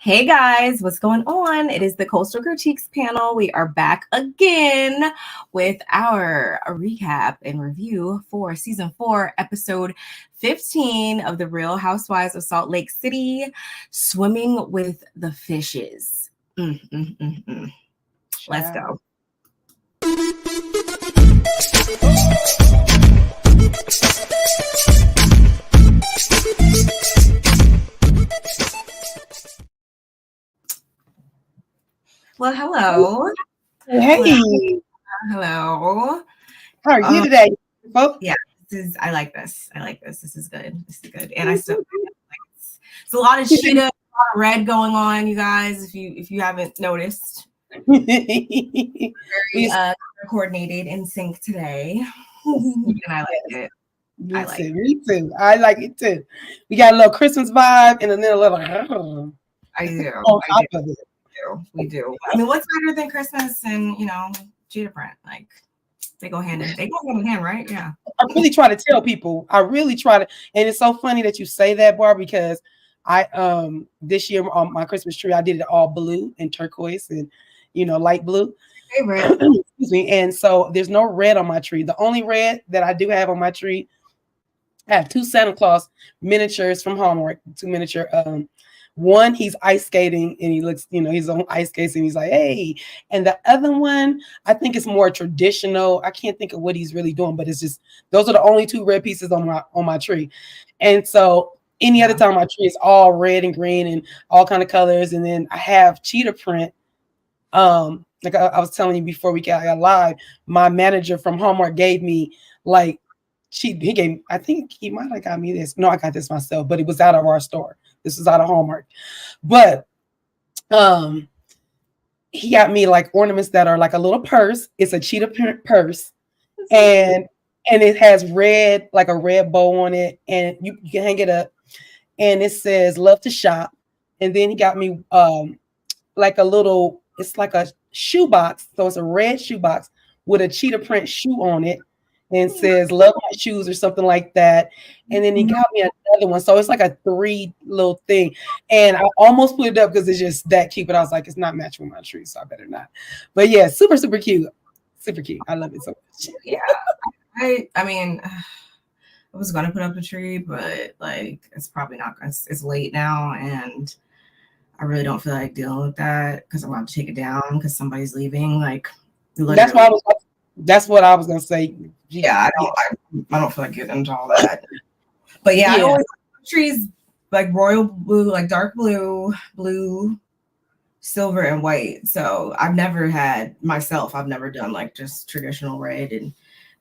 Hey guys, what's going on? It is the Coastal Critiques panel. We are back again with our recap and review for season 4, episode 15 of the Real Housewives of Salt Lake City, Swimming with the Fishes. Let's go. Well, hello. Hey. Hello. How are you today, folks? Yeah, I like this. This is good. And I still like it's a lot of cheetah, a lot of red going on, you guys. If you haven't noticed, very coordinated in sync today, and I like it. Me too. I like it too. We got a little Christmas vibe and then a little. I do. On top of it. We do. I mean, what's better than Christmas and cheetah print? Like they go hand in hand, right? Yeah. I really try to tell people. And it's so funny that you say that, Barb, because I this year on my Christmas tree I did it all blue and turquoise and light blue. Favorite. Excuse me. And so there's no red on my tree. The only red that I do have on my tree, I have 2 Santa Claus miniatures from Hallmark, 2 miniature. One, he's ice skating and he looks, he's on ice skates and he's like, hey. And the other one, I think it's more traditional. I can't think of what he's really doing, but it's just, those are the only 2 red pieces on my tree. And so any other time my tree is all red and green and all kind of colors. And then I have cheetah print. Like I was telling you before we got live, my manager from Hallmark gave me I think he might have got me this. No, I got this myself, but it was out of our store. This is out of Hallmark. But he got me like ornaments that are like a little purse. It's a cheetah print purse. And it has red, like a red bow on it. And you can hang it up. And it says love to shop. And then he got me like a little, it's like a shoe box. So it's a red shoe box with a cheetah print shoe on it. And says love my shoes or something like that. And then he got me another one. So it's like a 3 little thing. And I almost put it up because it's just that cute. But I was like, it's not matching with my tree, so I better not. But yeah, super, super cute. Super cute. I love it so much. Yeah. I mean, I was gonna put up a tree, but like it's probably not gonna, it's late now and I really don't feel like dealing with that because I want to take it down because somebody's leaving. Like that's what I was gonna say. Yeah, I don't feel like getting into all that. But yeah. I always like trees like royal blue, like dark blue, silver, and white. So I've never done like just traditional red and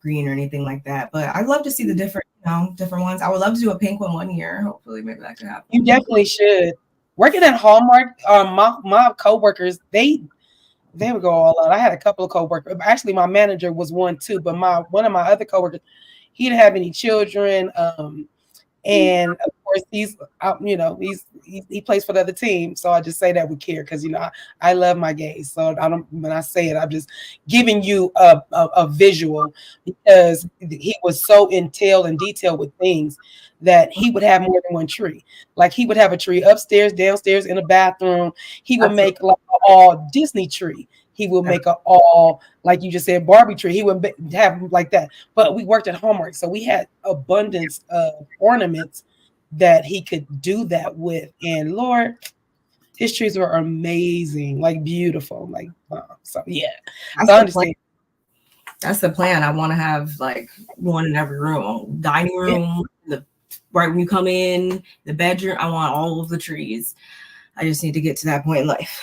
green or anything like that. But I'd love to see the different ones. I would love to do a pink one year. Hopefully, maybe that could happen. You definitely should. Working at Hallmark, my coworkers, they would go all out. I had a couple of coworkers. Actually, my manager was one too, but one of my other coworkers, he didn't have any children. And of course, he's he plays for the other team. So I just say that with care because I love my gays. So when I say it, I'm just giving you a visual because he was so entailed and detailed with things that he would have more than one tree. Like he would have a tree upstairs, downstairs, in a bathroom. He would make like an all Disney tree. He would make an all, like you just said, Barbie tree. He would have them like that. But we worked at Hallmark, so we had abundance of ornaments that he could do that with. And Lord, his trees were amazing, like beautiful. Like, so yeah. So I understand. That's the plan. I want to have like one in every room, dining room, right when you come in, the bedroom. I want all of the trees. I just need to get to that point in life.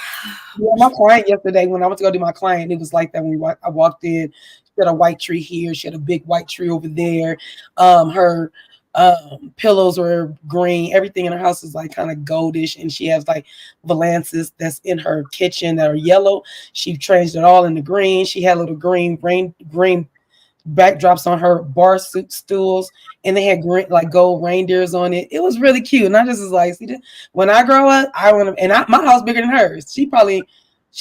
Yeah, my client yesterday, when I went to go do my client, it was like that. When I walked in, she had a white tree here. She had a big white tree over there. Her pillows were green. Everything in her house is like kind of goldish. And she has like valances that's in her kitchen that are yellow. She changed it all into green. She had little green backdrops on her bar stools, and they had green, like gold reindeers on it. It was really cute. And I just was like, see, when I grow up, I want to, and my house bigger than hers. She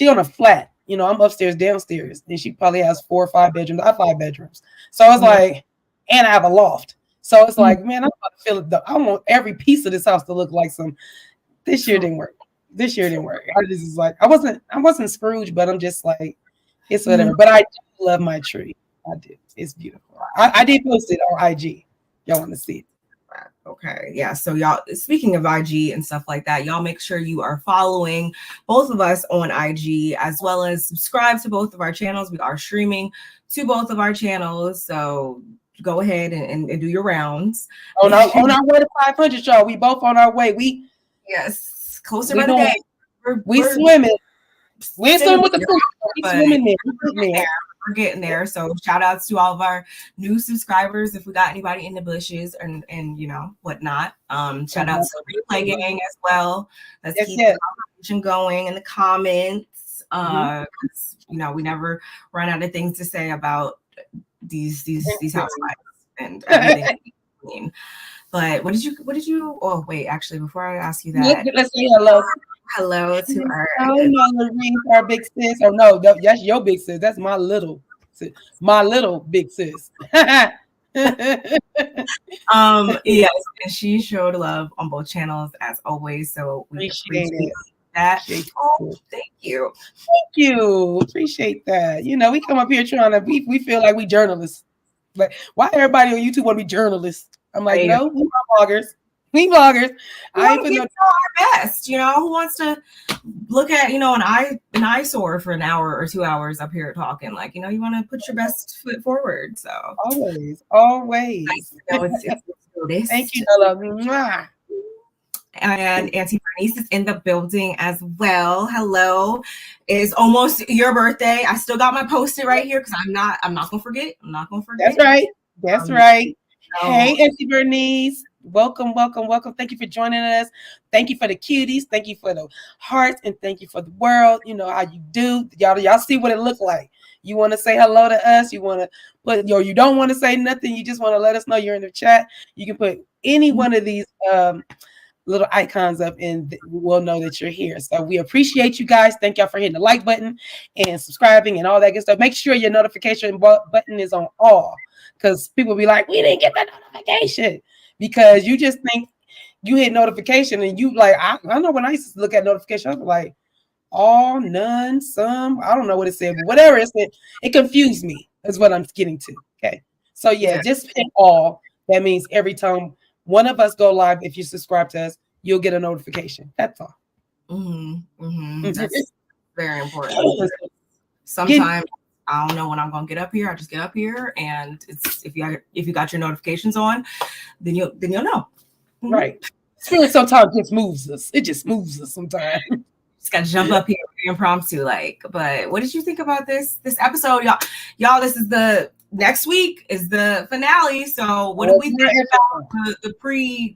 on a flat, I'm upstairs, downstairs, and she probably has 4 or 5 bedrooms. I have 5 bedrooms. So it's like, and I have a loft. So it's like, man, I'm about to feel it. I want every piece of this house to look like some. This year didn't work. This year didn't work. I just was like, I wasn't Scrooge, but I'm just like, it's whatever. But I do love my tree. I do. It's beautiful. I did post it on IG. Y'all want to see it. Okay. Yeah. So y'all, speaking of IG and stuff like that, y'all make sure you are following both of us on IG, as well as subscribe to both of our channels. We are streaming to both of our channels. So go ahead and do your rounds. On our way to 500, y'all. We both on our way. Yes. Closer by the day. We swimming. We swimming with the crew. We swimming there. We're getting there. So shout outs to all of our new subscribers. If we got anybody in the bushes and whatnot. Shout out to the replay gang as well. Let's keep the conversation going in the comments. We never run out of things to say about these housewives and everything. But what did you oh wait, actually before I ask you that, let's say hello. Hello to our big sis. Oh no, that's your big sis. That's my little big sis. Yes, and she showed love on both channels as always. So we appreciate that. Thank you. Thank you. Appreciate that. We come up here trying to we feel like we journalists. Like, why everybody on YouTube want to be journalists? I'm like, no, we're bloggers. We vloggers. I ain't putting our best. Who wants to look at an eyesore for an hour or 2 hours up here talking? Like, you want to put your best foot forward. So always. It's Thank you, Ella. And Auntie Bernice is in the building as well. Hello. It's almost your birthday. I still got my post-it right here because I'm not gonna forget. That's right. Hey, Auntie Bernice. Welcome. Thank you for joining us. Thank you for the cuties. Thank you for the hearts, and thank you for the world. You know how you do. Y'all see what it looked like. You want to say hello to us. You want to put you don't want to say nothing. You just want to let us know you're in the chat. You can put any one of these little icons up, and we'll know that you're here. So we appreciate you guys. Thank y'all for hitting the like button and subscribing and all that good stuff. Make sure your notification button is on all, because people be like, we didn't get the notification. Because you just think you hit notification and you like, I know when I used to look at notifications, I was like, all, none, some, I don't know what it said, but whatever it said, it confused me, is what I'm getting to. Okay. So just hit all. That means every time one of us go live, if you subscribe to us, you'll get a notification. That's all. That's very important. Sometimes I don't know when I'm gonna get up here. I just get up here, and it's if you got your notifications on, then you'll know. Right. Spirit sometimes just moves us. It just moves us sometimes. Just gotta jump up here impromptu, like. But what did you think about this episode, y'all? This is the next week is the finale. So what do we think about the pre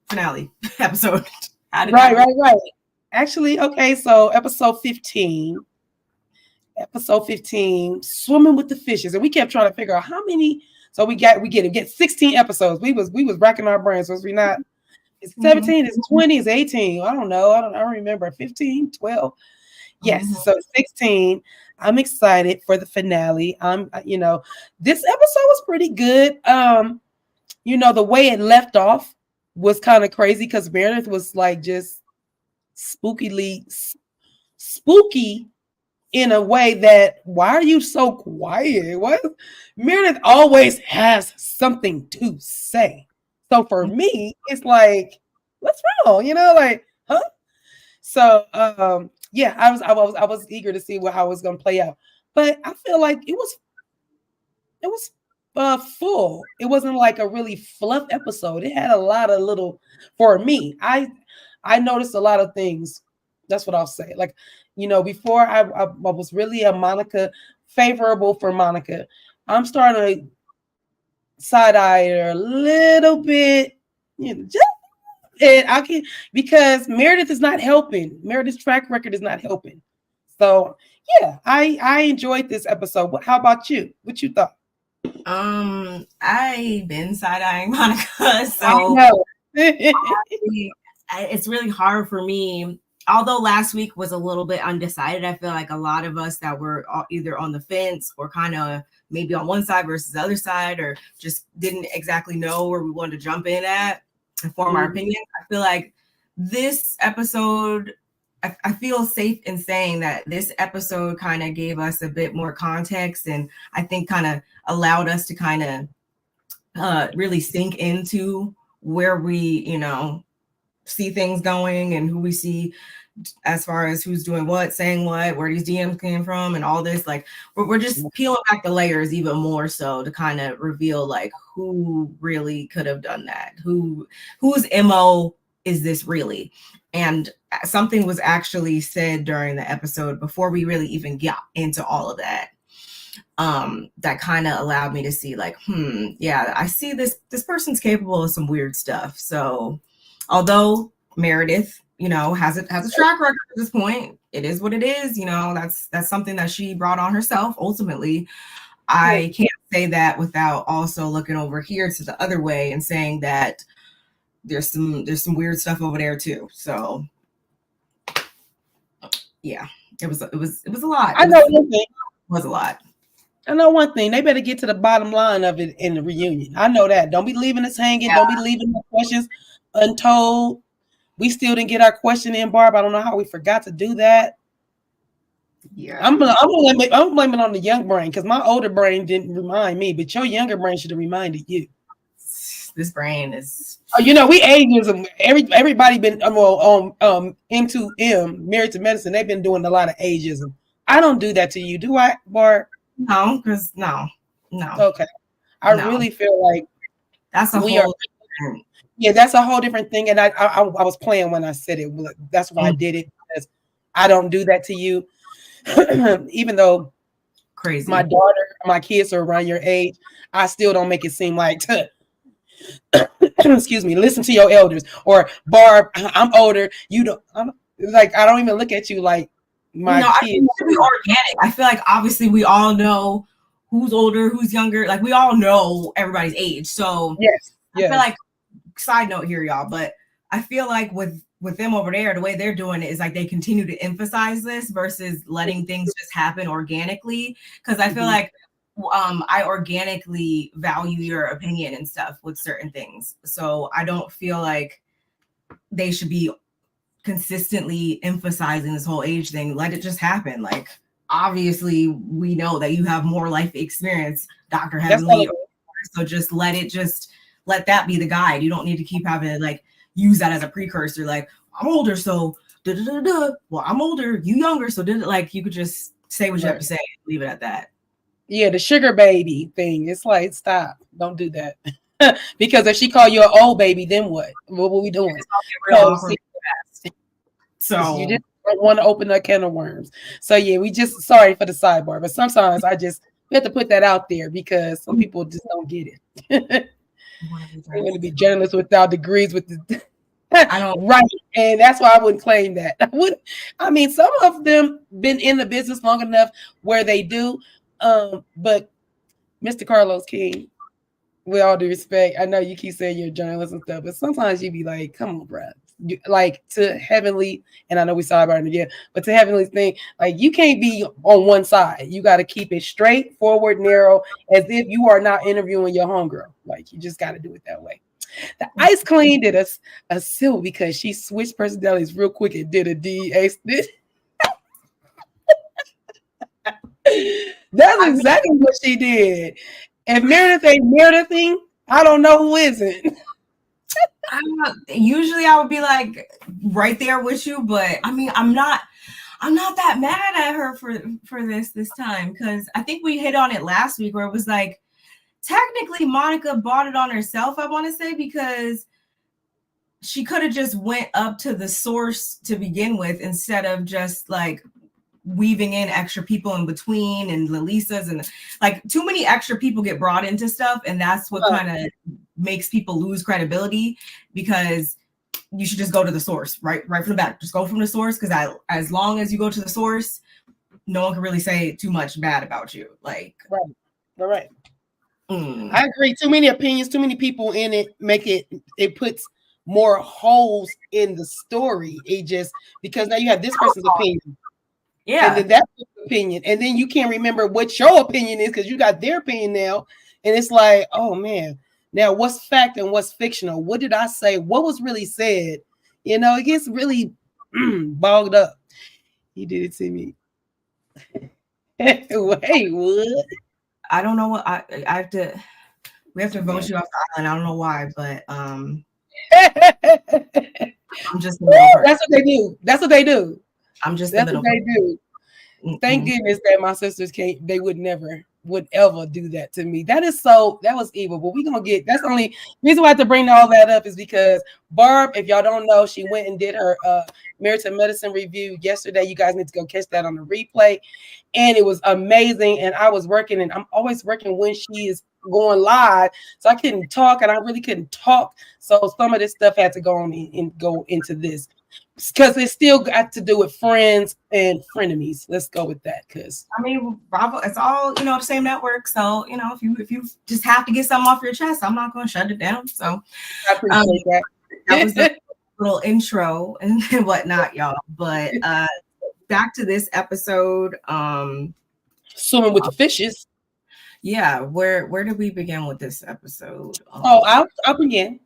finale episode? Right. Actually, okay. So episode 15, swimming with the fishes, and we kept trying to figure out how many. So we get 16 episodes. We was racking our brains. Was we not? It's 17, it's 20, it's 18. I don't know. I don't remember. 15, 12. Yes. So 16. I'm excited for the finale. This episode was pretty good. The way it left off was kind of crazy because Meredith was like just spooky in a way that, why are you so quiet? What? Meredith always has something to say. So for me, it's like, what's wrong? Like, huh? So I was eager to see how it was gonna play out. But I feel like it was full. It wasn't like a really fluff episode. It had a lot of little, for me, I noticed a lot of things. That's what I'll say. Like, before I was really a Monica, favorable for Monica. I'm starting to side-eye her a little bit, because Meredith is not helping. Meredith's track record is not helping. So I enjoyed this episode. How about you? What you thought? I've been side-eyeing Monica, so it's really hard for me. Although last week was a little bit undecided, I feel like a lot of us that were either on the fence or kind of maybe on one side versus the other side, or just didn't exactly know where we wanted to jump in at and form our opinion. I feel like this episode, I feel safe in saying that this episode kind of gave us a bit more context, and I think kind of allowed us to kind of really sink into where we, you know, see things going and who we see as far as who's doing what, saying what, where these DMs came from, and all this. Like we're just peeling back the layers even more so to kind of reveal like who really could have done that, whose MO is this really. And something was actually said during the episode before we really even got into all of that, that kind of allowed me to see like, yeah, I see this person's capable of some weird stuff. So although Meredith, you know, has a track record at this point, it is what it is. You know, that's something that she brought on herself ultimately. I can't say that without also looking over here to the other way and saying that there's some weird stuff over there too. So yeah, it was a lot. I know one thing. It was a lot. I know one thing. They better get to the bottom line of it in the reunion. I know that. Don't be leaving us hanging. Yeah. Don't be leaving the questions untold. We still didn't get our question in, Barb. I don't know how we forgot to do that. Yeah, I'm blaming it on the young brain because my older brain didn't remind me, but your younger brain should have reminded you. This brain is. Oh, you know, we ageism. Everybody been M2M, Married to Medicine. They've been doing a lot of ageism. I don't do that to you, do I, Barb? No, because no. Okay, I really feel like that's a whole. Yeah, that's a whole different thing. And I was playing when I said it. That's why I did it, because I don't do that to you. Even though crazy, my daughter, my kids are around your age, I still don't make it seem like, excuse me, listen to your elders, or Barb, I'm older. You don't, I don't even look at you like my kids. I mean, it should be organic. I feel like obviously we all know who's older, who's younger. Like we all know everybody's age. So yes. I feel like, side note here, y'all, but I feel like with them over there, the way they're doing it is like they continue to emphasize this versus letting things just happen organically. Because I feel like I organically value your opinion and stuff with certain things. So I don't feel like they should be consistently emphasizing this whole age thing. Let it just happen. Like obviously we know that you have more life experience, Dr. Heavenly. So just let that be the guide. You don't need to keep having to like use that as a precursor. Like I'm older, so well, I'm older, you younger, so like you could just say what you have to say, leave it at that. Yeah, the sugar baby thing. It's like, stop, don't do that. Because if she call you an old baby, then what? What were we doing? So you just don't want to open that can of worms. So yeah, we just sorry for the sidebar, but sometimes we have to put that out there because some people just don't get it. They're going to be journalists without degrees with the I don't right, and that's why I wouldn't claim that. I mean, some of them been in the business long enough where they do. But Mr. Carlos King, with all due respect, I know you keep saying you're a journalist and stuff, but sometimes you be like, "Come on, bro." Like to Heavenly, and I know we saw about it again, but to Heavenly's thing, like you can't be on one side. You got to keep it straight, forward, narrow, as if you are not interviewing your homegirl. Like you just got to do it that way. The Ice Queen did a seal because she switched personalities real quick and did a DEA. That's exactly what she did. If Meredith ain't Meredithing, I don't know who isn't. Usually I would be like right there with you, but I mean I'm not that mad at her for this time, because I think we hit on it last week where it was like technically Monica bought it on herself, I want to say, because she could have just went up to the source to begin with instead of just like weaving in extra people in between and the Lisas, and like too many extra people get brought into stuff, and that's what kind of makes people lose credibility, because you should just go to the source right from the back. Just go from the source, because as long as you go to the source, no one can really say too much bad about you. Like right. I agree. Too many opinions, too many people in it make it puts more holes in the story. It just because now you have this person's opinion. Yeah. And then that opinion. And then you can't remember what your opinion is because you got their opinion now. And it's like, oh man, now what's fact and what's fictional? What did I say? What was really said You know, it gets really bogged up. He did it to me. Wait, what? I don't know what I have to. We have to vote you off the island. I don't know why, but I'm just the middle person. That's what they do. That's what they do. I'm just That's the middle what they do. Thank Mm-mm. goodness that my sisters can't. They would ever do that to me. That was evil. But we gonna get. That's the only reason why I have to bring all that up is because Barb, if y'all don't know, she went and did her Married to Medicine review yesterday. You guys need to go catch that on the replay, and it was amazing. And I was working, and I'm always working when she is going live, so I couldn't talk, and I really couldn't talk. So some of this stuff had to go on and go into this. Because it still got to do with friends and frenemies. Let's go with that. Because I mean, Bravo, it's all the same network. So if you just have to get something off your chest, I'm not going to shut it down. So I appreciate that. That was a little intro and whatnot, y'all. But back to this episode. Swimming with the fishes. Yeah, where did we begin with this episode? I'll begin.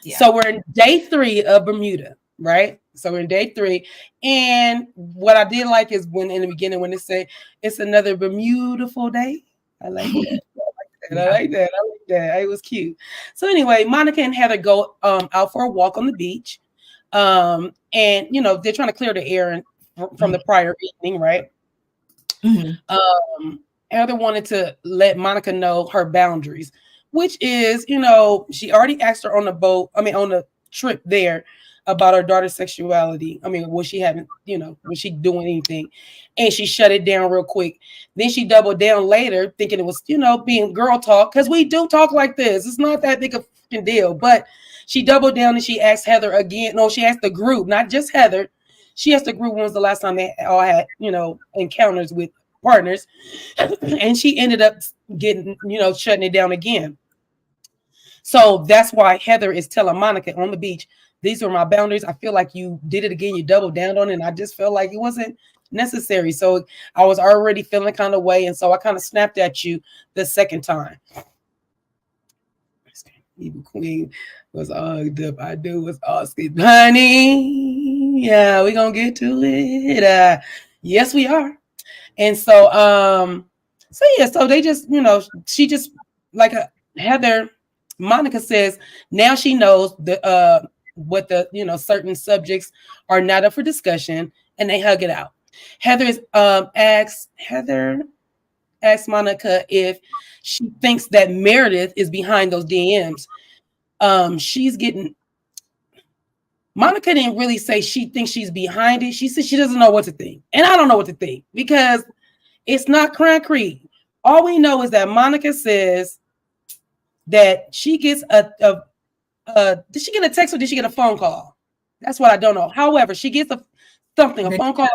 Yeah. So we're in day 3 of Bermuda, right? So we're in day 3, and what I did like is when in the beginning when it said it's another beautiful day. I like that. I like that. It was cute. So anyway, Monica and Heather go out for a walk on the beach, and they're trying to clear the air from the prior evening, right? Mm-hmm. Heather wanted to let Monica know her boundaries, which is, she already asked her on the trip there about her daughter's sexuality. Was she doing anything? And she shut it down real quick. Then she doubled down later, thinking it was, being girl talk, because we do talk like this. It's not that big a deal. But she doubled down and she asked Heather again. No, she asked the group, not just Heather. She asked the group when was the last time they all had, encounters with partners. And she ended up getting, shutting it down again. So that's why Heather is telling Monica on the beach, these are my boundaries. I feel like you did it again. You doubled down on it. And I just felt like it wasn't necessary. So I was already feeling kind of way. And so I kind of snapped at you the second time. Evil Queen was all I do was asking, honey. Yeah, we're going to get to it. Yes, we are. And so, so they just, she just like Heather, Monica says now she knows what the certain subjects are not up for discussion, and they hug it out. Heather asks Monica if she thinks that Meredith is behind those DMs. Monica didn't really say she thinks she's behind it. She said she doesn't know what to think, and I don't know what to think because it's not concrete. All we know is that Monica says that she gets did she get a text or did she get a phone call? That's what I don't know. However, she gets a phone call.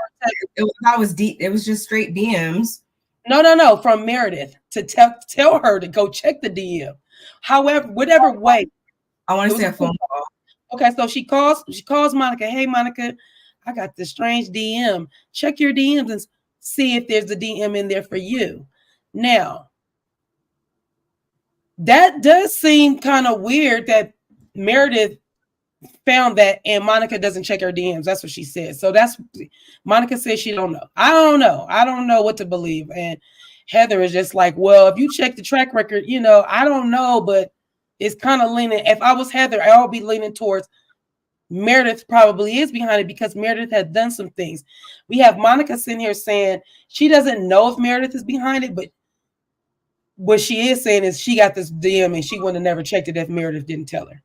It was just straight DMs. No, from Meredith to tell her to go check the DM. However, whatever way. I want to say a phone call. Okay, so she calls Monica. Hey, Monica, I got this strange DM. Check your DMs and see if there's a DM in there for you. Now, that does seem kind of weird that Meredith found that and Monica doesn't check her DMs. That's what she said. So Monica says she don't know. I don't know what to believe. And Heather is just like, well, if you check the track record, I don't know, but it's kind of leaning. If I was Heather, I would be leaning towards Meredith probably is behind it because Meredith has done some things. We have Monica sitting here saying she doesn't know if Meredith is behind it, but what she is saying is she got this DM and she would have never checked it if Meredith didn't tell her.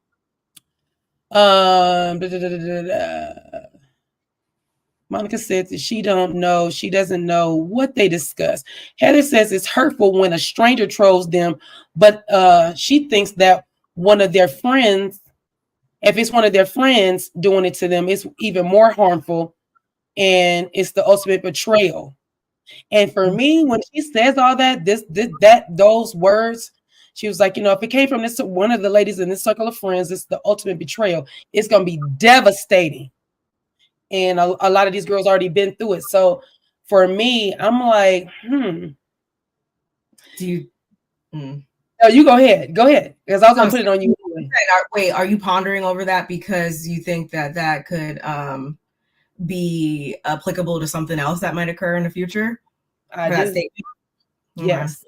Monica said that she doesn't know what they discuss. Heather says it's hurtful when a stranger trolls them, but she thinks that one of their friends, if it's one of their friends doing it to them, it's even more harmful and it's the ultimate betrayal. And for me, when she says all that, those words, she was like, if it came from one of the ladies in this circle of friends, it's the ultimate betrayal. It's going to be devastating. And a lot of these girls already been through it. So for me, I'm like, No, you go ahead. Because I was going to put it on you. Wait, are you pondering over that because you think that could be applicable to something else that might occur in the future? I do. Yes.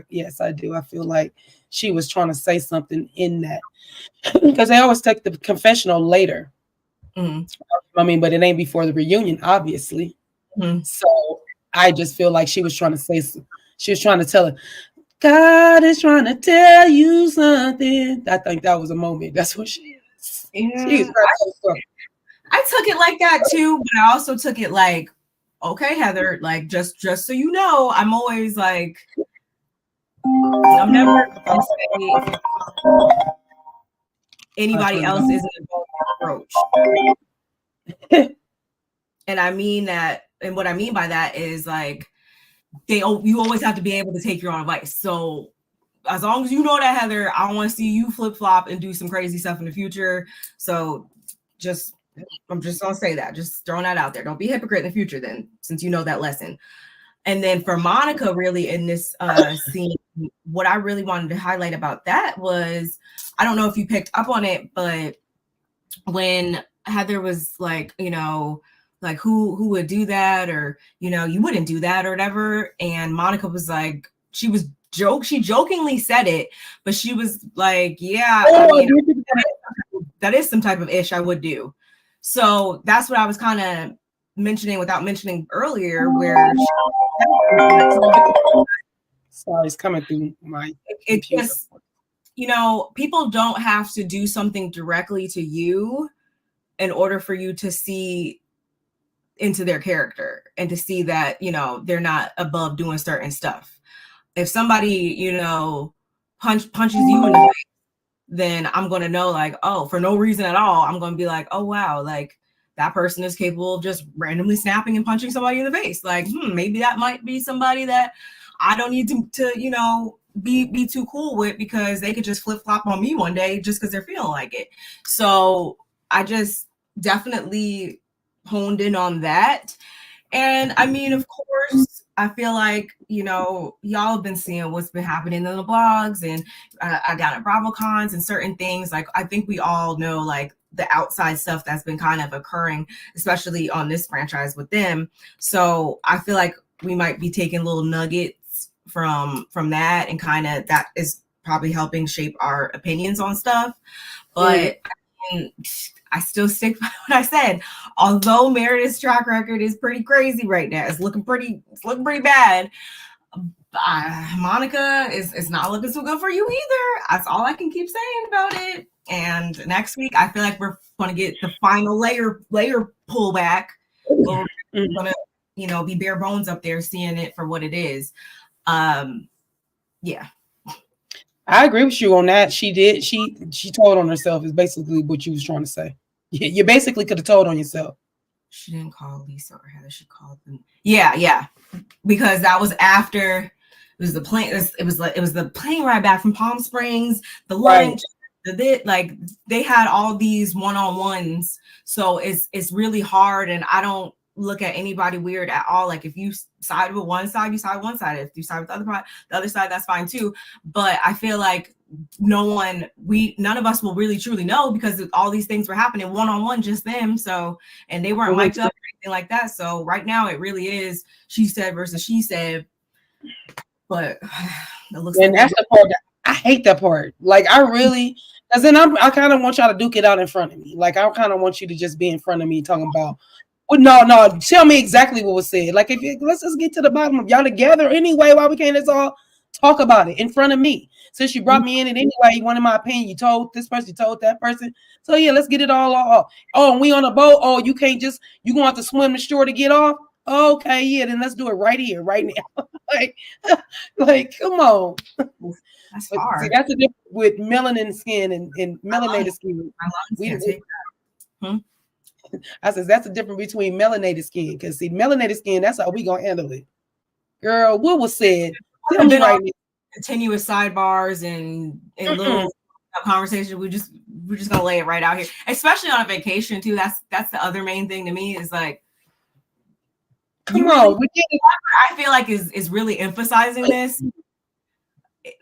Yes, I do. I feel like she was trying to say something in that because they always take the confessional later. I mean, but it ain't before the reunion, obviously. So I just feel like she was trying to say, she was trying to tell her, God is trying to tell you something. I think that was a moment. That's what she is. Yeah. I took it like that too, but I also took it like, okay, Heather, like just so you know, I'm always like, I'm never gonna say anybody else isn't involved in approach. And I mean that, and what I mean by that is like you always have to be able to take your own advice. So as long as you know that, Heather, I don't want to see you flip-flop and do some crazy stuff in the future. So I'm just gonna say that, just throwing that out there. Don't be a hypocrite in the future then, since you know that lesson. And then for Monica, really in this scene, what I really wanted to highlight about that was, I don't know if you picked up on it, but when Heather was like, you know, like who would do that, or you wouldn't do that or whatever, and Monica was like, she jokingly said it, but she was like, yeah, I mean, that is some type of ish I would do. So that's what I was kind of mentioning without mentioning earlier, where sorry, it's coming through my it just, people don't have to do something directly to you in order for you to see into their character and to see that, they're not above doing certain stuff. If somebody, punches you in the face, then I'm going to know, like, oh, for no reason at all, I'm going to be like, oh, wow, like that person is capable of just randomly snapping and punching somebody in the face. Like, maybe that might be somebody that I don't need to be too cool with, because they could just flip flop on me one day just because they're feeling like it. So I just definitely honed in on that. And I mean, of course, I feel like, y'all have been seeing what's been happening in the blogs, and I got at BravoCons and certain things. Like, I think we all know, like, the outside stuff that's been kind of occurring, especially on this franchise with them. So I feel like we might be taking little nuggets from that, and kind of that is probably helping shape our opinions on stuff. But I still stick by what I said. Although Meredith's track record is pretty crazy right now, it's looking pretty bad. Monica is not looking so good for you either. That's all I can keep saying about it. And next week, I feel like we're going to get the final layer pullback. We're going to, be bare bones up there, seeing it for what it is. Yeah. I agree with you on that. She did. She told on herself is basically what you was trying to say. You basically could have told on yourself. She didn't call Lisa or Heather. She called them. Yeah. Because that was after it was the plane. It was the plane ride back from Palm Springs. The lunch. Like they had all these one-on-ones. So it's really hard, and I don't look at anybody weird at all. Like, if you side with one side, you side with one side. If you side with the other side, that's fine too. But I feel like none of us will really truly know, because all these things were happening one-on-one, just them. So, and they weren't mic'd up or anything like that. So right now it really is she said versus she said. But it looks and that's the part that I hate. That part, like, I really, because then I kind of want y'all to duke it out in front of me. Like, I kind of want you to just be in front of me talking about, well, no, tell me exactly what was said. Like, let's just get to the bottom of y'all together anyway. Why we can't just all talk about it in front of me? Since you brought me in it anyway, you wanted my opinion. You told this person, you told that person. So yeah, let's get it all off. Oh, and we on a boat. Oh, you can't just, you gonna have to swim the shore to get off. Okay, yeah, then let's do it right here, right now. like, come on. That's hard. See, that's the difference with melanin skin and melanated skin. I said that's the difference between melanated skin, because see, melanated skin, that's how we gonna handle it. Girl, what was said? Tell me right now. Continuous sidebars and little conversations. We're just gonna lay it right out here, especially on a vacation too. That's the other main thing to me, is like, come on. I feel like is really emphasizing this.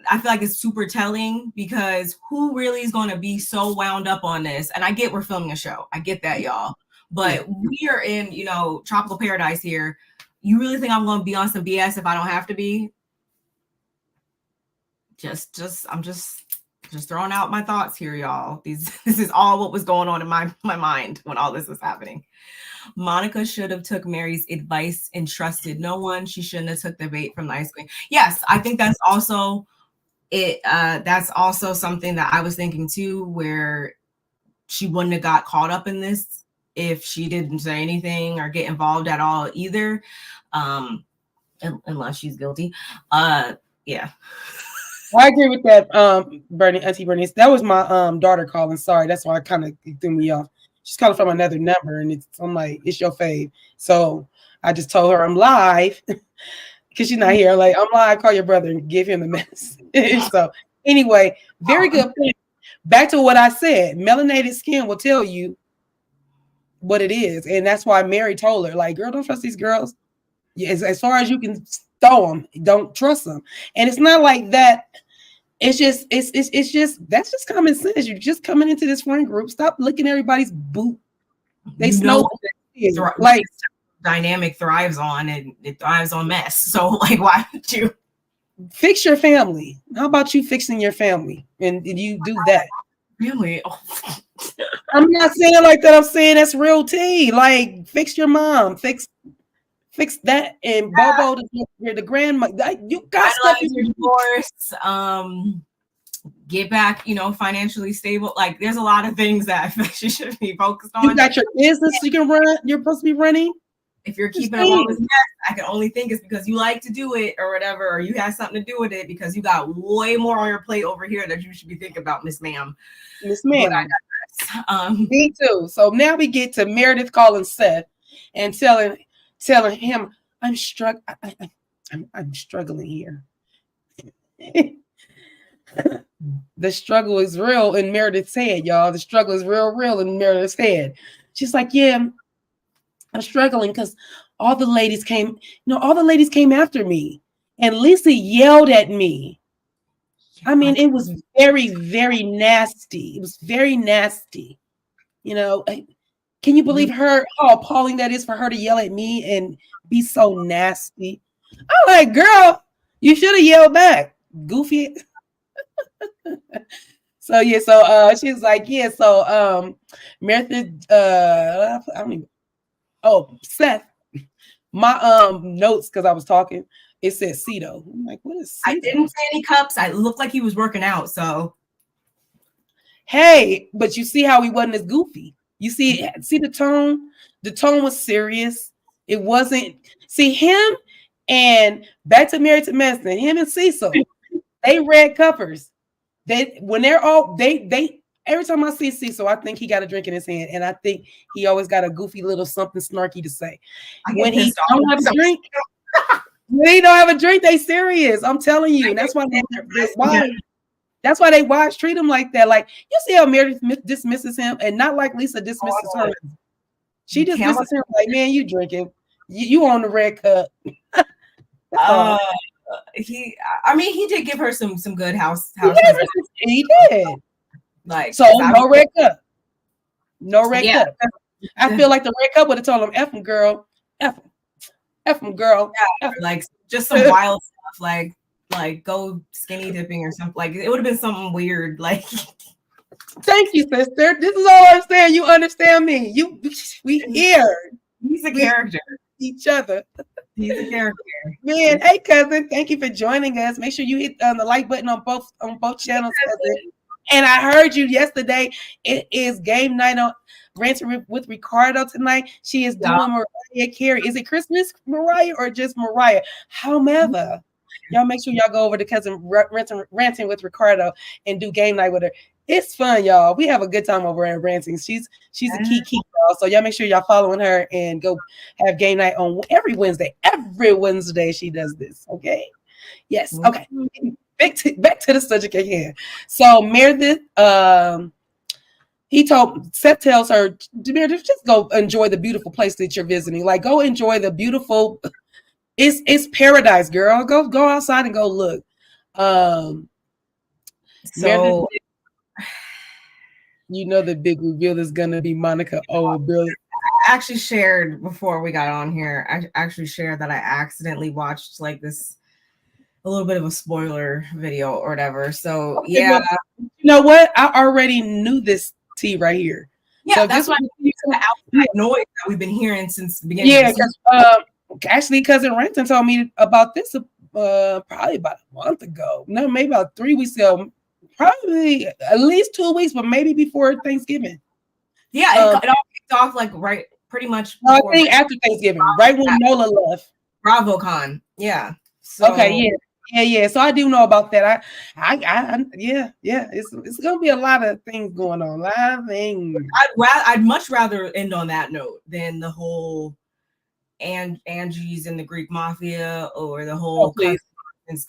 I feel like it's super telling because who really is going to be so wound up on this? And I get we're filming a show. I get that, y'all. But we are in, tropical paradise here. You really think I'm going to be on some BS if I don't have to be? I'm just throwing out my thoughts here, y'all. This is all what was going on in my mind when all this was happening. Monica should have took Mary's advice and trusted no one. She shouldn't have took the bait from the ice cream. Yes, I think that's also it. That's also something that I was thinking too, where she wouldn't have got caught up in this if she didn't say anything or get involved at all either, unless she's guilty. Yeah. I agree with that, Auntie Bernice. That was my daughter calling. Sorry, that's why it kind of threw me off. She's calling from another number, and I'm like, it's your fave. So I just told her I'm live because she's not here. Like, I'm live. Call your brother and give him the message. So anyway, very good point. Back to what I said. Melanated skin will tell you what it is, and that's why Mary told her, like, girl, don't trust these girls. As far as you can throw them, don't trust them. And it's not like that. It's just that's just common sense. You're just coming into this friend group. Stop licking everybody's boot. They know like dynamic thrives on, and it thrives on mess. So like, why would you fix your family? How about you fixing your family and you do that? Really? Oh. I'm not saying like that. I'm saying that's real tea. Like, fix your mom. Fix that, and Bobo, the grandma. You got stuff. Your divorce. Get back, financially stable. Like, there's a lot of things that she should be focused on. You got your business you can run. You're supposed to be running. If you're keeping along with that, I can only think it's because you like to do it or whatever, or you have something to do with it because you got way more on your plate over here that you should be thinking about, Miss Ma'am. Miss Ma'am. Me too. So now we get to Meredith calling Seth and telling him, I'm struggling here. The struggle is real in Meredith's head, y'all. The struggle is real in Meredith's head. She's like, yeah, I'm struggling because all the ladies came after me, and Lisa yelled at me. I mean, it was very, very nasty. It was very nasty. Can you believe how appalling that is for her to yell at me and be so nasty? I'm like, girl, you should have yelled back, goofy. So she's like, yeah. So Meredith, Seth, my notes, because I was talking, it said Cedo. I'm like, what is Cedo? I didn't say any cups. I looked like he was working out. So hey, but you see how he wasn't as goofy. You see the tone? The tone was serious. It wasn't. See him and back to Married to Medicine, him and Cecil, they red cuppers. Every time I see Cecil, I think he got a drink in his hand, and I think he always got a goofy little something snarky to say. When he don't have a drink, they serious. I'm telling you. That's why they wives treat him like that. Like, you see how Meredith dismisses him, and not like Lisa dismisses her. She dismisses him like, man, you drinking. You on the red cup. He did give her some good house. He did. Like, so no red cup. No red cup. I feel like the red cup would have told him, F him, girl. F him, girl. Yeah, like just some wild stuff, like go skinny dipping or something. Like, it would have been something weird. Like, thank you, sister. This is all I'm saying. You understand me. We here. He's a character. Each other. He's a character. Man, hey cousin, thank you for joining us. Make sure you hit the like button on both channels, cousin. And I heard you yesterday. It is game night on Ranting with Ricardo tonight. She is doing Mariah Carey. Is it Christmas Mariah or just Mariah? However, y'all make sure y'all go over to cousin Ranting with Ricardo and do game night with her. It's fun, y'all. We have a good time over at Ranting. She's a key y'all. So y'all make sure y'all following her and go have game night on every Wednesday. Every Wednesday she does this. Okay. Yes. Okay. Back to the subject at hand. So Meredith, Seth tells her, Meredith, just go enjoy the beautiful place that you're visiting. Like, go enjoy the beautiful. It's paradise, girl. Go outside and go look. So you know the big reveal is gonna be Monica. Oh, Billy. I actually shared before we got on here. I actually shared that I accidentally watched like this a little bit of a spoiler video or whatever. So Okay, yeah, well, you know what? I already knew this tea right here. yeah, So that's this why was the outside noise that we've been hearing since the beginning. yeah, because actually, cousin Renton told me about this probably about a month ago. No, maybe about 3 weeks ago. Probably at least 2 weeks, but maybe before Thanksgiving. Yeah, it all kicked off like right, pretty much. I think after Thanksgiving, right when Nola left. BravoCon, yeah. So Okay, yeah. So I do know about that. Yeah. It's gonna be a lot of things going on. A lot of things. I'd much rather end on that note than the whole Angie's in the Greek mafia or the whole cousins.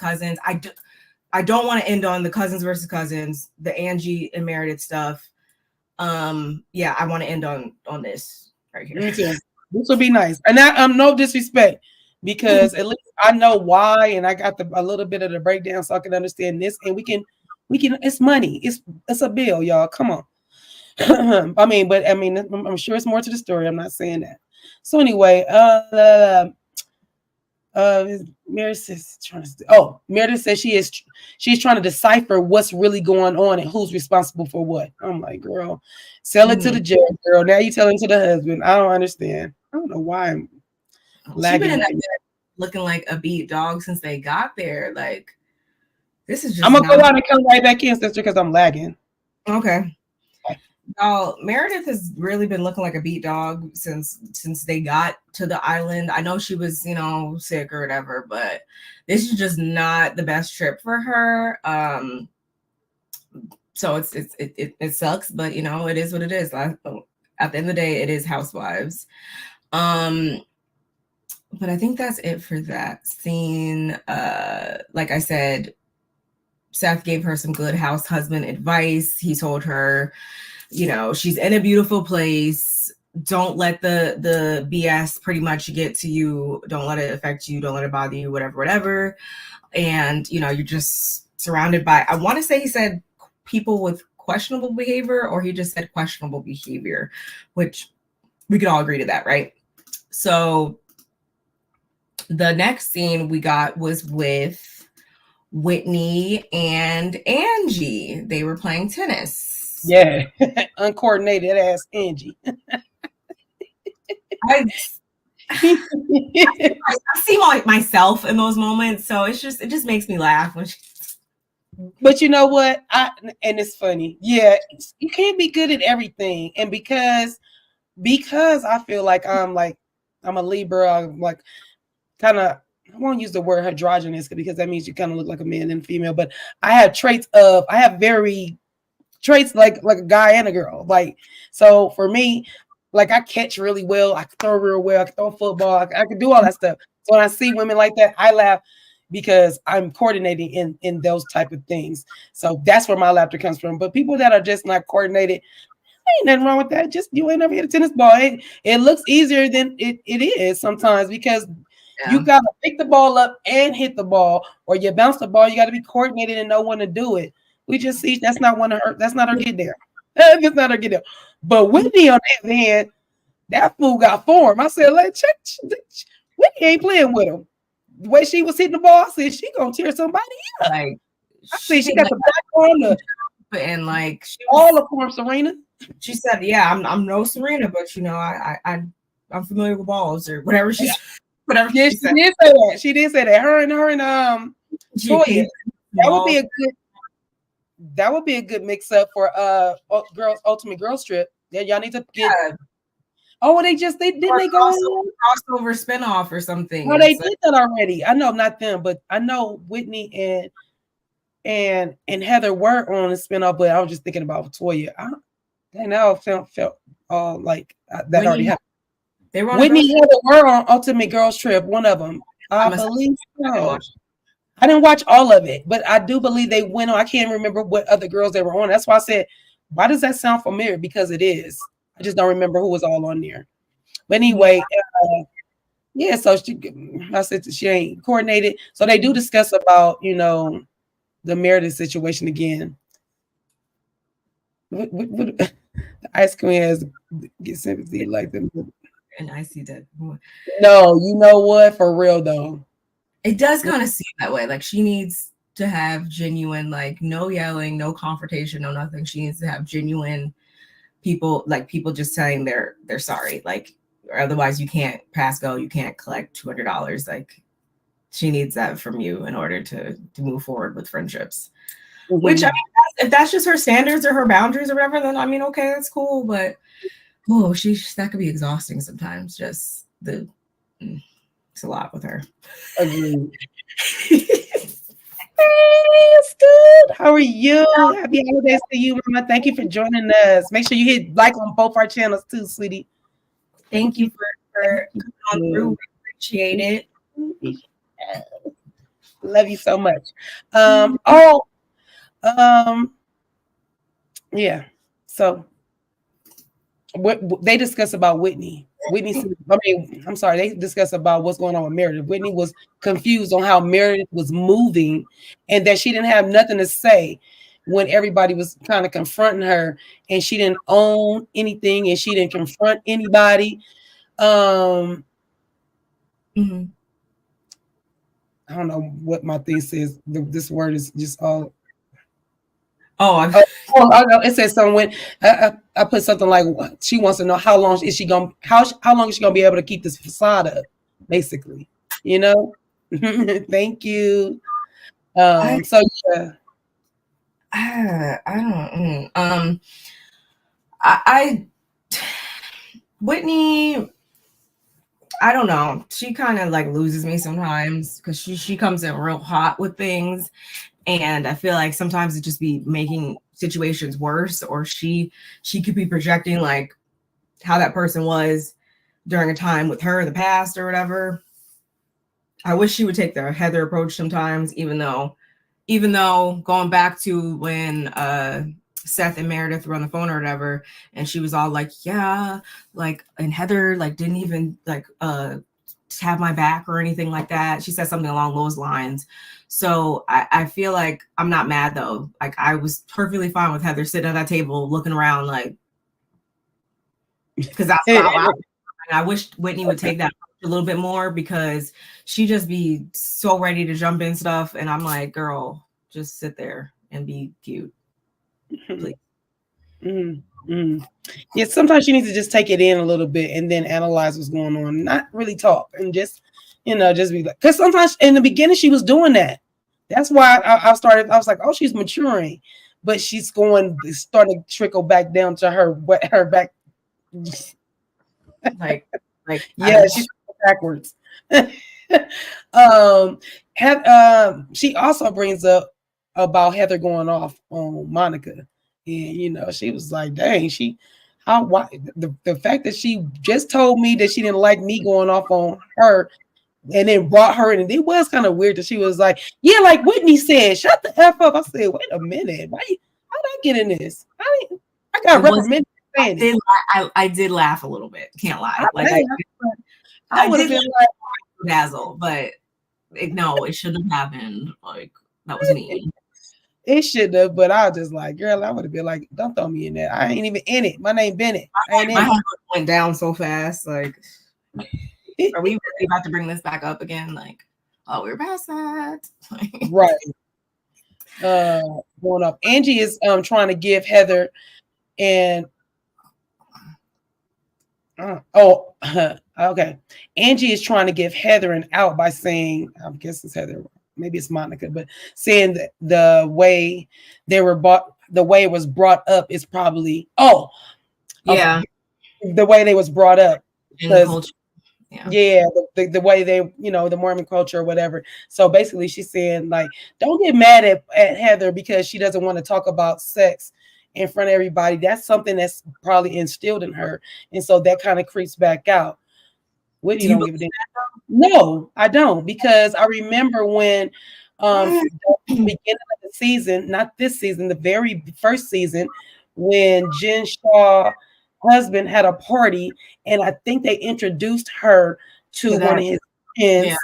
I don't want to end on the cousins versus cousins, the Angie and Meredith stuff. Yeah, I want to end on this right here. Me too. This will be nice, and no disrespect, because at least I know why, and I got a little bit of the breakdown so I can understand this, and we can. It's money. It's a bill, y'all. Come on. I mean, I'm sure it's more to the story. I'm not saying that. So anyway, Meredith says she's trying to decipher what's really going on and who's responsible for what. I'm like, girl, sell it to the judge, girl. Now you telling to the husband. I don't understand. I don't know why I'm lagging. She's been looking like a beat dog since they got there. Like, this is just. I'm gonna go out and come right back in, sister, because I'm lagging. Okay. Meredith has really been looking like a beat dog since they got to the island. I know she was, sick or whatever, but this is just not the best trip for her. So it sucks, but it is what it is. At the end of the day, it is Housewives. But I think that's it for that scene. Like I said, Seth gave her some good house husband advice. He told her, she's in a beautiful place. Don't let the BS pretty much get to you. Don't let it affect you. Don't let it bother you, whatever. And, you're just surrounded by, I want to say he said people with questionable behavior, or he just said questionable behavior, which we could all agree to that, right? So the next scene we got was with Whitney and Angie. They were playing tennis. Yeah, uncoordinated ass Angie. I see myself in those moments, so it just makes me laugh when she. But you know what? And it's funny. Yeah, you can't be good at everything, and because I feel like I'm a Libra. I'm like kind of. I won't use the word androgynous because that means you kind of look like a man and female. But I have traits like a guy and a girl. Like, so for me, like I catch really well, I can throw real well, I can throw football, I can do all that stuff. So when I see women like that, I laugh because I'm coordinating in those type of things. So that's where my laughter comes from. But people that are just not coordinated, ain't nothing wrong with that. Just you ain't never hit a tennis ball. It looks easier than it is sometimes because you gotta pick the ball up and hit the ball, or you bounce the ball. You got to be coordinated and know when to do it. We just see that's not her get there. That's not her get there. But Whitney, on the other hand, that fool got form. I said, Whitney ain't playing with him. The way she was hitting the ball, I said she gonna tear somebody up. Like, I said she got the back on and like all the form, Serena. She said, "Yeah, I'm no Serena, but I'm familiar with balls or whatever she whatever." Yeah, she did say that. She did say that. Her and Toya. That would be a good mix up for Ultimate Girls Trip. Yeah, y'all need to get. Yeah. Oh, they go crossover spinoff or something. Oh, they did that already. I know not them, but I know Whitney and Heather were on a spinoff, but I was just thinking about Toya. They now felt like that already happened. They were Whitney and Heather were on Ultimate Girls Trip. One of them, I believe so. I didn't watch all of it, but I do believe they went on. I can't remember what other girls they were on. That's why I said, why does that sound familiar? Because it is. I just don't remember who was all on there. But anyway, so I said she ain't coordinated. So they do discuss about, the Meredith situation again. What the ice queen has get sympathy like them. And I see that. No, you know what? For real though. It does kind of seem that way. Like she needs to have genuine, like no yelling, no confrontation, no nothing. She needs to have genuine people, like people just saying they're sorry. Like, or otherwise you can't pass go, you can't collect $200. Like she needs that from you in order to move forward with friendships. Mm-hmm. Which I mean, if that's just her standards or her boundaries or whatever, then I mean, okay, that's cool. But oh, that could be exhausting sometimes. Just it's a lot with her. Agreed. It's good. How are you? Happy holidays to you, Mama. Thank you for joining us. Make sure you hit like on both our channels too, sweetie. Thank you for coming on through. We appreciate it. Love you so much. Yeah. So what they discuss about Whitney. I'm sorry, they discussed about what's going on with Meredith. Whitney was confused on how Meredith was moving and that she didn't have nothing to say when everybody was kind of confronting her, and she didn't own anything and she didn't confront anybody. I don't know what my thing says. This word is just all. It says something. I put something like she wants to know how long is she gonna be able to keep this facade up, basically. You know. Thank you. So yeah. I don't. Whitney. I don't know. She kind of like loses me sometimes because she comes in real hot with things. And I feel like sometimes it just be making situations worse, or she could be projecting like how that person was during a time with her in the past or whatever. I wish she would take the Heather approach sometimes, even though going back to when Seth and Meredith were on the phone or whatever, and she was all like, yeah, like, and Heather like didn't even like have my back or anything like that. She said something along those lines. So I feel like I'm not mad though. Like I was perfectly fine with Heather sitting at that table looking around, like, because that's not loud. And I wish Whitney would take that a little bit more, because she just be so ready to jump in stuff, and I'm like, girl, just sit there and be cute, please. Yeah, sometimes you need to just take it in a little bit and then analyze what's going on, not really talk, and just just be like, because sometimes in the beginning she was doing that. That's why I was like, oh, she's maturing, but she's starting to trickle back down to her back. like yeah, she's backwards. She also brings up about Heather going off on Monica, and she was like, dang, the fact that she just told me that she didn't like me going off on her, and then brought her in, and it was kind of weird that she was like, yeah, like Whitney said, shut the F up. I said, wait a minute, how'd I get in this? I got reprimanded. I did laugh a little bit. Can't lie. I did been like dazzle, but it shouldn't have happened. Like, that was mean. It should have, but I was just like, girl, I would have been like, don't throw me in there. I ain't even in it. My name Bennett. My heart went down so fast. Like, are we really about to bring this back up again? Like, oh, we're past that. Right. Going up. Angie is trying to give Heather and okay. Angie is trying to give Heather an out by saying, I guess it's Heather, maybe it's Monica, but saying that the way it was brought up is probably the way they was brought up. The way they, the Mormon culture or whatever. So basically she's saying, like, don't get mad at Heather because she doesn't want to talk about sex in front of everybody. That's something that's probably instilled in her, and so that kind of creeps back out. Whitney don't give a damn. No, I don't, because I remember when the beginning of the season, not this season, the very first season, when Jen Shaw's husband had a party, and I think they introduced her to one of his friends,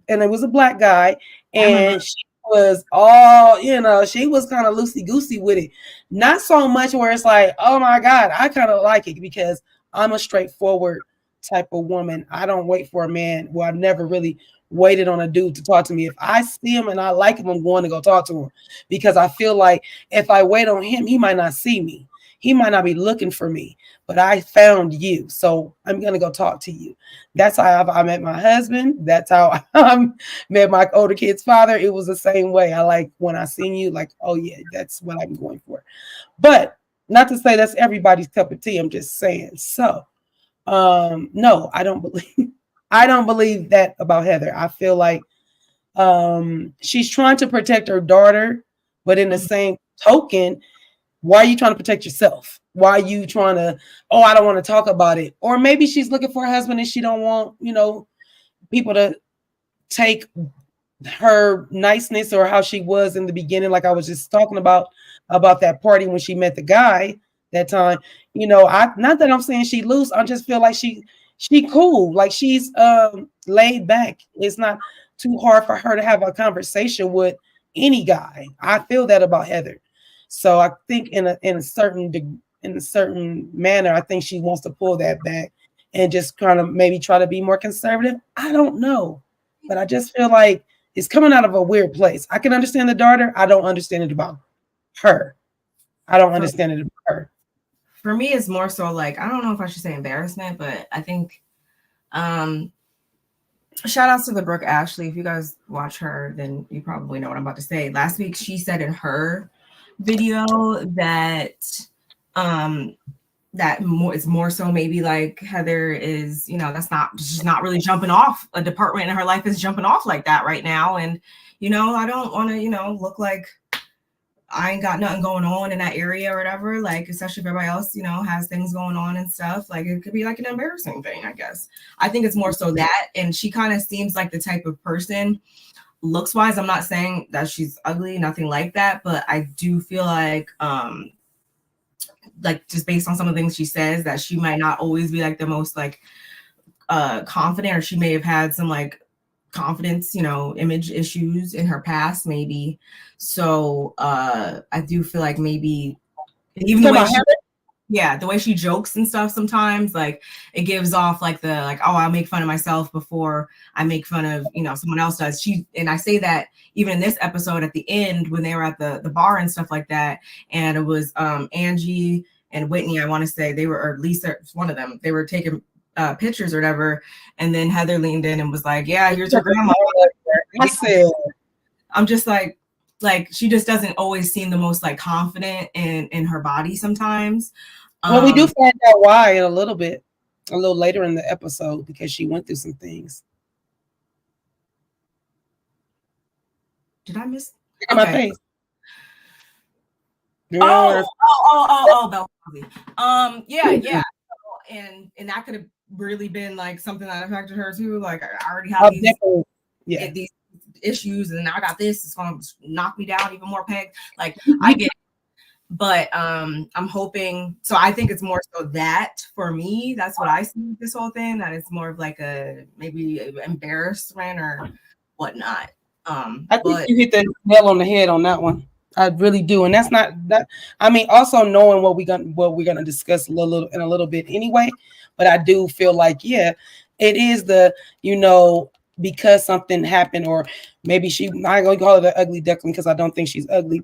and it was a black guy, and was all, she was kind of loosey goosey with it. Not so much where it's like, oh my God, I kind of like it because I'm a straightforward type of woman. I don't wait for a man. Well, I've never really waited on a dude to talk to me. If I see him and I like him, I'm going to go talk to him because I feel like if I wait on him, he might not see me. He might not be looking for me, but I found you. So I'm going to go talk to you. That's how I met my husband. That's how I met my older kid's father. It was the same way. I like when I seen you, like, oh yeah, that's what I'm going for. But not to say that's everybody's cup of tea. I'm just saying. So, no, I don't believe that about Heather. I feel like she's trying to protect her daughter, but in the same token, why are you trying to protect yourself? Why are you trying to, oh, I don't want to talk about it? Or maybe she's looking for a husband and she don't want, people to take her niceness or how she was in the beginning. Like I was just talking about that party when she met the guy that time. Not that I'm saying she loose. I just feel like she cool. Like she's laid back. It's not too hard for her to have a conversation with any guy. I feel that about Heather. So I think in a certain manner, I think she wants to pull that back and just kind of maybe try to be more conservative. I don't know, but I just feel like it's coming out of a weird place. I can understand the daughter. I don't understand it about her. I don't understand it about her. For me, it's more so like, I don't know if I should say embarrassment, but I think shout outs to the Brooke Ashley. If you guys watch her, then you probably know what I'm about to say. Last week, she said in her video that it's more so maybe like Heather is, she's not really jumping off. A department in her life is jumping off like that right now. And, I don't want to, look like I ain't got nothing going on in that area or whatever. Like, especially if everybody else, has things going on and stuff. Like, it could be like an embarrassing thing, I guess. I think it's more so that. And she kind of seems like the type of person, looks wise, I'm not saying that she's ugly, nothing like that, but I do feel like just based on some of the things she says, that she might not always be like the most like confident, or she may have had some like confidence, image issues in her past, maybe. So I do feel like maybe even the way the way she jokes and stuff sometimes, like it gives off like oh, I'll make fun of myself before I make fun of, someone else does. And I say that even in this episode at the end when they were at the bar and stuff like that. And it was Angie and Whitney, I want to say they were, or at least one of them, they were taking pictures or whatever. And then Heather leaned in and was like, yeah, here's your grandma. I said, I'm just like she just doesn't always seem the most like confident in her body sometimes. Well, we do find out why in a little later in the episode, because she went through some things. Did I miss? Okay. My face. Oh, yeah. And that could have really been like something that affected her too. Like I already have these issues, and now I got this. It's gonna knock me down even more pegs. Like I get it. But I'm hoping, so I think it's more so that for me, that's what I see with this whole thing, that it's more of like a maybe embarrassment or whatnot. I think you hit the nail on the head on that one. I really do. And that's not that. I mean, also knowing what we're gonna discuss in a little bit anyway. But I do feel like, yeah, it is because something happened, or maybe I'm gonna call her the ugly duckling because I don't think she's ugly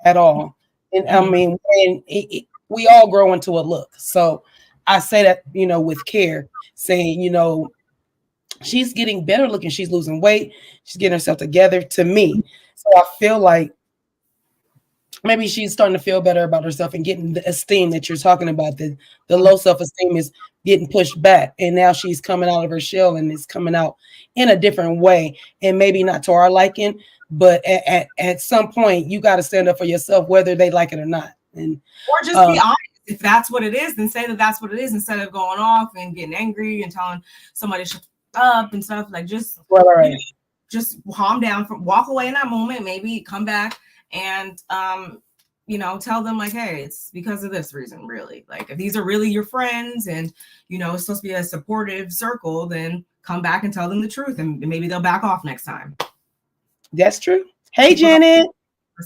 at all. And I mean, we all grow into a look. So I say that, with care, saying, she's getting better looking. She's losing weight. She's getting herself together, to me. So I feel like maybe she's starting to feel better about herself and getting the esteem that you're talking about. The low self-esteem is getting pushed back. And now she's coming out of her shell and is coming out in a different way. And maybe not to our liking, but at some point, you got to stand up for yourself, whether they like it or not. Or just be honest. If that's what it is, then say that that's what it is, instead of going off and getting angry and telling somebody to shut up and stuff. Like just calm down, walk away in that moment, maybe come back and tell them like, hey, it's because of this reason, really. Like if these are really your friends and it's supposed to be a supportive circle, then come back and tell them the truth, and maybe they'll back off next time. That's true. Hey, Janet.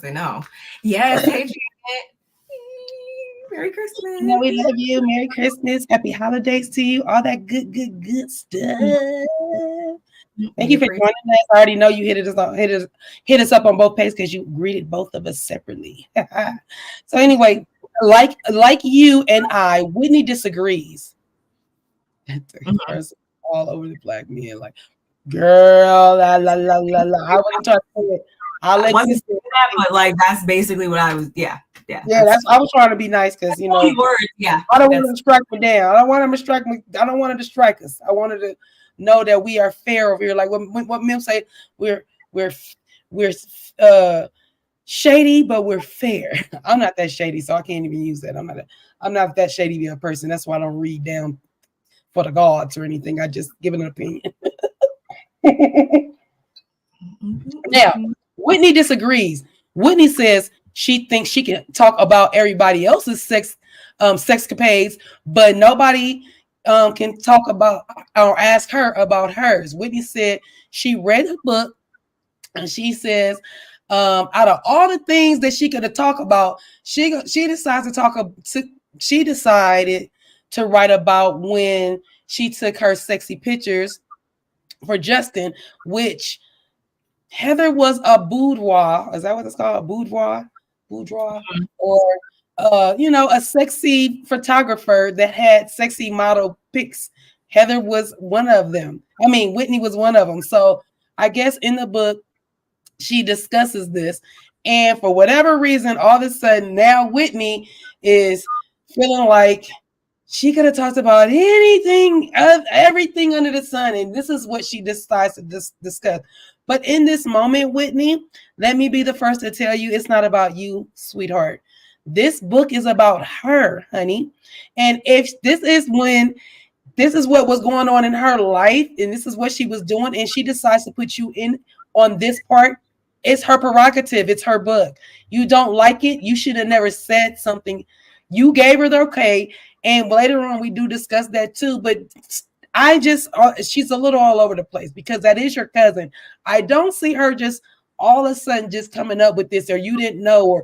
They know. Yes. Hey, Janet. Merry Christmas. We love you. Merry Christmas. Happy holidays to you. All that good stuff. Thank you for joining us. I already know you hit us up on both pages because you greeted both of us separately. So anyway, like you and I, Whitney disagrees. All over the black men, like, girl, la la la la la. I wasn't trying to say it. I'll let you say that, but like that's basically what I was. Yeah. I was trying to be nice because you know, words. Yeah, I don't want them to strike me down. I don't want them to strike me. I don't want them to strike us. I wanted to know that we are fair over here. Like what Mim say, we're shady, but we're fair. I'm not that shady, so I can't even use that. I'm not that shady of a person. That's why I don't read down for the gods or anything. I just give an opinion. Now, Whitney disagrees. Whitney says she thinks she can talk about everybody else's sexcapades, but nobody can talk about or ask her about hers. Whitney said she read the book and she says out of all the things that she could have talked about, she decided to write about when she took her sexy pictures for Justin, which Heather was a boudoir. Is that what it's called? Boudoir, or a sexy photographer that had sexy model pics. Heather was one of them. I mean, Whitney was one of them. So I guess in the book she discusses this, and for whatever reason, all of a sudden now Whitney is feeling like she could have talked about everything under the sun, and this is what she decides to discuss. But in this moment, Whitney, let me be the first to tell you, it's not about you, sweetheart. This book is about her, honey. And if this is what was going on in her life, and this is what she was doing, and she decides to put you in on this part, it's her prerogative. It's her book. You don't like it, you should have never said something. You gave her the okay, and later on we do discuss that too. But she's a little all over the place because that is your cousin. I don't see her just all of a sudden just coming up with this, or you didn't know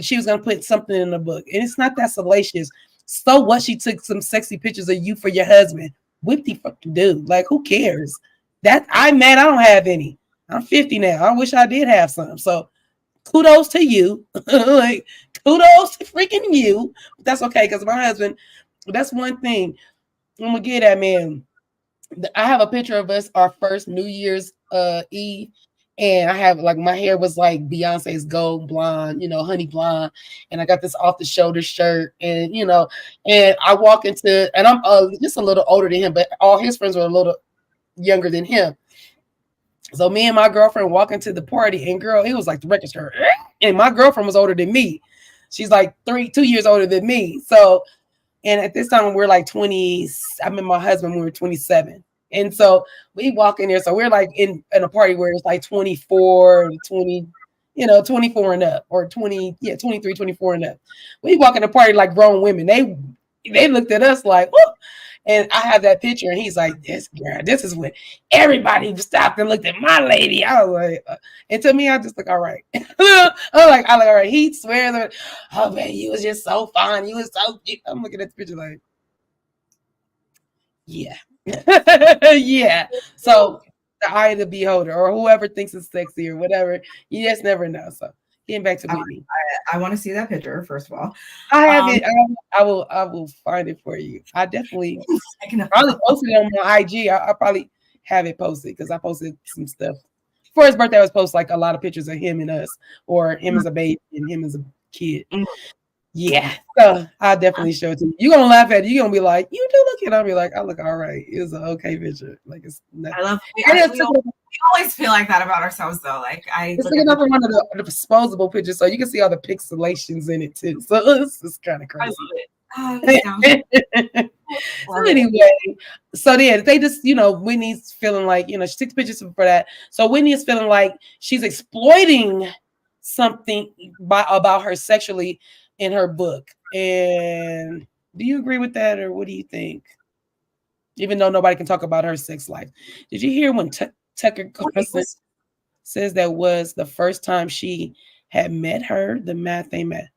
she was going to put something in the book. And it's not that salacious. So what? She took some sexy pictures of you for your husband. What the fuck you do? Like, who cares? I'm mad I don't have any. I'm 50 now. I wish I did have some. So kudos to you. Like, kudos to freaking you. But that's okay, because my husband, that's one thing I'm gonna get at, man. I have a picture of us our first New Year's Eve, and I have like my hair was like Beyonce's gold blonde, honey blonde, and I got this off the shoulder shirt, and and I walk into, and I'm just a little older than him, but all his friends were a little younger than him. So me and my girlfriend walk into the party, and girl, it was like the record store, and my girlfriend was older than me. She's like 2 years older than me. So, and at this time we're like 20. I met my husband when we were 27. And so we walk in there. So we're like in a party where it's like 24, 20, 24 and up, or 23, 24 and up. We walk in the party like grown women. They looked at us like, whoop. And I have that picture, and he's like, this girl, this is when everybody stopped and looked at my lady. I was like, and to me, I just look all right. I look all right. He swears that, oh man, you was just so fine. You was so cute. I'm looking at the picture like, yeah. Yeah. So the eye of the beholder, or whoever thinks it's sexy or whatever, you just never know. So getting back to Whitney. I want to see that picture, first of all. I have it. I will find it for you. I definitely probably posted it on my IG. I probably have it posted because I posted some stuff. For his birthday, I was posting like a lot of pictures of him and us, or him as a baby and him as a kid. Yeah. So I'll definitely show it to you. You're gonna laugh at it. You're gonna be like, you do look at it. I'll be like, I look all right. It was an okay picture. Like, it's not, I love we always feel like that about ourselves, though. Like, it's like another one of the disposable pictures, so you can see all the pixelations in it too. So it's kind of crazy. So anyway, so yeah, they just, Whitney's feeling like, she took the pictures for that. So Whitney is feeling like she's exploiting something about her sexually in her book. And do you agree with that, or what do you think? Even though nobody can talk about her sex life. Did you hear when Tucker Carlson? says that was the first time she had met her. The math they met.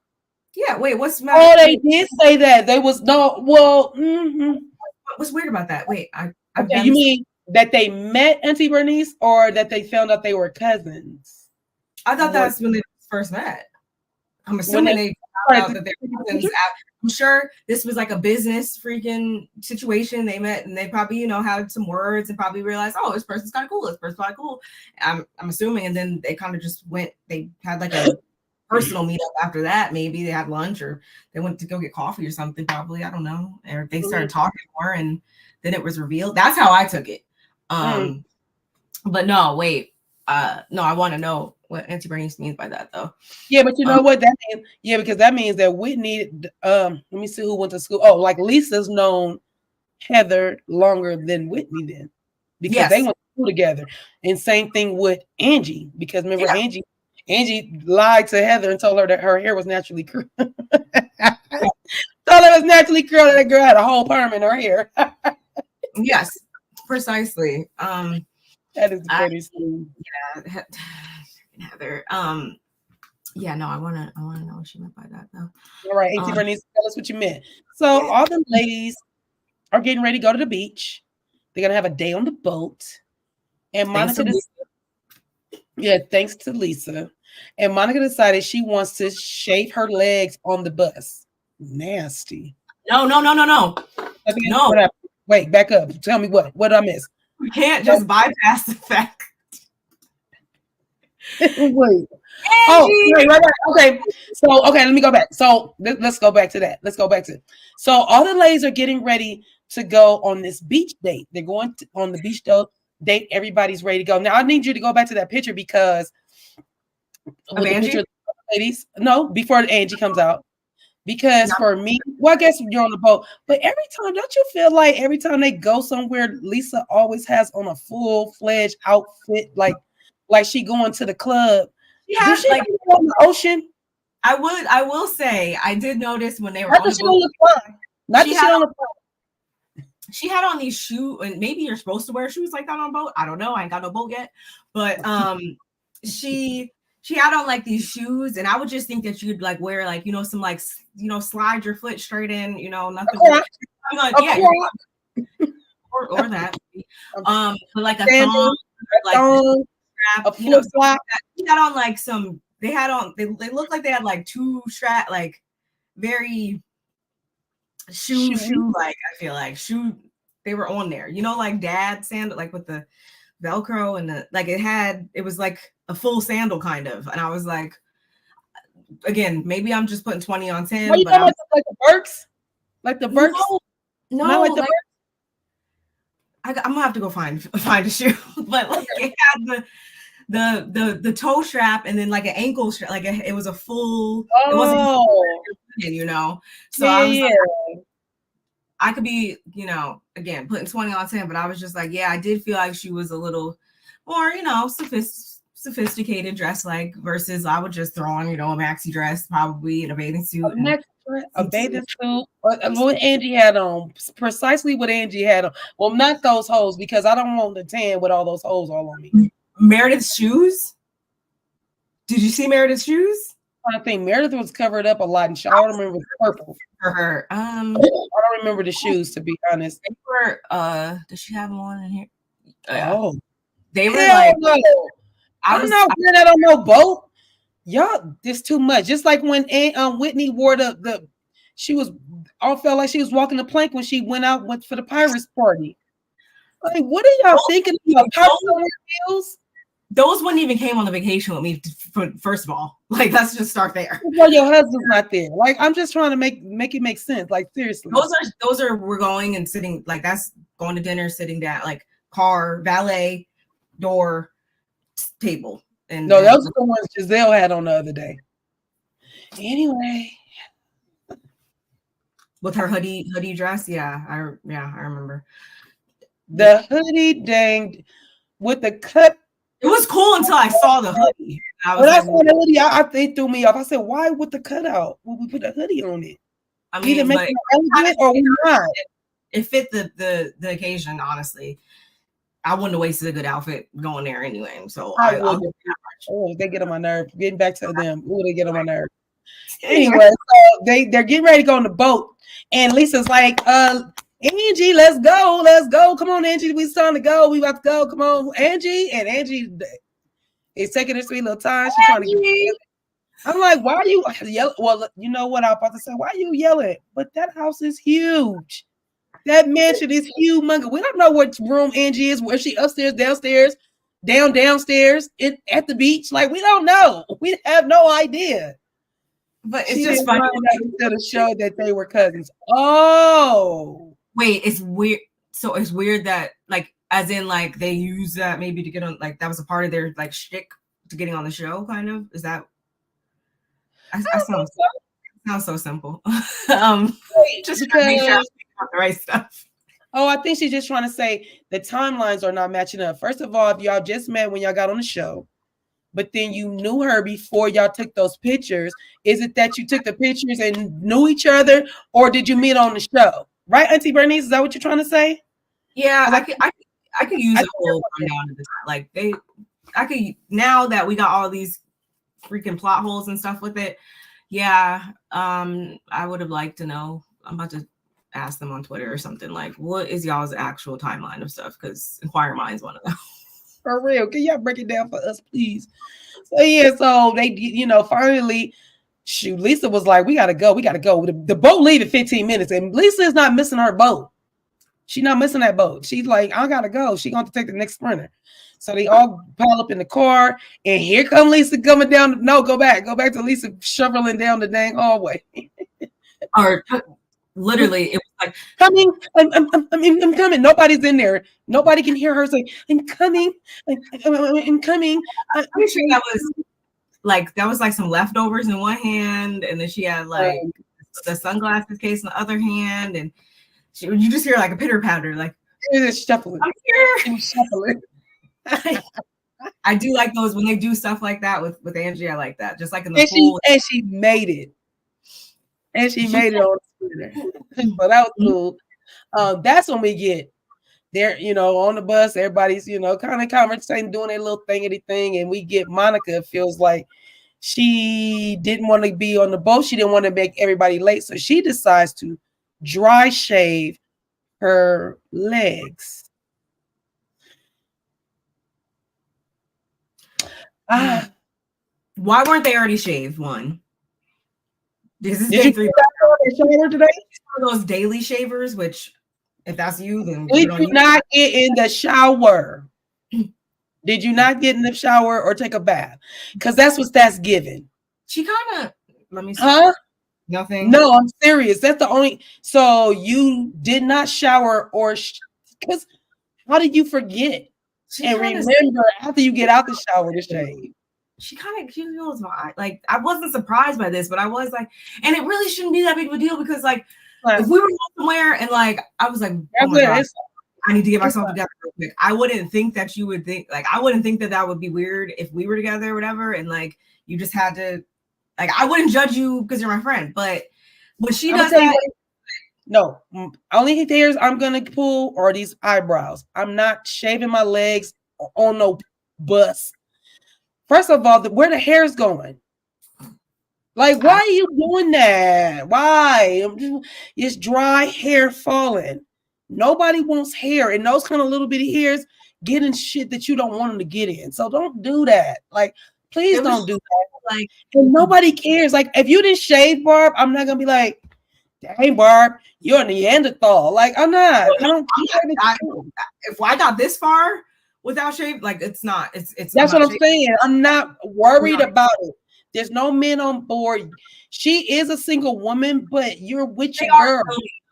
Yeah, wait, what's math? Oh, they did say that. They was no. Well, what's weird about that? Wait, okay, you mean that they met Auntie Bernice, or that they found out they were cousins? I thought that's when they first met. I'm assuming they found out that they were cousins. I'm sure this was like a business freaking situation. They met and they probably, had some words and probably realized, oh, this person's kind of cool. This person's kind of cool. I'm assuming. And then they kind of just went, they had like a personal meetup after that. Maybe they had lunch or they went to go get coffee or something, probably. I don't know. Or they started talking more and then it was revealed. That's how I took it. But no, wait. No, I want to know what Auntie Bernice means by that, though. Yeah, but you know what that means? Yeah, because that means that Whitney. Let me see who went to school. Oh, like Lisa's known Heather longer than Whitney then, because they went to school together. And same thing with Angie, because remember Angie lied to Heather and told her that her hair was naturally curly. Told her it was naturally curly. That girl had a whole perm in her hair. Yes, precisely. That is the funniest thing. Yeah, Heather. Yeah, no, I wanna know what she meant by that though. All right, Auntie Bernice, tell us what you meant. So all the ladies are getting ready to go to the beach. They're gonna have a day on the boat, and Monica. Thanks to Lisa. And Monica decided she wants to shave her legs on the bus. Nasty. No. No. Wait, back up. Tell me what did I miss? We can't just bypass the fact. Wait. Oh, right. Okay. So, let me go back. So let's go back to that. So all the ladies are getting ready to go on this beach date. They're going on the beach date. Everybody's ready to go. Now I need you to go back to that picture because of Angie? Ladies, no, before Angie comes out. Because for me, well, I guess you're on the boat, but every time, don't you feel like every time they go somewhere, Lisa always has on a full-fledged outfit, like she going to the club? Yeah, she like on the ocean. I will say, I did notice when they were on the boat. She had on these shoes, and maybe you're supposed to wear shoes like that on a boat. I don't know. I ain't got no boat yet, but she had on like these shoes, and I would just think that you'd like wear like some like slide your foot straight in, nothing. Or that. But like a thong, like strap, a flip flop. He had on like some. They looked like they had like two strap, like very shoe like. I feel like they were on there, like dad sandal, like with the Velcro and the like. It was like a full sandal kind of, and I was like, again, maybe I'm just putting 20 on 10. What, you talking about like the Birks? Like the Birks? No, not like the Birks? I'm gonna have to go find a shoe, but like it had the toe strap and then like an ankle strap, like it was a full. It wasn't, So I was like, I could be, again, putting 20 on 10, but I was just like, I did feel like she was a little more, sophisticated dress, like versus I would just throw on, a maxi dress, probably in a bathing suit. A bathing suit. What Angie had on, precisely what Angie had on. Well, not those holes, because I don't want the tan with all those holes all on me. Meredith's shoes? Did you see Meredith's shoes? I think Meredith was covered up a lot, and I don't remember it was purple for her. I don't remember the shoes, to be honest. They were, does she have them on in here? Oh, they were like, no. I'm not wearing that on no boat. Y'all, this too much. Just like when Whitney wore she felt like she was walking the plank when she went for the Pirates party. Like, what are y'all thinking about? Those wouldn't even came on the vacation with me. First of all, like, let's just start there. Well, your husband's not there. Like, I'm just trying to make it make sense. Like, seriously, those are we're going and sitting, like, that's going to dinner, sitting down, like car, valet, door, table. And no, those are the ones Giselle had on the other day. Anyway, with her hoodie dress, I remember the hoodie. Dang, with the cut. It was cool until I saw the hoodie. When I saw the hoodie, it threw me off. I said, "Why with the cutout? Will we put a hoodie on it? I mean, either make it elegant or we not." It fit the occasion, honestly. I wouldn't have wasted a good outfit going there anyway. So I'll they get on my nerve. Getting back to them. Ooh, they get on my nerve. Anyway, so they're getting ready to go on the boat. And Lisa's like, Angie, let's go. Let's go. Come on, Angie. We starting to go. We about to go. Come on, Angie. And Angie is taking her sweet little time. She's trying to get. I'm like, why are you yelling? Well, you know what I'm about to say. Why are you yelling? But that house is huge. That mansion is humongous. We don't know what room Angie is. Where she upstairs, downstairs, downstairs, at the beach. Like, we don't know. We have no idea. But it's just funny to show that they were cousins. Oh, wait, it's weird. So it's weird that, like, as in, like, they use that maybe to get on, like, that was a part of their, like, shtick to getting on the show, kind of. Is that? I sounds so simple. Just because make sure I'm the right stuff. Oh, I think she's just trying to say the timelines are not matching up. First of all, if y'all just met when y'all got on the show, but then you knew her before y'all took those pictures, is it that you took the pictures and knew each other, or did you meet on the show? Right, Auntie Bernice? Is that what you're trying to say? Yeah, I could use a whole rundown of this. Like I could, now that we got all these freaking plot holes and stuff with it. Yeah, I would have liked to know. I'm about to ask them on Twitter or something, like, what is y'all's actual timeline of stuff? Because Inquiring Minds want to know. For real, can y'all break it down for us, please? So yeah, so they, finally, shoot, Lisa was like, we gotta go. The boat leave in 15 minutes, and Lisa is not missing her boat. She's not missing that boat. She's like, I gotta go. She's going to take the next sprinter. So they all pile up in the car, and here come Lisa coming down. No, go back to Lisa shoveling down the dang hallway. Or literally, it was like, coming. I'm coming. Nobody's in there. Nobody can hear her say, I'm coming. I'm coming. I'm pretty sure that was like some leftovers in one hand, and then she had like the sunglasses case in the other hand, and you just hear like a pitter patter, like it's shuffling. I'm here. It's shuffling. I do like those when they do stuff like that with Angie. I like that. Just like in the pool. She made it. And she made it on Twitter. So that was cool. That's when we get there, on the bus, everybody's, kind of conversating, doing their little thing, and we get Monica feels like she didn't want to be on the boat. She didn't want to make everybody late. So she decides to dry shave her legs. Why weren't they already shaved? One. This is day 3. Today? Those daily shavers, which if that's you, then did you not get in the shower? Did you not get in the shower or take a bath? Because that's what that's given. She kind of let me see. Huh? Nothing. No, I'm serious. That's the only. So you did not shower or because how did you forget? And remember after you get out the shower to shave. She feels like I wasn't surprised by this, but I was like, and it really shouldn't be that big of a deal because like if we were somewhere and like I was like, oh my God, I need to get myself together real quick. I wouldn't think that you would think like I wouldn't think that would be weird if we were together or whatever, and like you just had to like I wouldn't judge you because you're my friend, but when she does that. No, only hairs I'm gonna pull are these eyebrows. I'm not shaving my legs on no bus. First of all, where the hair's going? Like, why are you doing that? Why? It's dry hair falling. Nobody wants hair, and those kind of little bitty hairs get in shit that you don't want them to get in. So don't do that. Like, please don't do that. Like, and nobody cares. Like, if you didn't shave, Barb, I'm not gonna be like, dang, Barb, you're a Neanderthal. Like, I'm not. If I got this far without shave, like it's not. It's. That's what I'm saying. I'm not worried about it. There's no men on board. She is a single woman, but you're with your girl.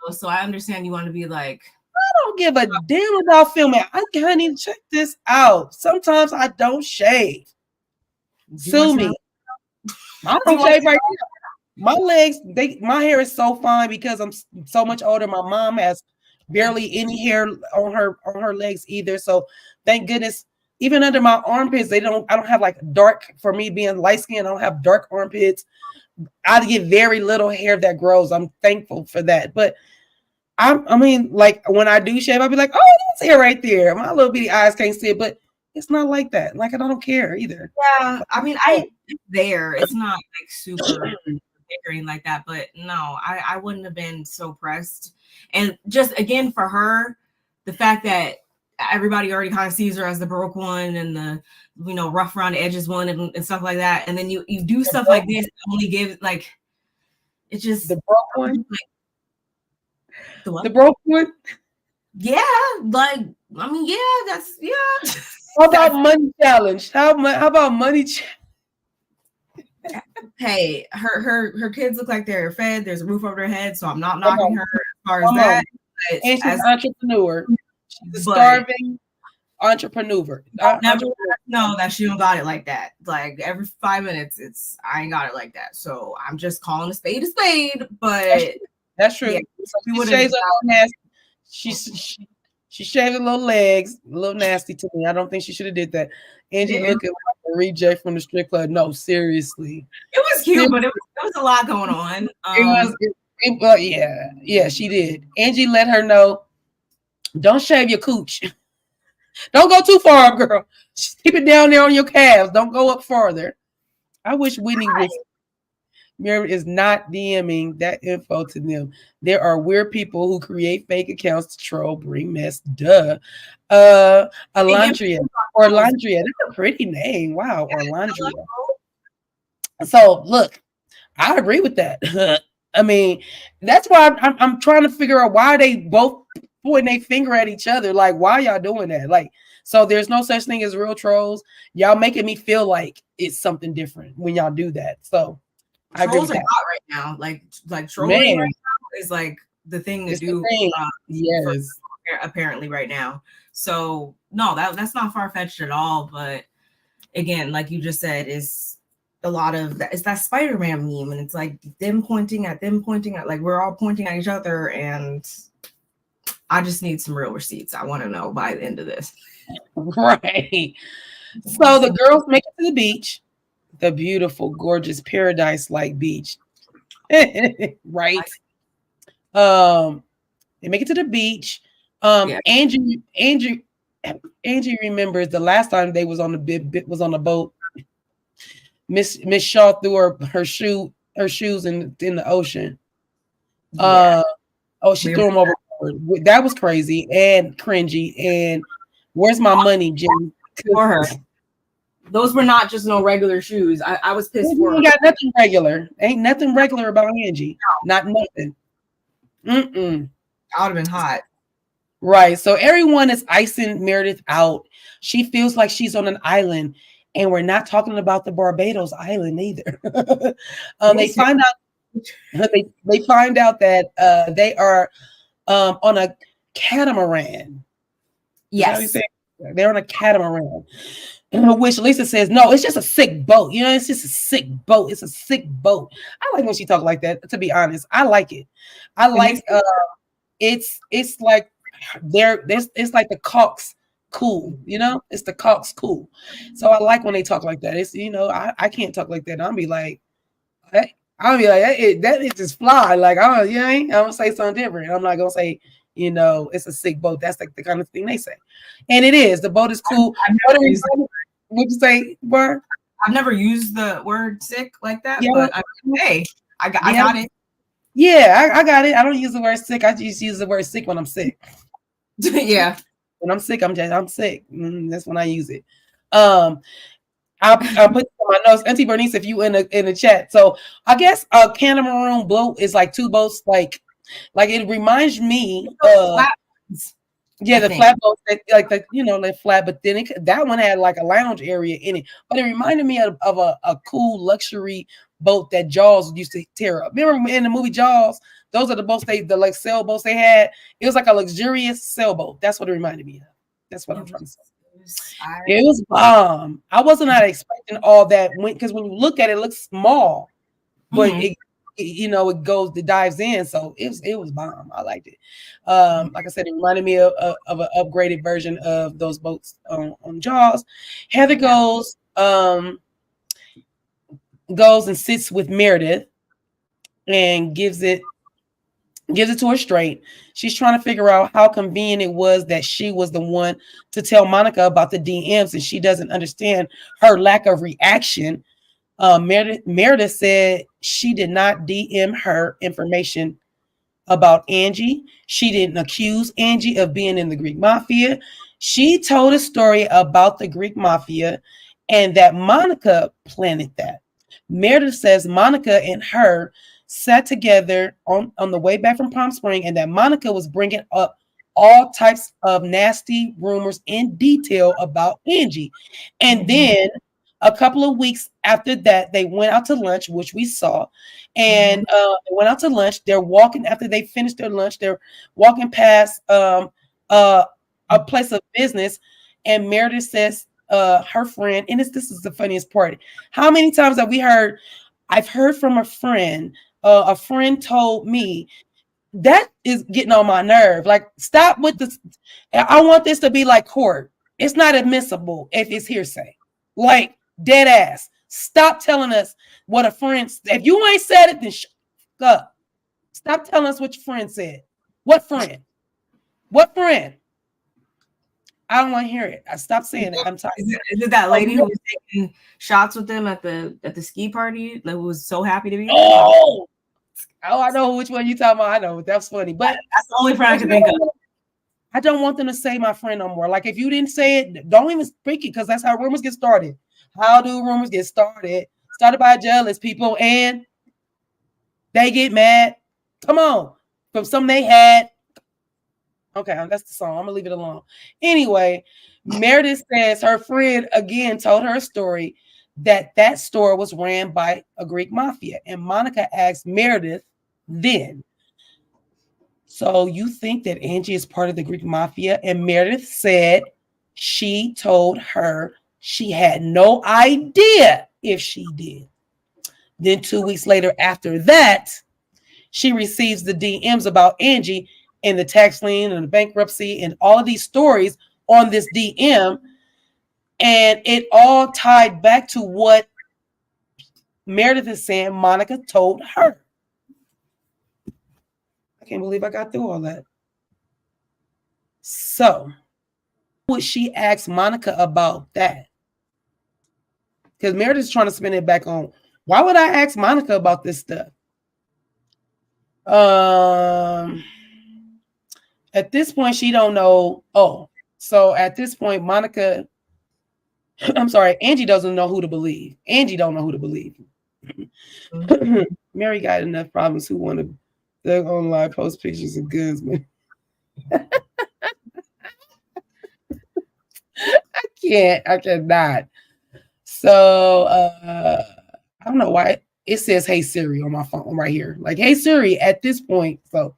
So I understand you want to be like. I don't give a damn about filming. I can't even check this out. Sometimes I don't shave. Sue me. I don't shave right now. My legs, my hair is so fine because I'm so much older. My mom has barely any hair on her legs either. So thank goodness, even under my armpits, I don't have like dark, for me being light skinned, I don't have dark armpits. I get very little hair that grows. I'm thankful for that. But I mean, like when I do shave, I'll be like, oh, it's here right there. My little bitty eyes can't see it, but it's not like that. Like I don't care either. Yeah, I mean, it's there. It's not like super bickering like that, but no, I wouldn't have been so pressed. And just again for her, the fact that everybody already kind of sees her as the broke one and the rough around the edges one and stuff like that, and then you do stuff like this, only give like it's just the broke one. The what? The broke one. Yeah, like I mean, yeah, that's yeah. How about money challenge? How about money challenge? Hey, her kids look like they're fed. There's a roof over their head, so I'm not knocking her as far as that. And she's an entrepreneur. She's a starving entrepreneur. Never know that she don't got it like that. Like every 5 minutes, I ain't got it like that. So I'm just calling a spade a spade. But that's true. Yeah, she shaves her nasty. She shaved her little legs, a little nasty to me. I don't think she should have did that. Angie looking like a reject from the strip club. No, seriously. It was cute, but it was a lot going on. Yeah, she did. Angie let her know, don't shave your cooch. Don't go too far, girl. Just keep it down there on your calves. Don't go up farther. I wish Whitney was. Miriam is not DMing that info to them. There are weird people who create fake accounts to troll, bring mess. Duh. Alondria. Orlandria. That's a pretty name. Wow, Orlandria. So look, I agree with that. I mean, that's why I'm trying to figure out why they both pointing their finger at each other. Like, why y'all doing that? Like, so there's no such thing as real trolls. Y'all making me feel like it's something different when y'all do that. So trolls are hot right now. Like trolling right now is like the thing to do. Yes, apparently right now. So no, that's not far fetched at all. But again, like you just said, is a lot of that. It's that Spider-Man meme, and it's like them pointing at like we're all pointing at each other, and I just need some real receipts. I want to know by the end of this. Right. So the girls make it to the beach. The beautiful, gorgeous, paradise-like beach. Right. They make it to the beach. Angie remembers the last time they was on the boat. Miss Shaw threw her shoes in the ocean. Yeah. She threw them overboard. That was crazy and cringy. And where's my money, Jim? For her. Those were not just no regular shoes. I was pissed for her. Ain't got nothing regular. Ain't nothing regular about Angie. No. Not nothing. I would have been hot. Right. So everyone is icing Meredith out. She feels like she's on an island, and we're not talking about the Barbados island either. They find out that they are on a catamaran. Yes. They're on a catamaran. Which Lisa says, no, it's just a sick boat. You know, it's just a sick boat. It's a sick boat. I like when she talks like that, to be honest. I like it. I like it's like it's like the caulk's cool, you know? It's the caulk's cool. So I like when they talk like that. It's, I can't talk like that. I'll be like, that it just fly. Like, I'm gonna say something different. I'm not gonna say, it's a sick boat. That's like the kind of thing they say. And it is. The boat is cool. What'd you say, Bar? I've never used the word sick like that, but I got it. Yeah, I got it. I don't use the word sick. I just use the word sick when I'm sick. Yeah. When I'm sick, I'm sick. That's when I use it. I'll put on my notes. Auntie Bernice, if you in the chat. So I guess a catamaran boat is like two boats, like it reminds me of the flat boats that like flat, but then that one had like a lounge area in it. But it reminded me of a cool luxury boat that Jaws used to tear up. Remember in the movie Jaws? Those are the boats the like sailboats they had. It was like a luxurious sailboat. That's what it reminded me of. That's what I'm trying to say. It was bomb. I wasn't not expecting all that because when you look at it, it looks small, but it dives in. So it was bomb. I liked it. Like I said, it reminded me of an upgraded version of those boats on Jaws. Heather goes and sits with Meredith and gives it gives it to her straight. She's trying to figure out how convenient it was that she was the one to tell Monica about the DMs, and she doesn't understand her lack of reaction. Meredith said she did not DM her information about Angie. She didn't accuse Angie of being in the Greek mafia. She told a story about the Greek mafia and that Monica planted that. Meredith says Monica and her sat together on the way back from Palm Spring, and that Monica was bringing up all types of nasty rumors in detail about Angie. And then a couple of weeks after that, they went out to lunch, which we saw. And they went out to lunch. They're walking after they finished their lunch. They're walking past a place of business. And Meredith says, her friend, and this is the funniest part. How many times have we heard? I've heard from a friend. A friend told me. That is getting on my nerve. Like, stop with this. I want this to be like court. It's not admissible if it's hearsay. Like, dead ass. Stop telling us what a friend. If you ain't said it, then shut up. Stop telling us what your friend said. What friend? What friend? I don't want to hear it. I stopped saying it. I'm tired. Is it that lady who was taking shots with them at the ski party? That was so happy to be there? Oh, I know which one you talking about. I know. That's funny. But that's the only friend I can think of. I don't want them to say my friend no more. Like, if you didn't say it, don't even speak it, because that's how rumors get started. How do rumors get started? Started by jealous people, and they get mad. Come on. From something they had. Okay, that's the song. I'm gonna leave it alone. Anyway, Meredith says her friend again told her a story that store was ran by a Greek mafia, and Monica asked Meredith then, so you think that Angie is part of the Greek mafia? And Meredith said she told her she had no idea if she did. Then 2 weeks later after that, she receives the DMs about Angie and the tax lien and the bankruptcy and all of these stories on this DM. And it all tied back to what Meredith is saying Monica told her. I can't believe I got through all that. So, would she ask Monica about that? Because Meredith's trying to spin it back on, why would I ask Monica about this stuff? At this point, she don't know. Oh, so at this point, Monica, I'm sorry, Angie doesn't know who to believe. Angie don't know who to believe. Mary got enough problems. Who want to, they're online post pictures of guns, man. I cannot. So I don't know why it says "Hey Siri" on my phone right here. Like, "Hey Siri" at this point. So,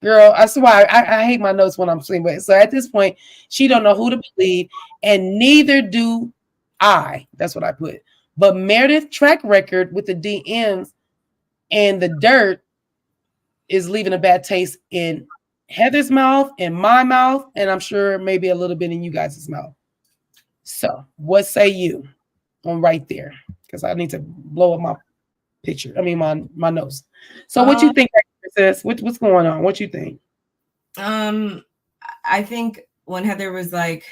girl, I swear I hate my notes when I'm saying, but so at this point, she don't know who to believe, and neither do I. That's what I put. But Meredith's track record with the DMs and the dirt is leaving a bad taste in Heather's mouth, in my mouth, and I'm sure maybe a little bit in you guys' mouth. So, what say you on right there? Because I need to blow up my picture. I mean, my notes. So, what you think, sis? What's going on? What you think? I think when Heather was like,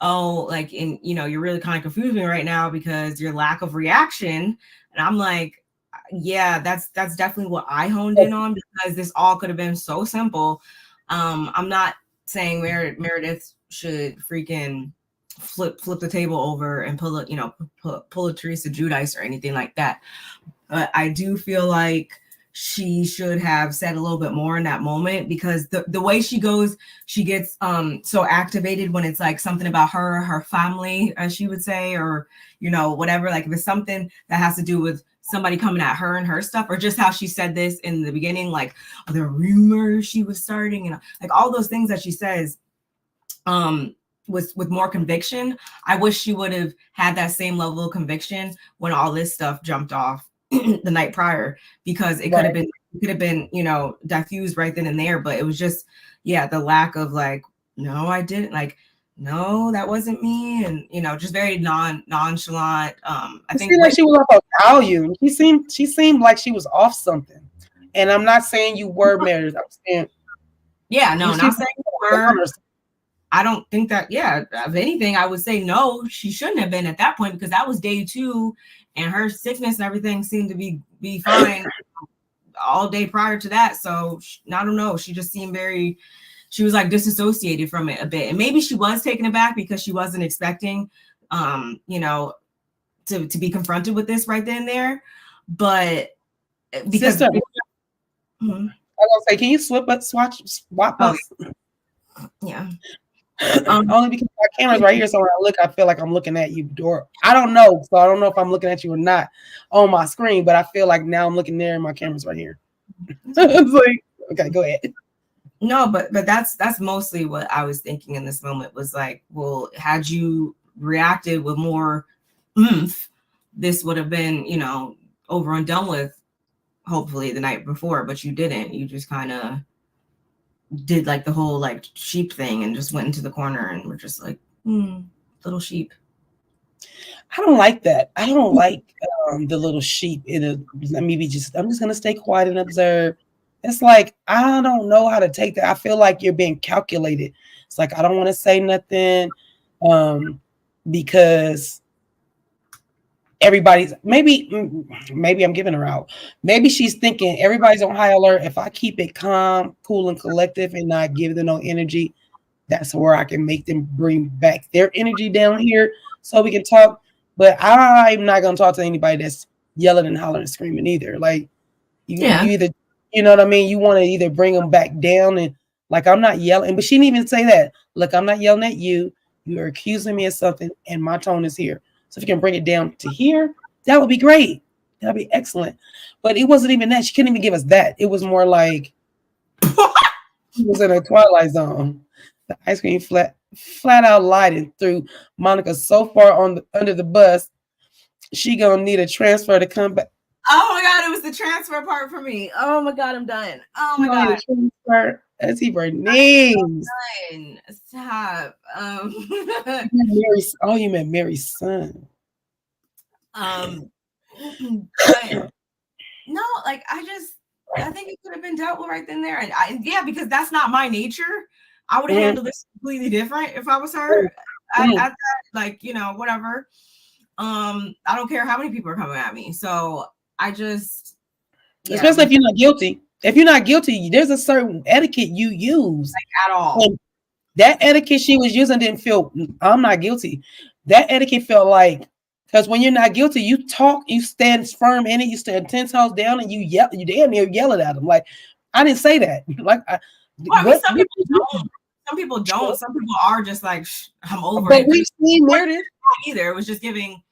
"Oh, like, you're really kind of confusing me right now because your lack of reaction," and I'm like, yeah, that's definitely what I honed in on, because this all could have been so simple. I'm not saying Meredith should freaking flip the table over and pull a Teresa Giudice or anything like that. But I do feel like she should have said a little bit more in that moment, because the way she goes, she gets so activated when it's like something about her family, as she would say, or whatever. Like, if it's something that has to do with somebody coming at her and her stuff, or just how she said this in the beginning, like, the rumors she was starting, like all those things that she says with more conviction. I wish she would have had that same level of conviction when all this stuff jumped off the night prior, because it could have been diffused right then and there. But it was just, the lack of like, no, I didn't, like, no, that wasn't me, and just very nonchalant. I think like she was off a value. She seemed like she was off something. And I'm not saying you were married. I'm saying, yeah, no, not saying you were. I don't think that, yeah, if anything, I would say no, she shouldn't have been at that point, because that was day 2 and her sickness and everything seemed to be fine all day prior to that. So I don't know. She just seemed she was like disassociated from it a bit. And maybe she was taken aback because she wasn't expecting, you know, to be confronted with this right then and there. But because Sister, I was gonna say, can you swap us? Yeah. Only because my camera's right here, so when I look, I feel like I'm looking at you. Or I don't know, so I don't know if I'm looking at you or not on my screen, but I feel like now I'm looking there and my camera's right here. It's like, okay, go ahead. No, but that's mostly what I was thinking in this moment, was like, well, had you reacted with more oomph, this would have been, you know, over and done with, hopefully the night before, but you didn't. You just kind of did like the whole like sheep thing and just went into the corner and were just like, little sheep. I don't like that. I don't like the little sheep. I'm just gonna stay quiet and observe. It's like, I don't know how to take that. I feel like you're being calculated. It's like, I don't want to say nothing because everybody's maybe I'm giving her out. Maybe she's thinking everybody's on high alert. If I keep it calm, cool, and collective and not give them no energy, that's where I can make them bring back their energy down here so we can talk. But I'm not gonna talk to anybody that's yelling and hollering and screaming either. Like you either, you know what I mean? You want to either bring them back down and like, I'm not yelling, but she didn't even say that. Look, I'm not yelling at you. You're accusing me of something, and my tone is here. So if you can bring it down to here, that would be great. That'd be excellent. But it wasn't even that. She couldn't even give us that. It was more like he was in a twilight zone. The ice cream flat out lied and threw Monica so far under the bus, she gonna need a transfer to come back. Oh my God, it was the transfer part for me. Oh my God, I'm done. Oh my God. Transfer. That's her names. Stop. You meant Mary's son. But no, like I think it could have been dealt with right then there. And because that's not my nature. I would have handled this completely different if I was her. Like, you know, whatever. I don't care how many people are coming at me. So I just, especially if you're not guilty. If you're not guilty, there's a certain etiquette you use. Like at all. And that etiquette she was using didn't feel, I'm not guilty. That etiquette felt like, because when you're not guilty, you talk, you stand firm in it, you stand 10 toes down and you damn near yelling at them. Like, I didn't say that. Like, some people don't. Some people don't. Some people are just like, I'm over but it. But we've seen Meredith. Either. It was just giving,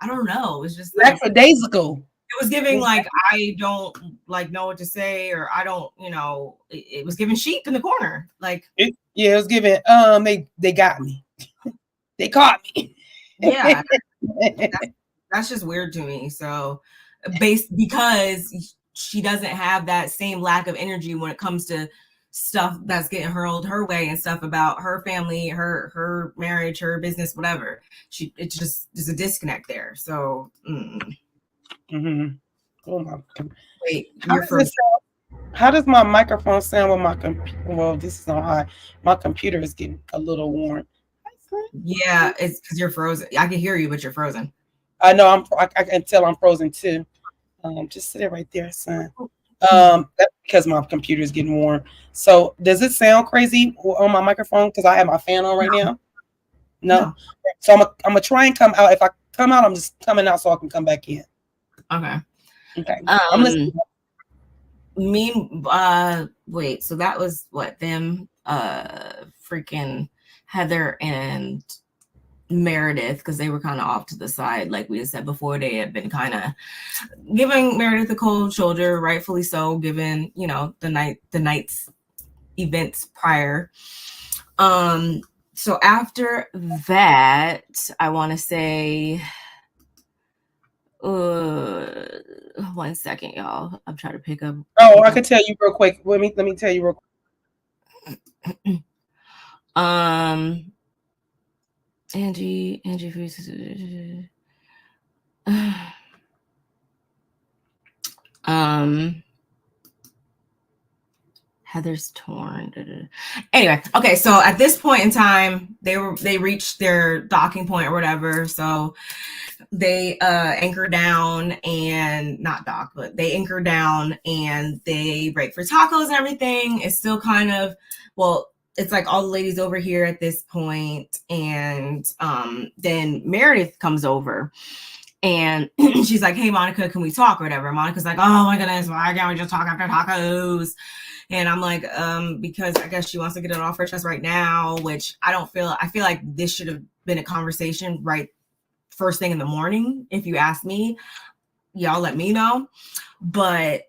I don't know. It was just like, lackadaisical. It was giving like, I don't like know what to say, or I don't, you know, it was giving sheep in the corner. Like, it was giving, they got me. They caught me. Yeah. That's just weird to me. So because she doesn't have that same lack of energy when it comes to stuff that's getting hurled her way and stuff about her family, her marriage, her business, whatever. It's just, there's a disconnect there. So Oh my God. Wait, how does my microphone sound with my computer? Well, this is on high. My computer is getting a little warm. Yeah, it's because you're frozen. I can hear you, but you're frozen. I know I can tell I'm frozen too. Just sit it right there, son. That's because my computer is getting warm. So does it sound crazy on my microphone? Because I have my fan on right now. No. So I'm gonna try and come out. If I come out, I'm just coming out so I can come back in. Okay. I'm listening. Wait, so that was what, them freaking Heather and Meredith, because they were kind of off to the side, like we had said before. They had been kind of giving Meredith a cold shoulder, rightfully so, given, you know, the night's events prior. So after that, I want to say, 1 second, y'all. I'm trying to pick up. Oh, I could tell you real quick. Let me tell you real quick. Angie. Heather's torn. Anyway, okay, so at this point in time, they reached their docking point or whatever. So they anchor down and not dock, but they anchor down and they break for tacos and everything. It's still kind of, well, it's like all the ladies over here at this point, and then Meredith comes over. And she's like, hey, Monica, can we talk or whatever? Monica's like, oh my goodness, why can't we just talk after tacos? And I'm like, because I guess she wants to get it off her chest right now, which I feel like this should have been a conversation right first thing in the morning. If you ask me, y'all let me know. But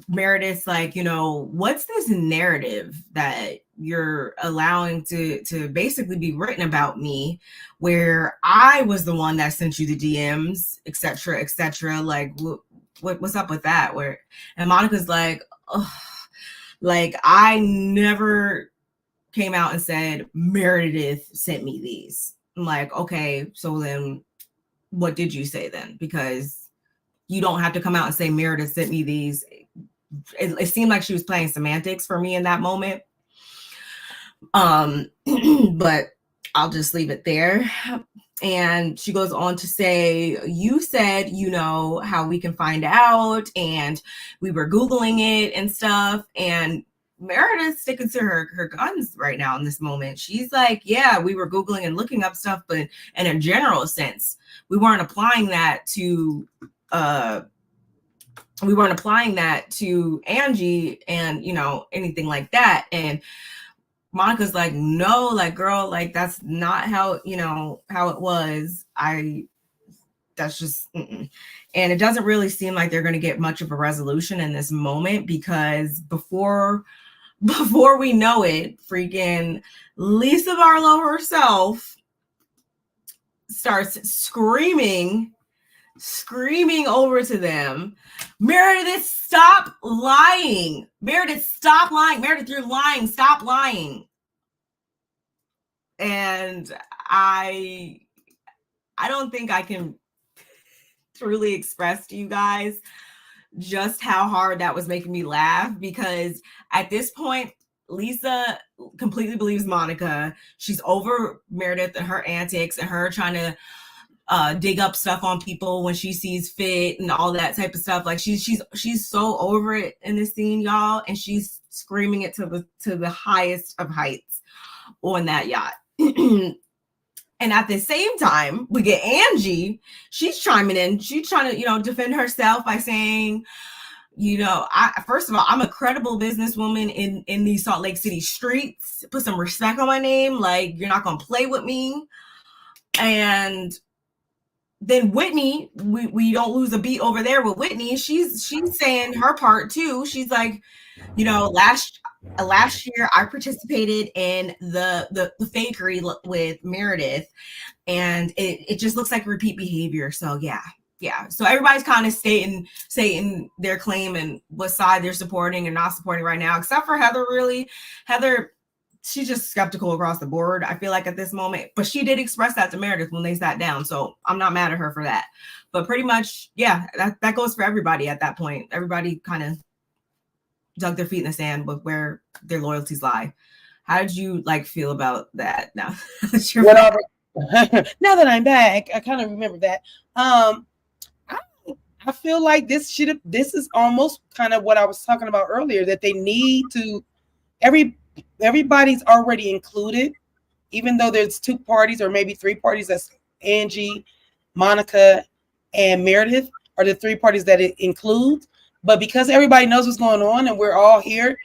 Meredith's like, what's this narrative that you're allowing to basically be written about me, where I was the one that sent you the DMs, etc., etc. Like, what's up with that? And Monica's like, oh, like, I never came out and said Meredith sent me these. I'm like, okay, so then what did you say then? Because you don't have to come out and say Meredith sent me these. It seemed like she was playing semantics for me in that moment. But I'll just leave it there. And she goes on to say, you said, how we can find out, and we were Googling it and stuff. And Meredith's sticking to her guns right now in this moment. She's like, yeah, we were Googling and looking up stuff, but in a general sense, we weren't applying that to Angie and, anything like that. And Monica's like, no, like, girl, like, that's not how, how it was. That's just, and it doesn't really seem like they're going to get much of a resolution in this moment, because before we know it, freaking Lisa Barlow herself starts screaming over to them, Meredith, stop lying. Meredith, stop lying. Meredith, you're lying. Stop lying. And I don't think I can truly express to you guys just how hard that was making me laugh, because at this point, Lisa completely believes Monica. She's over Meredith and her antics and her trying to dig up stuff on people when she sees fit and all that type of stuff. Like, she's so over it in this scene, y'all, and she's screaming it to the highest of heights on that yacht. And at the same time, we get Angie. She's chiming in. She's trying to, defend herself by saying, first of all, I'm a credible businesswoman in these Salt Lake City streets. Put some respect on my name. Like, you're not gonna play with me. And then Whitney, we don't lose a beat over there with Whitney. She's saying her part too. She's like, last year I participated in the fakery with Meredith, and it just looks like repeat behavior. So yeah. So everybody's kind of stating their claim and what side they're supporting and not supporting right now, except for Heather. Really, Heather, she's just skeptical across the board, I feel like, at this moment. But she did express that to Meredith when they sat down, so I'm not mad at her for that. But pretty much, yeah, that goes for everybody at that point. Everybody kind of dug their feet in the sand with where their loyalties lie. How did you feel about that now? Now that I'm back, I kind of remember that. I feel like this is almost kind of what I was talking about earlier, that they need to, everybody's already included, even though there's two parties or maybe three parties. That's Angie, Monica, and Meredith are the three parties that it includes. But because everybody knows what's going on and we're all here,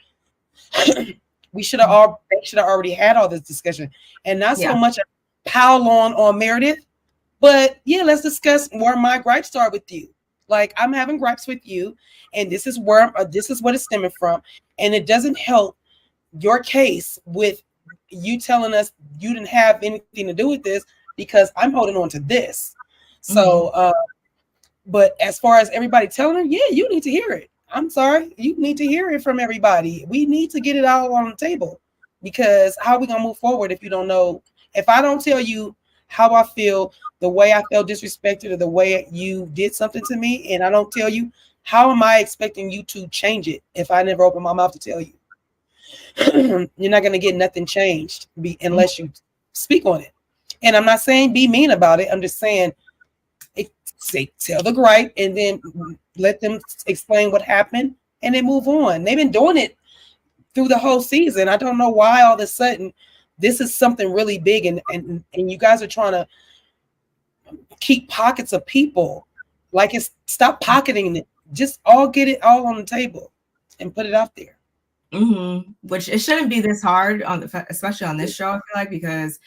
they should have already had all this discussion, and not so much pile on Meredith. But yeah, let's discuss where my gripes are with you. Like, I'm having gripes with you, and this is what it's stemming from. And it doesn't help your case with you telling us you didn't have anything to do with this, because I'm holding on to this. So, but as far as everybody telling her, yeah, you need to hear it. I'm sorry, you need to hear it from everybody. We need to get it all on the table, because how are we gonna move forward if you don't know? If I don't tell you how I feel, the way I felt disrespected, or the way you did something to me, and I don't tell you, how am I expecting you to change it if I never open my mouth to tell you? You're not going to get nothing changed unless you speak on it. And I'm not saying be mean about it. I'm just saying, tell the gripe and then let them explain what happened and then move on. They've been doing it through the whole season. I don't know why all of a sudden this is something really big and you guys are trying to keep pockets of people. Like, stop pocketing it. Just get it all on the table and put it out there. Which it shouldn't be this hard especially on this show, I feel like, because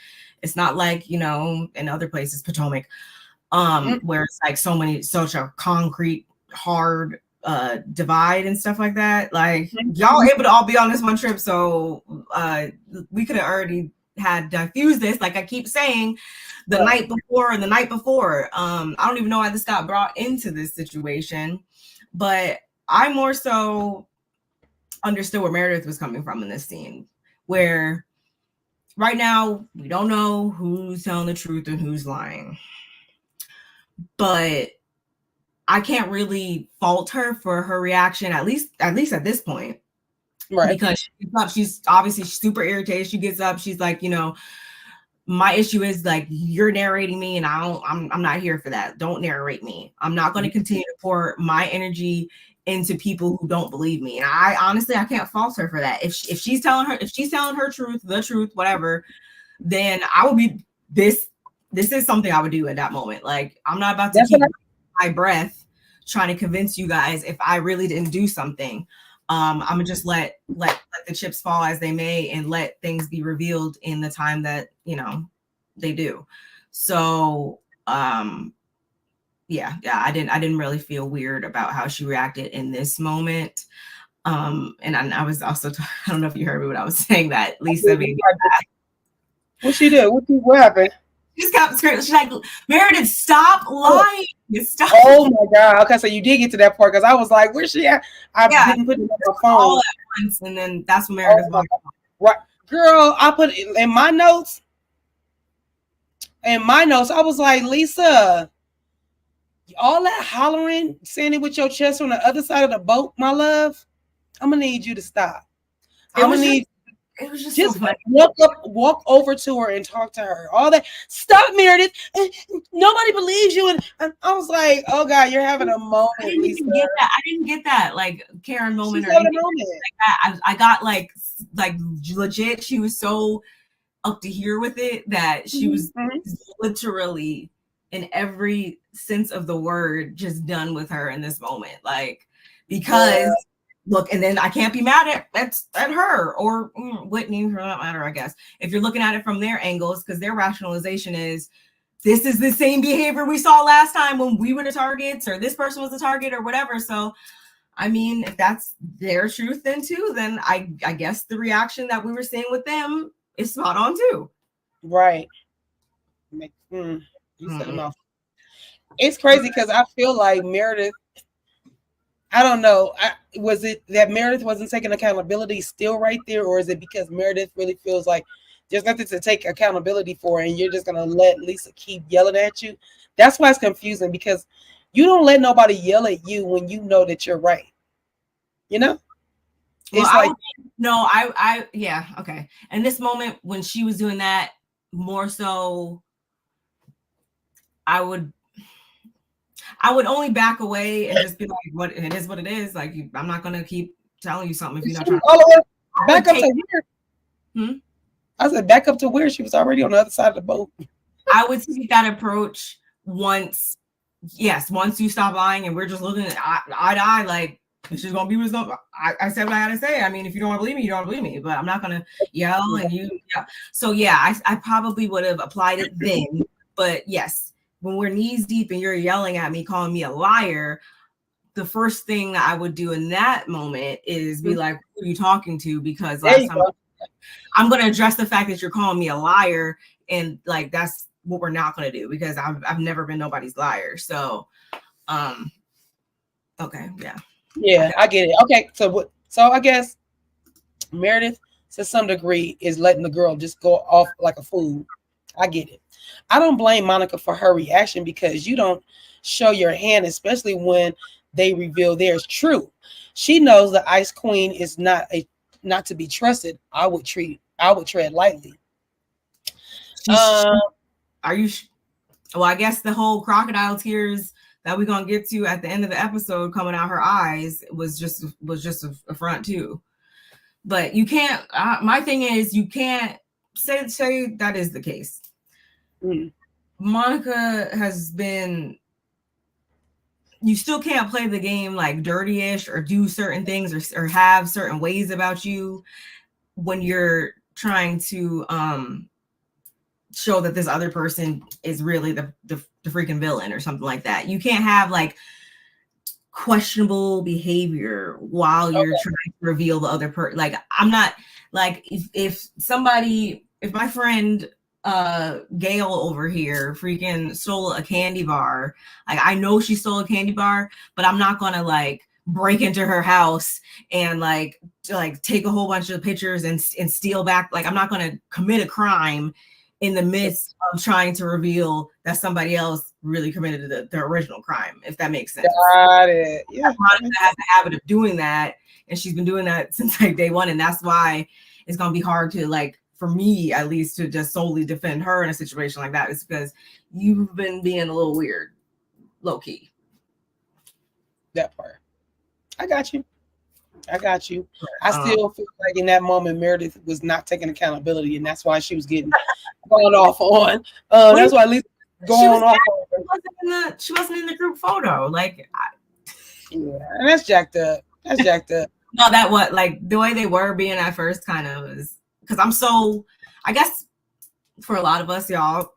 it's not like, in other places, Potomac, where it's like such a concrete, hard divide and stuff like that. Like, y'all able to all be on this one trip, so we could have already had diffused this, like I keep saying, the night before and the night before. I don't even know why this got brought into this situation, but I more so understood where Meredith was coming from in this scene, where right now we don't know who's telling the truth and who's lying, but I can't really fault her for her reaction, at least at this point, right? Because she's obviously super irritated. She gets up, she's like, my issue is, like, you're narrating me and I'm not here for that. Don't narrate me. I'm not going to continue to pour my energy into people who don't believe me. And I honestly, I can't fault her for that. If she's telling her truth, the truth, whatever, then I will be this is something I would do at that moment. Like, I'm not about to keep my breath trying to convince you guys if I really didn't do something. I'm gonna just let the chips fall as they may and let things be revealed in the time that they do. So yeah, I didn't really feel weird about how she reacted in this moment. And I was also I don't know if you heard me when I was saying that Lisa being what she did? What happened? She just got scared. She's like, Meredith, stop lying. Stop. Oh my God. Okay, so you did get to that part, because I was like, where's she at? I didn't put it on my phone. All at once, and then that's when Meredith walked. Right. Girl, I put it in my notes. I was like, Lisa, all that hollering, saying it with your chest on the other side of the boat, my love, I'm gonna need you to stop. It was just so funny. Walk over to her and talk to her. All that. Stop, Meredith. Nobody believes you. And I was like, oh God, you're having a moment. I didn't get that like Karen moment. Or anything like that. I got like legit. She was so up to here with it that she was literally, in every sense of the word, just done with her in this moment. Like, because look, and then I can't be mad at her or Whitney for that matter, I guess, if you're looking at it from their angles, because their rationalization is, this is the same behavior we saw last time when we were the targets, or this person was the target, or whatever. So, I mean, if that's their truth then too, then I guess the reaction that we were seeing with them is spot on too. Right. You set them off. It's crazy because I feel like Meredith, I don't know. Was it that Meredith wasn't taking accountability still right there? Or is it because Meredith really feels like there's nothing to take accountability for and you're just going to let Lisa keep yelling at you? That's why it's confusing, because you don't let nobody yell at you when you know that you're right. It's yeah, okay. In this moment, when she was doing that, more so, I would only back away and just be like, "What it is, what it is." Like, I'm not gonna keep telling you something if you're not trying to. Back up to where? I said, back up to where? She was already on the other side of the boat. I would take that approach once you stop lying and we're just looking at eye to eye. Like, it's just gonna be what's gonna. I said what I gotta say. I mean, if you don't want to believe me, you don't believe me. But I'm not gonna yell and you. Yeah. So yeah, I probably would have applied it then. But yes. When we're knees deep and you're yelling at me, calling me a liar, the first thing that I would do in that moment is be like, who are you talking to? Because last time I'm going to address the fact that you're calling me a liar. And like, that's what we're not going to do, because I've never been nobody's liar. So, okay. Yeah. Yeah, I get it. Okay. So I guess Meredith, to some degree, is letting the girl just go off like a fool. I get it. I don't blame Monica for her reaction, because you don't show your hand, especially when they reveal theirs true. She knows the Ice Queen is not not to be trusted, I would tread lightly. Are you? Well, I guess the whole crocodile tears that we're gonna get to at the end of the episode coming out her eyes was just a front too. But you can't. My thing is, you can't say that is the case. Monica has been. You still can't play the game like dirty-ish or do certain things or have certain ways about you when you're trying to show that this other person is really the freaking villain or something like that. You can't have like questionable behavior while you're trying to reveal the other person. Like, I'm not like if my friend Gail over here freaking stole a candy bar. Like, I know she stole a candy bar, but I'm not gonna like break into her house and like take a whole bunch of pictures and steal back. Like, I'm not gonna commit a crime in the midst of trying to reveal that somebody else really committed the original crime, if that makes sense. Got it. Yeah. Monica has a habit of doing that, and she's been doing that since like day one, and that's why it's gonna be hard to like, for me at least, to just solely defend her in a situation like that. It's because you've been being a little weird, low key. That part. I got you. I still feel like in that moment Meredith was not taking accountability, and that's why she was getting going off on. That's why at least going off. She wasn't in the group photo. Like, yeah, and that's jacked up. No, that what like the way they were being at first kind of is because I guess for a lot of us, y'all,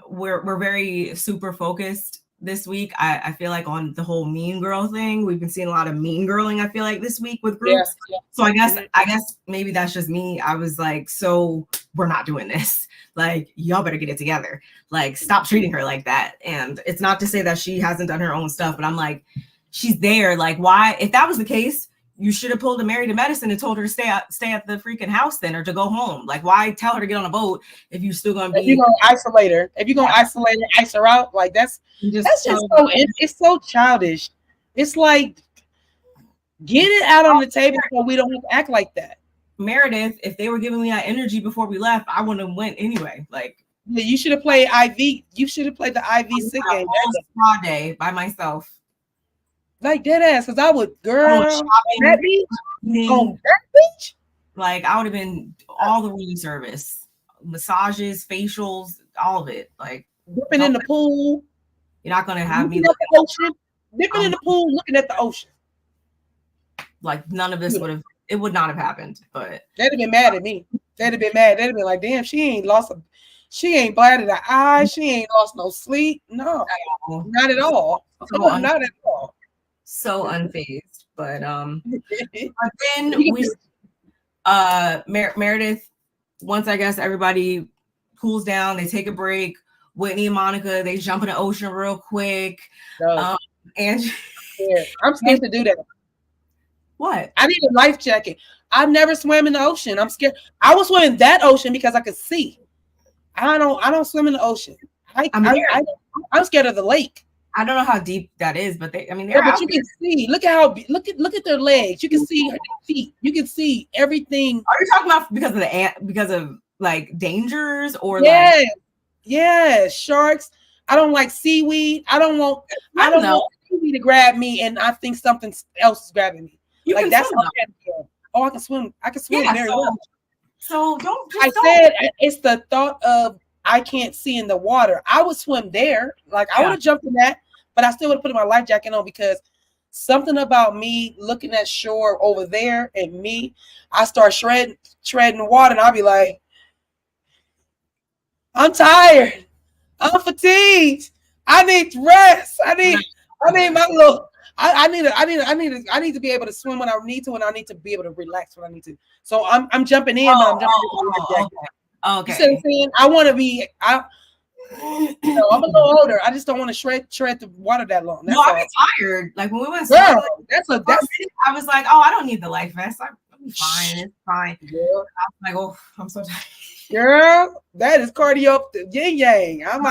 we're very super focused this week. I feel like on the whole mean girl thing. We've been seeing a lot of mean girling, I feel like, this week with groups. Yeah. So I guess maybe that's just me. I was like, so we're not doing this. Like, y'all better get it together. Like, stop treating her like that. And it's not to say that she hasn't done her own stuff, but I'm like, she's there. Like, why? If that was the case, you should have pulled a Married to Medicine and told her to stay at the freaking house then, or to go home. Like, why tell her to get on a boat if you're still going to be... If you're going to isolate her. If you're going to isolate her, ice her out, like, that's just so... It's so childish. It's like, get it out on the table so we don't have to act like that. Meredith, if they were giving me that energy before we left, I wouldn't have went anyway. Like, yeah, you should have played IV. You should have played the IV sick game. All day by myself. Like, dead ass, because I would, girl, on that beach. Like, I would have been all the room service, massages, facials, all of it. Like, dipping in the pool. You're not gonna have me look at the ocean. Dipping in the pool, looking at the ocean. Like, none of this would not have happened. But they'd have been mad at me. They'd have been mad. They'd have been like, damn, she ain't bladdered an eye. She ain't lost no sleep. No, not at all. Not at all. So unfazed, but then we Meredith, once I guess everybody cools down, they take a break. Whitney and Monica, they jump in the ocean real quick. And I'm scared to do that. What? I need a life jacket. I've never swam in the ocean. I'm scared. I was swimming in that ocean because I could see. I don't swim in the ocean. I'm scared of the lake. I don't know how deep that is, but but you can see. Look at their legs. You can see their feet. You can see everything. Are you talking about because of like dangers or sharks? I don't like seaweed. I don't want seaweed to grab me, and I think something else is grabbing me. Like, that's how I can swim. I can swim very well. So said it's the thought of I can't see in the water. I would swim there. Like, I would have jumped in that, but I still would have put my life jacket on, because something about me looking at shore over there and me, I start treading water, and I'll be like, I'm tired. I'm fatigued. I need rest. I need my little. I need to be able to swim when I need to, and I need to be able to relax when I need to. So I'm jumping in, but I'm jumping in with my life jacket. Okay. You see what I'm saying? I want to be. I'm a little older. I just don't want to shred the water that long. I get tired. Like, when we went swimming, I was like, oh, I don't need the life vest. I'm fine. It's fine. Yeah. I was like, oh, I'm so tired. Girl, that is cardio yin yang. I'm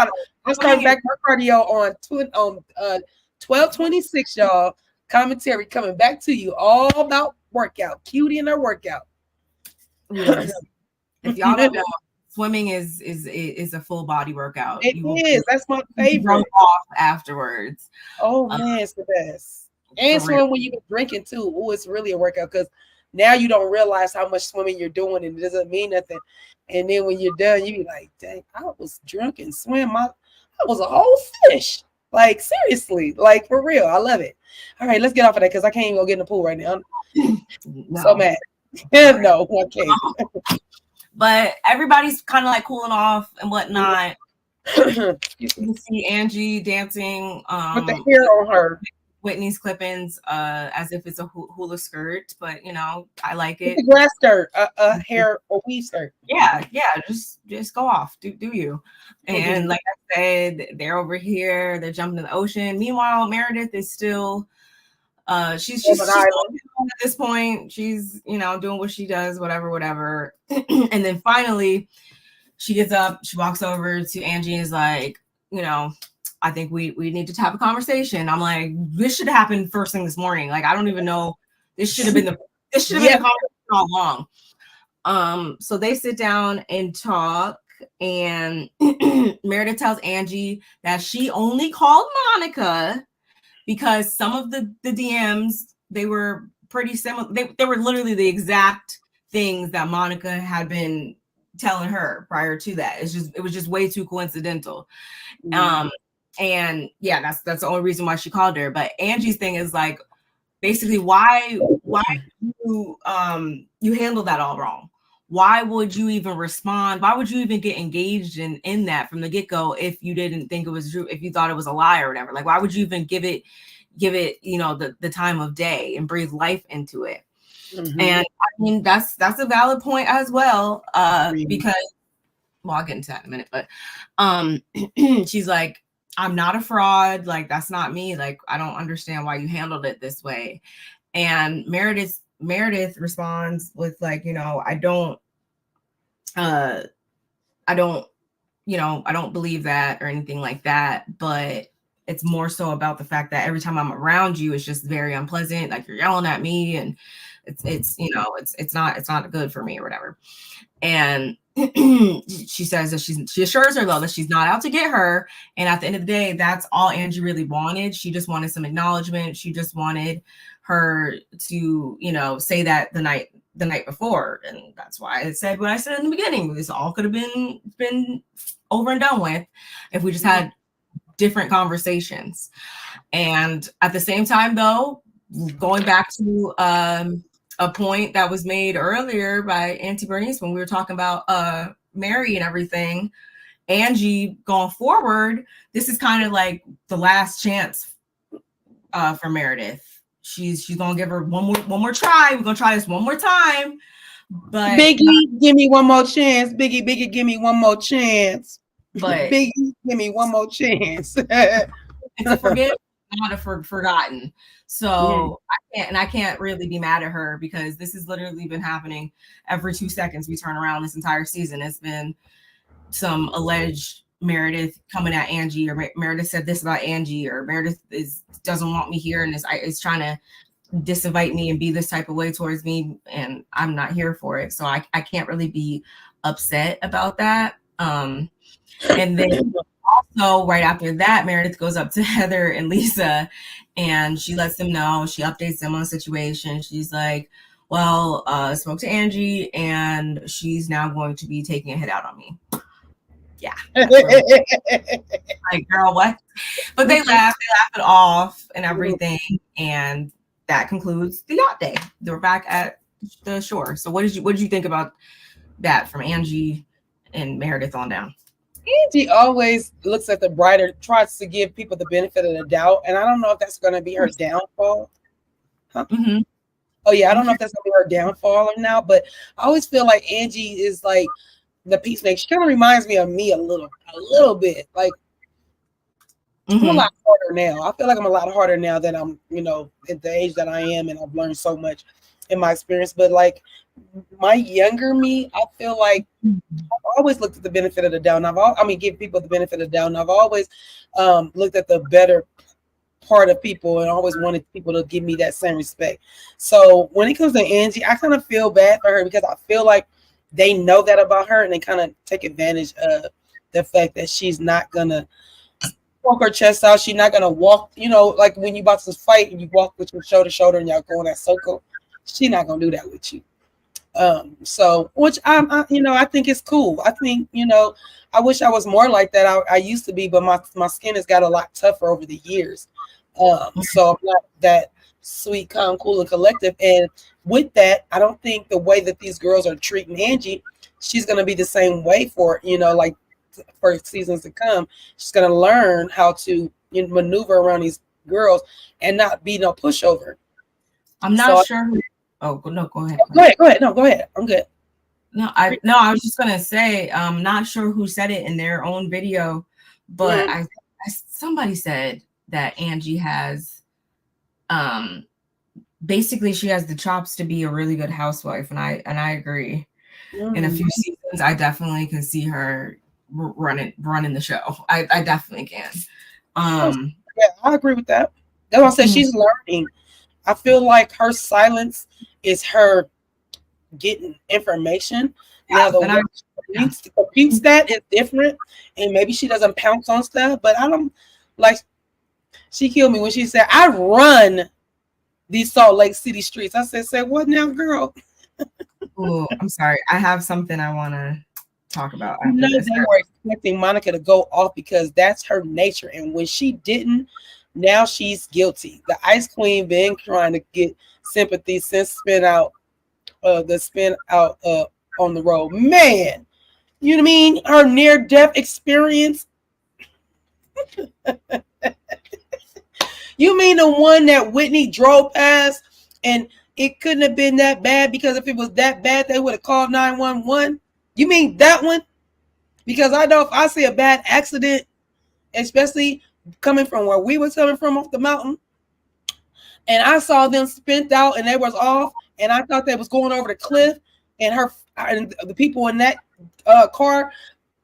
starting back my cardio on 12/26, y'all. Commentary coming back to you, all about workout. Cutie and her workout. Yes. If y'all don't know, swimming is a full body workout. It is. That's my favorite. Run off afterwards. Oh man, it's the best. And swimming when you've been drinking too. Oh, it's really a workout because now you don't realize how much swimming you're doing and it doesn't mean nothing. And then when you're done, you be like, dang, I was drunk and swim. I was a whole fish. Like seriously, like for real. I love it. All right, let's get off of that because I can't even go get in the pool right now. No. So mad. No, I can't. But everybody's kind of like cooling off and whatnot. You can see Angie dancing with the hair on her. Whitney's clippings as if it's a hula skirt, but you know, I like it. It's a grass skirt, a hair or weave skirt. Yeah, just go off, do you. And like I said, they're over here, they're jumping in the ocean. Meanwhile, Meredith is still she's at this point, she's, you know, doing what she does, whatever. And then finally she gets up, she walks over to Angie and is like, you know, I think we need to have a conversation. I'm like, this should have happened first thing this morning. Like, I don't even know. This should have been the conversation all along. So they sit down and talk, and Meredith tells Angie that she only called Monica because some of the DMs, they were pretty similar. They were literally the exact things that Monica had been telling her prior to that. It was just way too coincidental. And yeah, that's the only reason why she called her. But Angie's thing is like, basically, why you handle that all wrong? Why would you even respond? Why would you even get engaged in that from the get-go if you didn't think it was true, if you thought it was a lie or whatever? Like, why would you even give it, you know, the time of day and breathe life into it? And I mean, that's a valid point as well. Because, well, I'll get into that in a minute, but she's like, I'm not a fraud. Like, that's not me. Like, I don't understand why you handled it this way. And Meredith responds with like, you know, I don't believe that or anything like that. But it's more so about the fact that every time I'm around you, it's just very unpleasant. Like, you're yelling at me, and it's you know, it's not good for me or whatever. And she says that she assures her though that she's not out to get her. And at the end of the day, that's all Angie really wanted. She just wanted some acknowledgement. She just wanted her to, you know, say that the night before. And that's why I said what I said in the beginning. This all could have been over and done with if we just had different conversations. And at the same time though, going back to a point that was made earlier by Auntie Bernice when we were talking about Mary and everything, Angie going forward, this is kind of like the last chance for Meredith. She's gonna give her one more try. We're gonna try this one more time. But Biggie, give me one more chance. Biggie, give me one more chance. But Biggie, give me one more chance. It's a forgive, not a forgotten. So I can't really be mad at her because this has literally been happening every 2 seconds we turn around this entire season. It's been some alleged Meredith coming at Angie, or Meredith said this about Angie, or Meredith doesn't want me here and is trying to disinvite me and be this type of way towards me, and I'm not here for it. So I can't really be upset about that. And then also right after that, Meredith goes up to Heather and Lisa and she lets them know, she updates them on the situation. She's like, well, spoke to Angie and she's now going to be taking a hit out on me. Yeah. Like, girl, what? But they laugh it off and everything. And that concludes the yacht day. They're back at the shore. So what did you think about that from Angie and Meredith on down? Angie always looks at the brighter, tries to give people the benefit of the doubt. And I don't know if that's going to be her downfall. Huh? Mm-hmm. Oh, yeah. I don't know if that's going to be her downfall or not. But I always feel like Angie is like the peacemaker. She kind of reminds me of me a little bit. Like, I'm a lot harder now. I feel like I'm a lot harder now that I'm, you know, at the age that I am. And I've learned so much in my experience. But like my younger me, I feel like I've always looked at the benefit of the doubt. And give people the benefit of the doubt. And I've always looked at the better part of people and always wanted people to give me that same respect. So when it comes to Angie, I kind of feel bad for her because I feel like they know that about her, and they kind of take advantage of the fact that she's not gonna walk her chest out. She's not gonna walk, like when you about to fight and you walk with your shoulder to shoulder and y'all go in that circle. She's not gonna do that with you. So which I think it's cool. I think, I wish I was more like that. I used to be, but my skin has got a lot tougher over the years. So I'm not that sweet, calm, cool, and collective. And with that, I don't think the way that these girls are treating Angie, she's gonna be the same way for, like for seasons to come. She's gonna learn how to maneuver around these girls and not be no pushover. I'm not sure. Oh no, go ahead. Go ahead. No, go ahead. I'm good. No, I was just gonna say, I'm not sure who said it in their own video, but somebody said that Angie has, basically she has the chops to be a really good housewife, and I agree. In a few seasons, I definitely can see her running the show. I definitely can. Yeah, I agree with that. That's why I said she's learning. I feel like her silence is her getting information. Now the way she computes that is different, and maybe she doesn't pounce on stuff, but I don't like. She killed me when she said, "I run these Salt Lake City streets." I said, "What now, girl?" Oh, I'm sorry. I have something I want to talk about. No, they were expecting Monica to go off because that's her nature, and when she didn't, now she's guilty. The Ice Queen been trying to get sympathy since spin out on the road. Man, you know what I mean? Her near-death experience. You mean the one that Whitney drove past and it couldn't have been that bad, because if it was that bad, they would have called 911? You mean that one? Because I know if I see a bad accident, especially coming from where we were coming from off the mountain, and I saw them spent out and they was off, and I thought they was going over the cliff, and the people in that car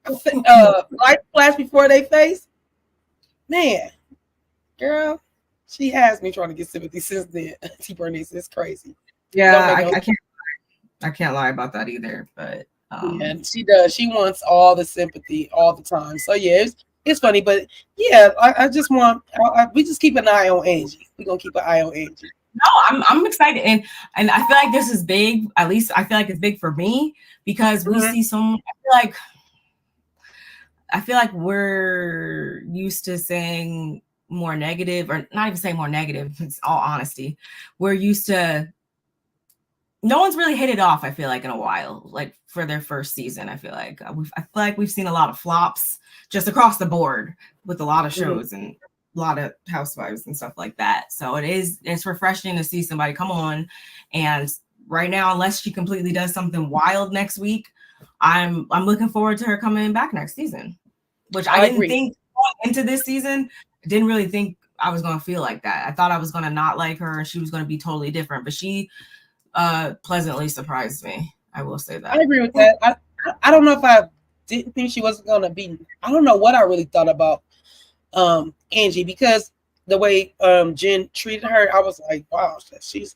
light flashed before their face. Man, girl, she has me trying to get sympathy since then. T. Bernice, it's crazy. Yeah, I can't lie about that either. But yeah, she does. She wants all the sympathy all the time. So yeah, it's funny, but yeah, I just want we just keep an eye on Angie. We're gonna keep an eye on Angie. No, I'm excited, and I feel like this is big. At least I feel like it's big for me, because we see so. I feel like we're used to saying more negative, or not even saying more negative. It's all honesty. We're used to. No one's really hit it off, I feel like, in a while, like for their first season. I feel like we've seen a lot of flops just across the board with a lot of shows and a lot of housewives and stuff like that. So it's refreshing to see somebody come on. And right now, unless she completely does something wild next week, I'm looking forward to her coming back next season, which I didn't think going into this season. Didn't really think I was going to feel like that. I thought I was going to not like her and she was going to be totally different, but she pleasantly surprised me. I will say that. I agree with that. I don't know if I didn't think she wasn't going to be. I don't know what I really thought about Angie, because the way Jen treated her, I was like, wow, she's.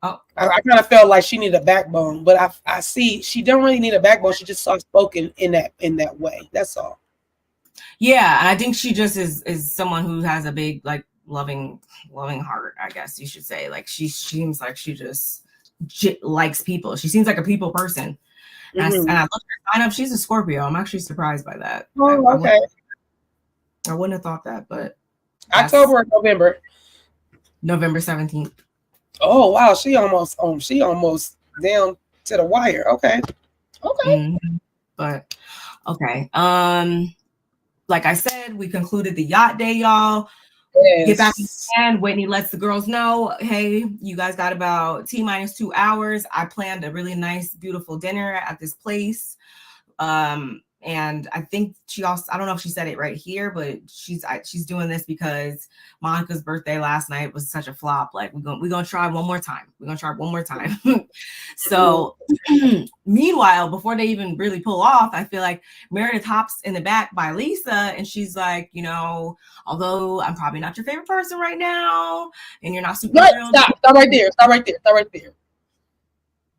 I kind of felt like she needed a backbone, but I see she don't really need a backbone. She just soft spoken in that way. That's all. Yeah, and I think she just is someone who has a big, like, loving heart, I guess you should say. Like, she seems like she just likes people. She seems like a people person. And I looked at her sign up. She's a Scorpio. I'm actually surprised by that. Oh, okay. I wouldn't have thought that, but October or November? November 17th. Oh wow, she almost down to the wire. Okay. But okay. Like I said, we concluded the yacht day, y'all. Yes. Get back in. Whitney lets the girls know, hey, you guys got about T-2 hours. I planned a really nice, beautiful dinner at this place. And I think she also, I don't know if she said it right here, but she's doing this because Monica's birthday last night was such a flop. Like, we're gonna try one more time. We're gonna try one more time. So meanwhile, before they even really pull off, I feel like Meredith hops in the back by Lisa, and she's like, although I'm probably not your favorite person right now, and you're not super thrilled. Stop right there.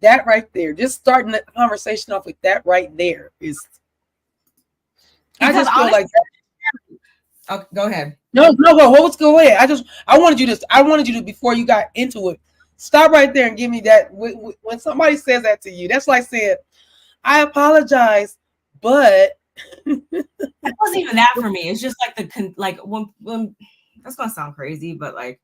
that right there, just starting the conversation off with that right there is. Because I just feel like. Oh, go ahead. No. What was go ahead? I wanted you to before you got into it. Stop right there and give me that. When somebody says that to you, that's like saying, "I apologize, but." It wasn't even that for me. It's just like when that's gonna sound crazy, but like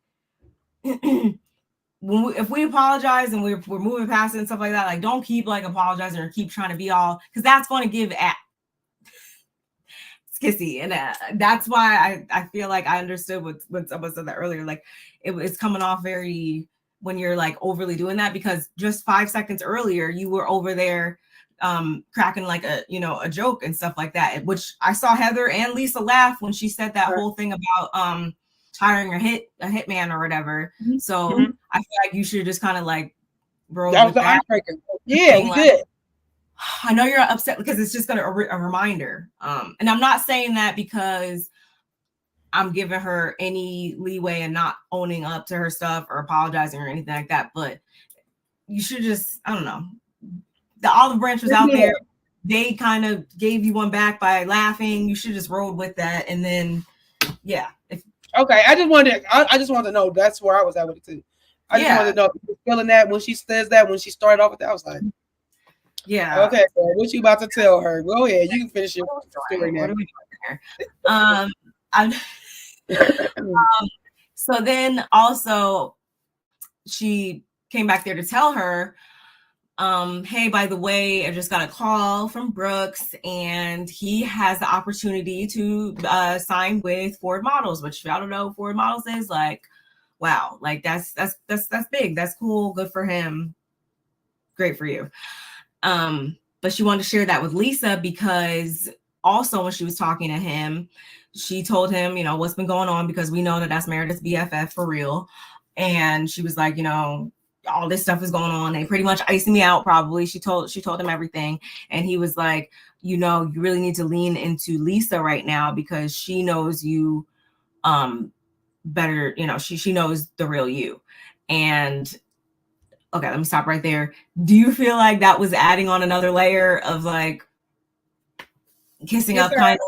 if we apologize and we're moving past it and stuff like that, like don't keep like apologizing or keep trying to be all, because that's going to give skissy, and that's why I feel like I understood when someone said that earlier. Like it's coming off very when you're like overly doing that, because just 5 seconds earlier you were over there cracking like a joke and stuff like that, which I saw Heather and Lisa laugh when she said that whole thing about hiring a hitman or whatever. So I feel like you should just kind of like roll that was with the that. icebreaker. Yeah, we did. I know you're upset because it's just gonna a reminder. And I'm not saying that because I'm giving her any leeway and not owning up to her stuff or apologizing or anything like that. But you should just, I don't know. The olive branch was out there. They kind of gave you one back by laughing. You should just roll with that. And then, yeah. Okay. I just wanted to know that's where I was at with it too. I just wanted to know if you were feeling that when she says that, when she started off with that, I was like, yeah. Okay. So what you about to tell her? Go ahead. You can finish your story now. What are we doing here? So then also she came back there to tell her, hey, by the way, I just got a call from Brooks and he has the opportunity to sign with Ford Models, which I don't know what Ford Models is. Like, wow, like that's big. That's cool. Good for him. Great for you. But she wanted to share that with Lisa because also when she was talking to him, she told him, what's been going on, because we know that that's Meredith's BFF for real. And she was like, all this stuff is going on. They pretty much icing me out, probably. She told him everything. And he was like, you really need to lean into Lisa right now because she knows you better. She knows the real you. And okay, let me stop right there. Do you feel like that was adding on another layer of like kissing up kind of?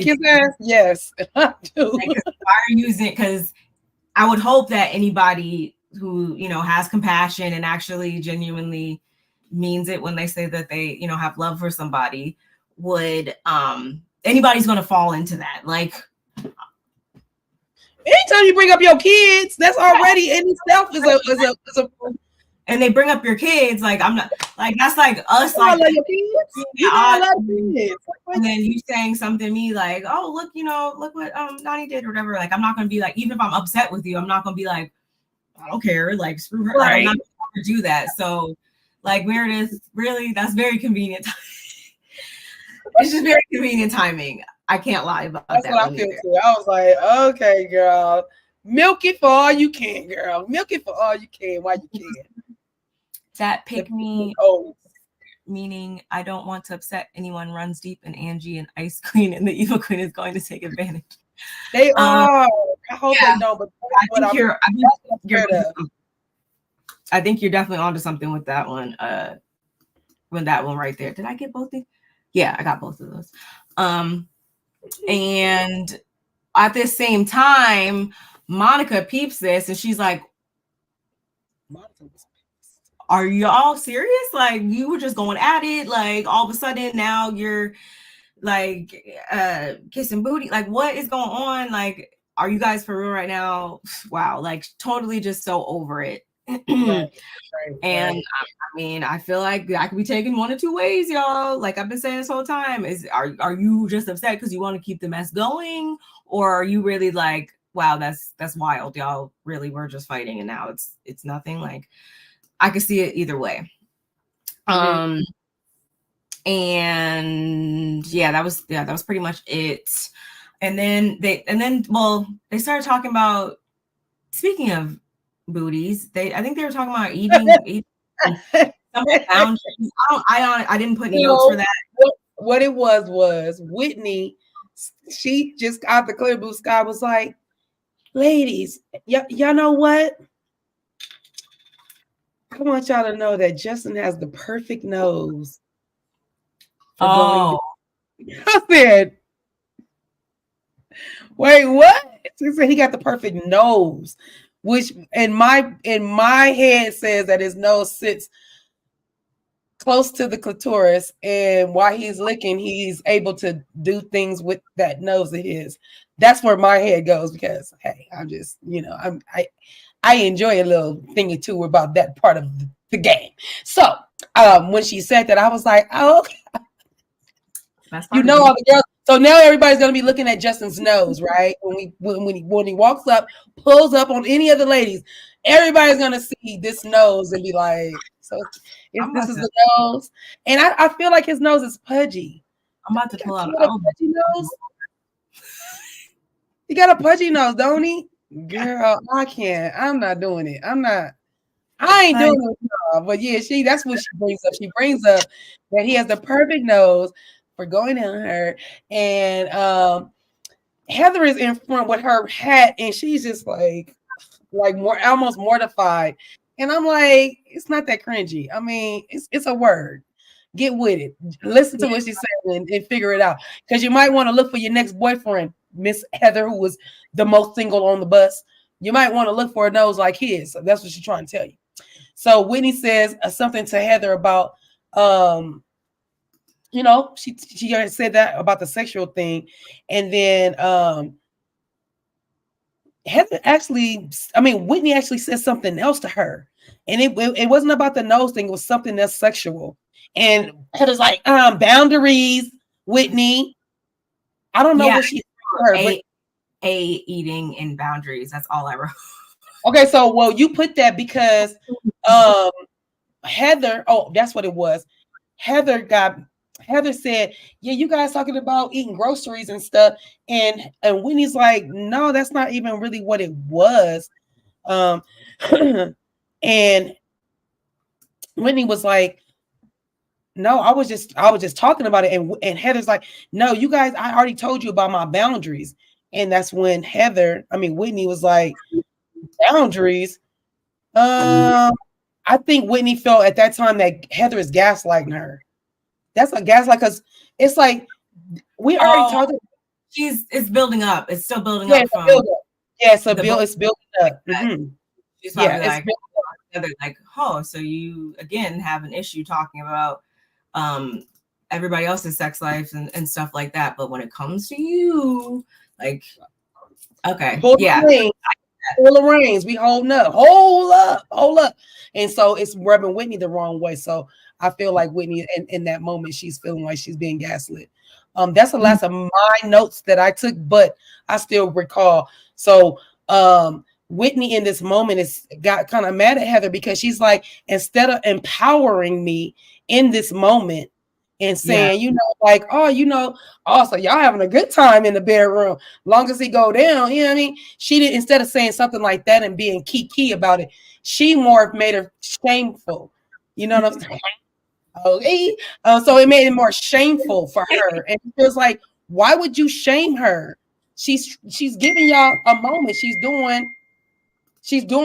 Kiss ass? Yes, I do. Like, why are you using it? Because I would hope that anybody who has compassion and actually genuinely means it when they say that they have love for somebody would anybody's going to fall into that. Like anytime you bring up your kids, that's already in itself is a and they bring up your kids, like I'm not like that's like us like your kids. And then you saying something to me like, oh look, look what Nani did or whatever. Like I'm not gonna be like, even if I'm upset with you, I'm not gonna be like, I don't care, like screw her. Like, I'm not gonna do that. So like Meredith, really, that's very convenient. It's just very convenient timing. I can't lie about that. That's what I feel too. I was like, okay, girl, milk it for all you can, girl. Milk it for all you can while you can. That pick me, meaning I don't want to upset anyone, runs deep in Angie and Ice Queen, and the Evil Queen is going to take advantage. They are. I hope they don't, but I think you're definitely onto something with that one. When that one right there. Did I get both these? Yeah, I got both of those. And at the same time, Monica peeps this and she's like, are y'all serious? Like you were just going at it, like all of a sudden now you're like kissing booty. Like what is going on? Like, are you guys for real right now? Wow, like totally just so over it. Right. And I mean, I feel like I could be taken one of two ways, y'all. Like I've been saying this whole time, are you just upset because you want to keep the mess going, or are you really like, wow, that's wild, y'all really were just fighting and now it's nothing? Like I could see it either way. And yeah, that was pretty much it. And then they started talking about, speaking of booties, I think they were talking about eating I didn't put any notes for that. What it was Whitney, she just out the clear blue sky was like, ladies, y'all know what? I want y'all to know that Justin has the perfect nose for Oh. going. I said, wait, what? He said he got the perfect nose, which in my head says that his nose sits close to the clitoris, and while he's licking, he's able to do things with that nose of his. That's where my head goes because, hey, I'm just, I enjoy a little thing or two about that part of the game. So when she said that, I was like, oh, that's all the girls. So now everybody's gonna be looking at Justin's nose, right? When he walks up, pulls up on any of the ladies, everybody's gonna see this nose and be like, so if this is the nose, and I feel like his nose is pudgy. I'm about to pull out a pudgy nose. He got a pudgy nose, don't he? Girl, I can't. I'm not doing it. I ain't doing it. No. But yeah, that's what she brings up. She brings up that he has the perfect nose for going on her. And Heather is in front with her hat, and she's just like more almost mortified. And I'm like, it's not that cringy. I mean, it's a word. Get with it. Listen to what she's saying and figure it out. Because you might want to look for your next boyfriend, Miss Heather, who was the most single on the bus. You might want to look for a nose like his. So that's what she's trying to tell you. So Whitney says something to Heather about, she already said that about the sexual thing. And then Whitney actually said something else to her. And it wasn't about the nose thing. It was something that's sexual. And Heather's like, boundaries, Whitney. I don't know what she heard. Eating and boundaries. That's all I wrote. Okay, so well, you put that because Heather, that's what it was. Heather said, yeah, you guys talking about eating groceries and stuff. And Whitney's like, no, that's not even really what it was. And Whitney was like, no, I was just talking about it. And Heather's like, no, you guys, I already told you about my boundaries. And that's when Whitney was like, boundaries. I think Whitney felt at that time that Heather is gaslighting her. That's a gaslight because it's like we already talked. It's building up. It's still building up. It's building up. Mm-hmm. She's probably so you again have an issue talking about everybody else's sex lives and stuff like that. But when it comes to you, like, okay, Pull the reins. We hold up. And so it's rubbing Whitney the wrong way. So I feel like Whitney in that moment, she's feeling like she's being gaslit. That's the last of my notes that I took, but I still recall. So Whitney in this moment got kind of mad at Heather because she's like, instead of empowering me in this moment and saying, so y'all having a good time in the bedroom, long as he go down, you know what I mean? She did, instead of saying something like that and being key about it, she more made her shameful. You know what I'm saying? Okay. So it made it more shameful for her. And it feels like, why would you shame her? She's giving y'all a moment. She's doing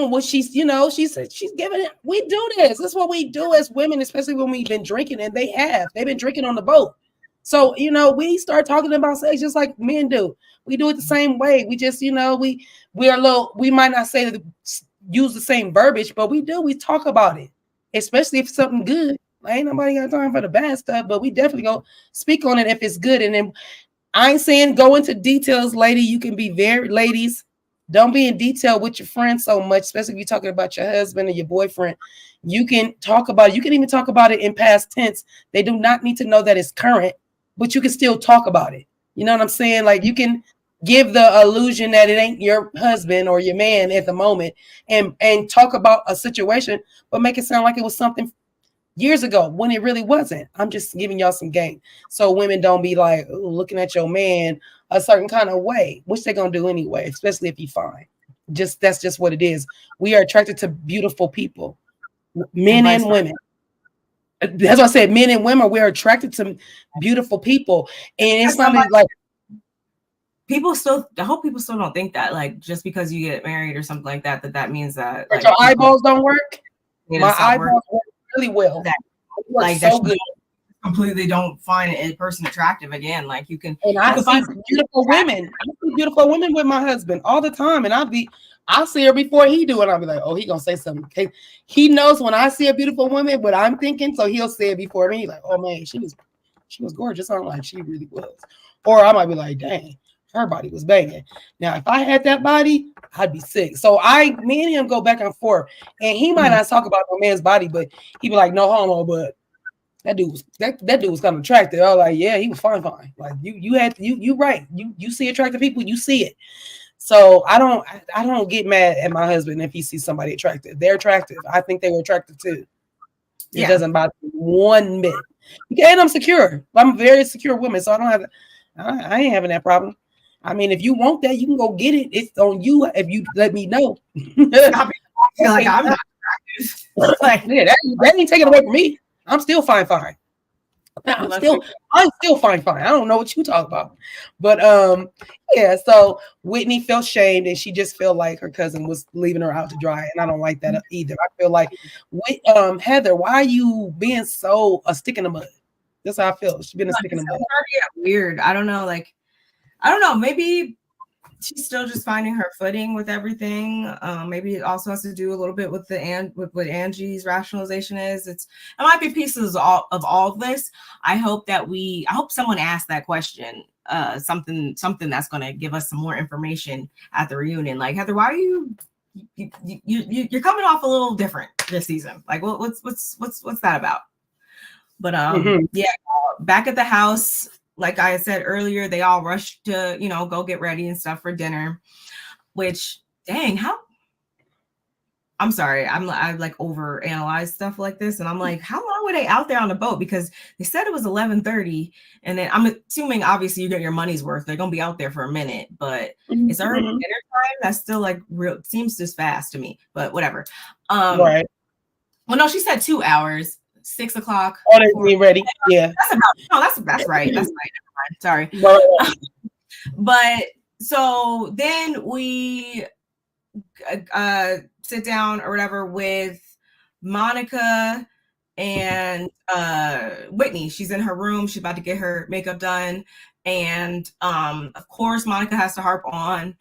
what she's giving it. We do this. This is what we do as women, especially when we've been drinking, and they've been drinking on the boat. So, we start talking about sex just like men do. We do it the same way. We just, we might not say that use the same verbiage, but we talk about it, especially if it's something good. Ain't nobody got time for the bad stuff, but we definitely go speak on it if it's good. And then I ain't saying go into details, lady. You can be ladies, don't be in detail with your friends so much, especially if you're talking about your husband or your boyfriend. You can talk about it. You can even talk about it in past tense. They do not need to know that it's current, but you can still talk about it. You know what I'm saying? Like, you can give the illusion that it ain't your husband or your man at the moment and talk about a situation, but make it sound like it was something years ago when it really wasn't. I'm just giving y'all some game. So women don't be like, looking at your man a certain kind of way, which they're going to do anyway, especially if you fine. That's just what it is. We are attracted to beautiful people, men and women. That's what I said. Men and women, we're attracted to beautiful people. And it's not like I hope people still don't think that, like, just because you get married or something like that, that means that like, your eyeballs don't work. My eyeballs work really well. That, like so good. Completely don't find a person attractive again. Like you can, and I see beautiful women. I see beautiful women with my husband all the time, and I'll see her before he do, and I'll be like, oh, he gonna say something. Okay. He knows when I see a beautiful woman what I'm thinking, so he'll say it before me. Like, oh man, she was gorgeous. I'm like, she really was. Or I might be like, dang, her body was banging. Now, if I had that body, I'd be sick. So me and him go back and forth, and he might not talk about no man's body, but he'd be like, no homo, but that dude was kind of attractive. I was like, yeah, he was fine. Like you right. You see attractive people, you see it. So I don't get mad at my husband if he sees somebody attractive. They're attractive. I think they were attractive too. It doesn't bother me one bit. And I'm secure. I'm a very secure woman, so I ain't having that problem. I mean, if you want that, you can go get it. It's on you if you let me know. I feel like I'm not attractive. Like, yeah, that ain't taking away from me. I'm still fine. I'm still fine. I don't know what you talk about, but yeah. So Whitney felt shamed, and she just felt like her cousin was leaving her out to dry, and I don't like that either. I feel like, Heather, why are you being so a stick in the mud? That's how I feel. She's been a stick in the mud. Weird. I don't know. Maybe she's still just finding her footing with everything. Maybe it also has to do a little bit with what Angie's rationalization is. It might be pieces of all of this. I hope someone asked that question. Something that's going to give us some more information at the reunion. Like, Heather, why are you're coming off a little different this season? Like, what's that about? But yeah, back at the house. Like I said earlier, they all rushed to, go get ready and stuff for dinner, which, dang, I'm sorry. I like overanalyze stuff like this. And I'm like, how long were they out there on the boat? Because they said it was 11:30. And then I'm assuming, obviously, you get your money's worth. They're going to be out there for a minute, but it's already dinner time. That's still like seems just fast to me, but whatever. Right. Well, no, she said 2 hours. 6 o'clock. Oh, they're being ready. Yeah. That's right. That's right. Sorry. But so then we sit down or whatever with Monica and Whitney. She's in her room. She's about to get her makeup done. And of course, Monica has to harp on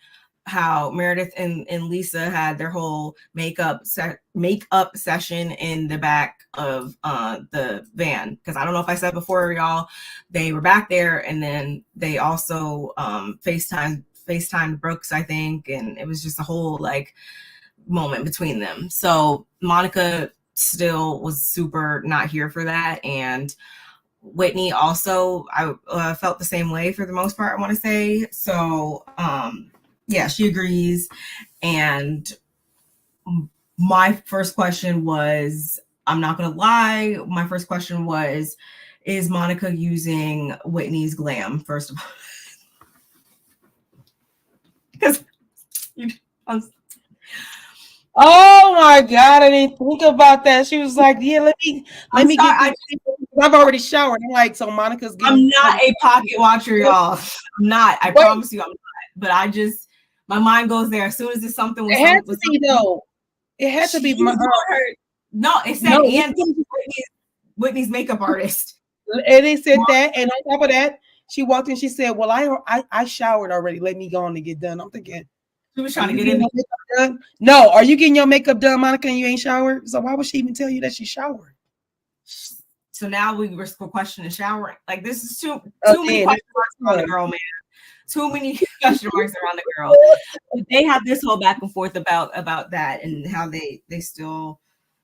how Meredith and Lisa had their whole makeup session in the back of the van. Because I don't know if I said before, y'all, they were back there, and then they also FaceTimed Brooks, I think, and it was just a whole like moment between them. So Monica still was super not here for that, and Whitney also, I felt the same way for the most part, I want to say. So yeah, she agrees. And my first question was, I'm not going to lie, my first question was, is Monica using Whitney's glam, first of all? Because oh my God, I didn't think about that. She was like, yeah, let me get I've already showered. I'm like, so Monica's I'm not a pocket watcher, y'all. I'm not. I promise you I'm not. But my mind goes there as soon as it's something with it to be though. It had to be No, it said Whitney's makeup artist. And they said that, and on top of that, she walked in, she said, well, I showered already. Let me go on and get done. I'm thinking, she was trying to get in makeup done. No, are you getting your makeup done, Monica, and you ain't showered? So why would she even tell you that she showered? So now we risk questioning showering. Like, this is too many question marks around the girl, man. Too many question marks around the girl. They have this whole back and forth about that, and how they still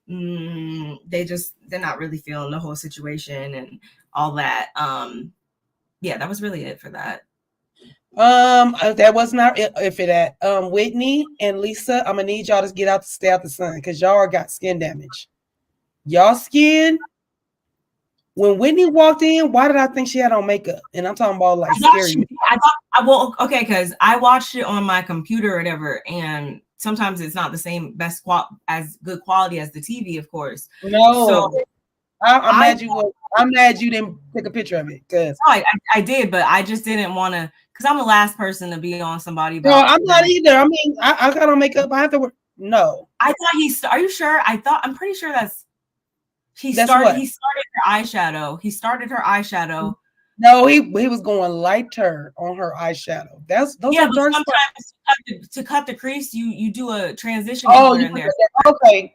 they're not really feeling the whole situation and all that. Yeah, that was really it for that. That was not it for that. Whitney and Lisa, I'm gonna need y'all to stay out the sun, because y'all got skin damage. Y'all skin. When Whitney walked in, why did I think she had on makeup? And I'm talking about like scary. Okay, because I watched it on my computer or whatever, and sometimes it's not the same as good quality as the TV, of course. No, so I'm mad you didn't take a picture of it. Because I did, but I just didn't want to, because I'm the last person to be on somebody. No, I'm not either. I mean, I got on makeup. I have to work. No. I thought are you sure? I'm pretty sure he That's started what? her eyeshadow. He started her eyeshadow. No, he was going lighter on her eyeshadow. Those are dark spots. Sometimes to cut the crease, you do a transition Oh, color in there. Okay.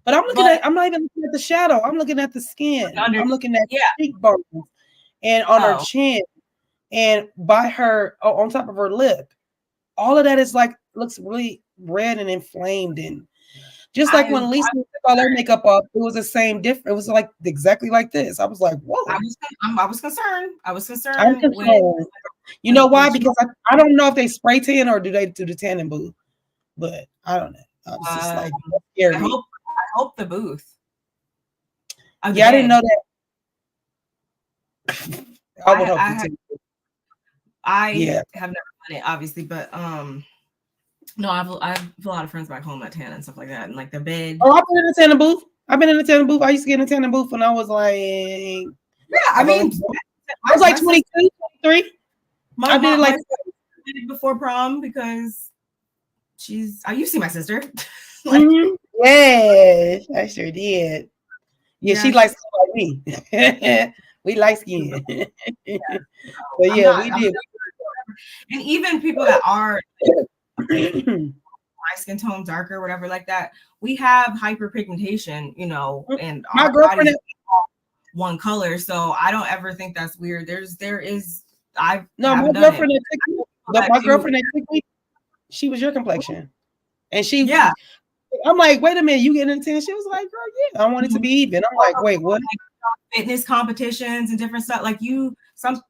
But I'm not even looking at the shadow. I'm looking at the skin. I'm looking at cheekbones and on her chin and by her on top of her lip. All of that is looks really red and inflamed, and just like when Lisa took all her makeup off, it was the same different. It was like exactly like this. I was like, whoa. I was concerned. I'm concerned. You know why? Because I don't know if they spray tan or do they do the tanning booth, but I don't know. I was just like, scary. I hope the booth. Yeah, I didn't know that. I would hope I have never done it, obviously, but no, I have a lot of friends back home at tan and stuff like that, and like the bed. Oh, I've been in the tanning booth. I used to get in the tanning booth when I was like, I was like 22, 23. I did like before prom because you see my sister. Yes, I sure did. Yeah, she likes like me. We light skin. But yeah, we did. And even people that are my skin tone darker, whatever like that, we have hyperpigmentation, and my girlfriend is one color, so I don't ever think that's weird. My girlfriend that took me, she was your complexion, and I'm like, wait a minute, you getting into tan? She was like, girl, yeah, I want it to be even. I'm like, wait, what? Fitness competitions and different stuff. Like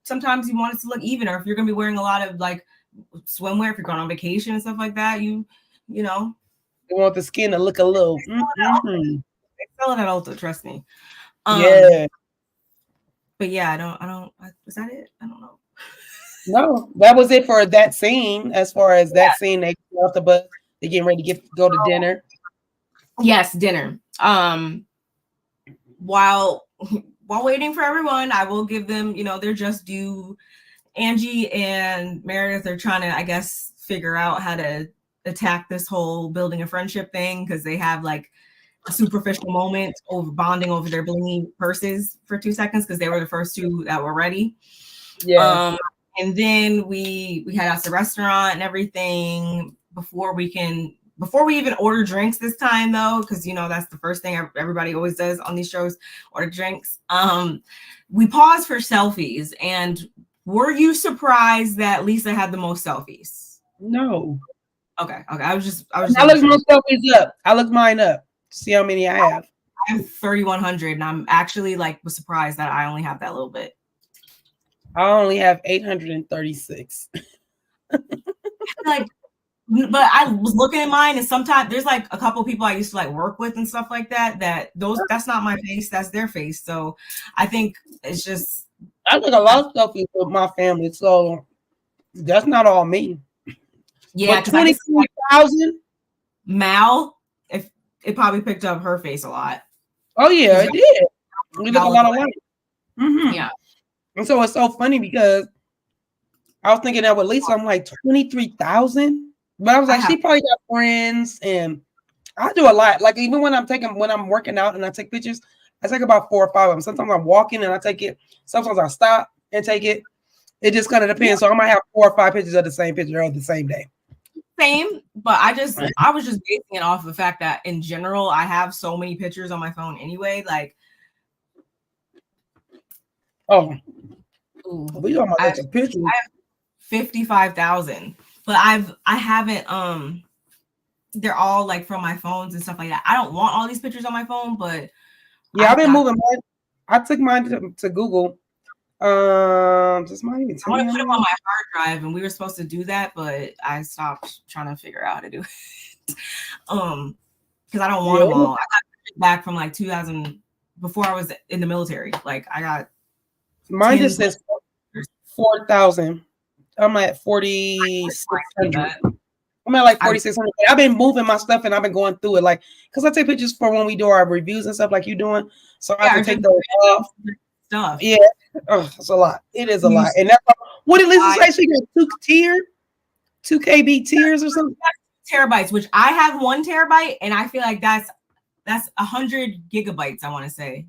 sometimes you want it to look even, or if you're gonna be wearing a lot of like swimwear, if you're going on vacation and stuff like that, you want the skin to look a little. They sell it at Ulta, trust me. Yeah. But yeah, I don't. Was that it? I don't know. No, that was it for that scene. As far as that scene, they get off the bus. They getting ready to go to dinner. Yes, dinner. While waiting for everyone, I will give them, their just due. Angie and Meredith are trying to, I guess, figure out how to attack this whole building a friendship thing because they have like a superficial moment over bonding over their blingy purses for 2 seconds because they were the first two that were ready. Yeah. And then we head out to the restaurant and everything before we even order drinks this time though, because that's the first thing everybody always does on these shows, order drinks. We pause for selfies, and were you surprised that Lisa had the most selfies? No. Okay. I was I looked my selfies up. I looked mine up. See how many I have. I have 3,100, and I'm actually was surprised that I only have that little bit. I only have 836. But I was looking at mine, and sometimes there's like a couple people I used to work with and stuff like that. That's not my face, that's their face. So I think it's just I took a lot of selfies with my family, so that's not all me. Yeah, 23,000. Mal, if it probably picked up her face a lot. Oh yeah, it did. We look a lot alike. Yeah. And so it's so funny because I was thinking that with Lisa, I'm like 23,000, but I was like, she probably got friends, and I do a lot. Like even when I'm working out and I take pictures, I take about 4 or 5 of them. Sometimes I'm walking and I take it. Sometimes I stop and take it. It just kind of depends. So I might have 4 or 5 pictures of the same picture on the same day. Same, but I was just basing it off of the fact that in general I have so many pictures on my phone anyway. We talking about pictures. I have 55,000, but I haven't they're all from my phones and stuff like that. I don't want all these pictures on my phone, but yeah, I've been moving mine. I took mine to Google. Just mine even I want to put them on my hard drive, and we were supposed to do that, but I stopped trying to figure out how to do it. Because I don't want them all. I got back from 2000 before I was in the military. I got mine just says 4,000. I'm at 4,600. I'm at 4,600. I've been moving my stuff and I've been going through it because I take pictures for when we do our reviews and stuff like you doing. So I can take those off. Stuff. Yeah. Oh, it's a lot. It is a lot. And that's what did Lisa say? She got 2 KB tiers or something? terabytes, which I have 1 terabyte, and I feel like that's 100 gigabytes. I want to say.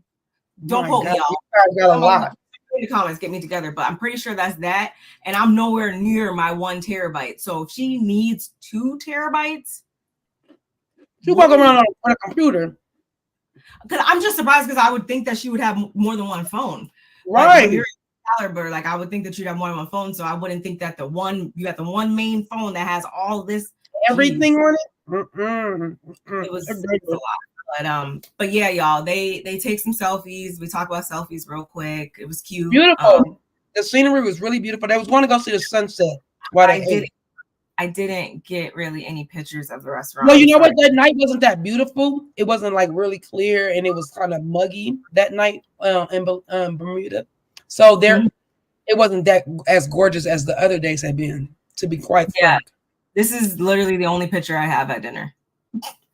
Don't quote me, y'all. You got a lot. In the comments, get me together, but I'm pretty sure that's that, and I'm nowhere near my 1 terabyte. So if she needs 2 terabytes, she walk around on a computer. Because I'm just surprised, because I would think that she would have more than one phone, right? Like I would think that you'd have more than one phone, so I wouldn't think that you got the one main phone that has all this everything on it. It was a lot. But yeah, y'all, they take some selfies. We talk about selfies real quick. It was cute. Beautiful. The scenery was really beautiful. They was going to go see the sunset. I didn't get really any pictures of the restaurant. Well, you know what? That night wasn't that beautiful. It wasn't like really clear, and it was kind of muggy that night in Bermuda. So it wasn't that as gorgeous as the other days had been, to be quite frank. This is literally the only picture I have at dinner.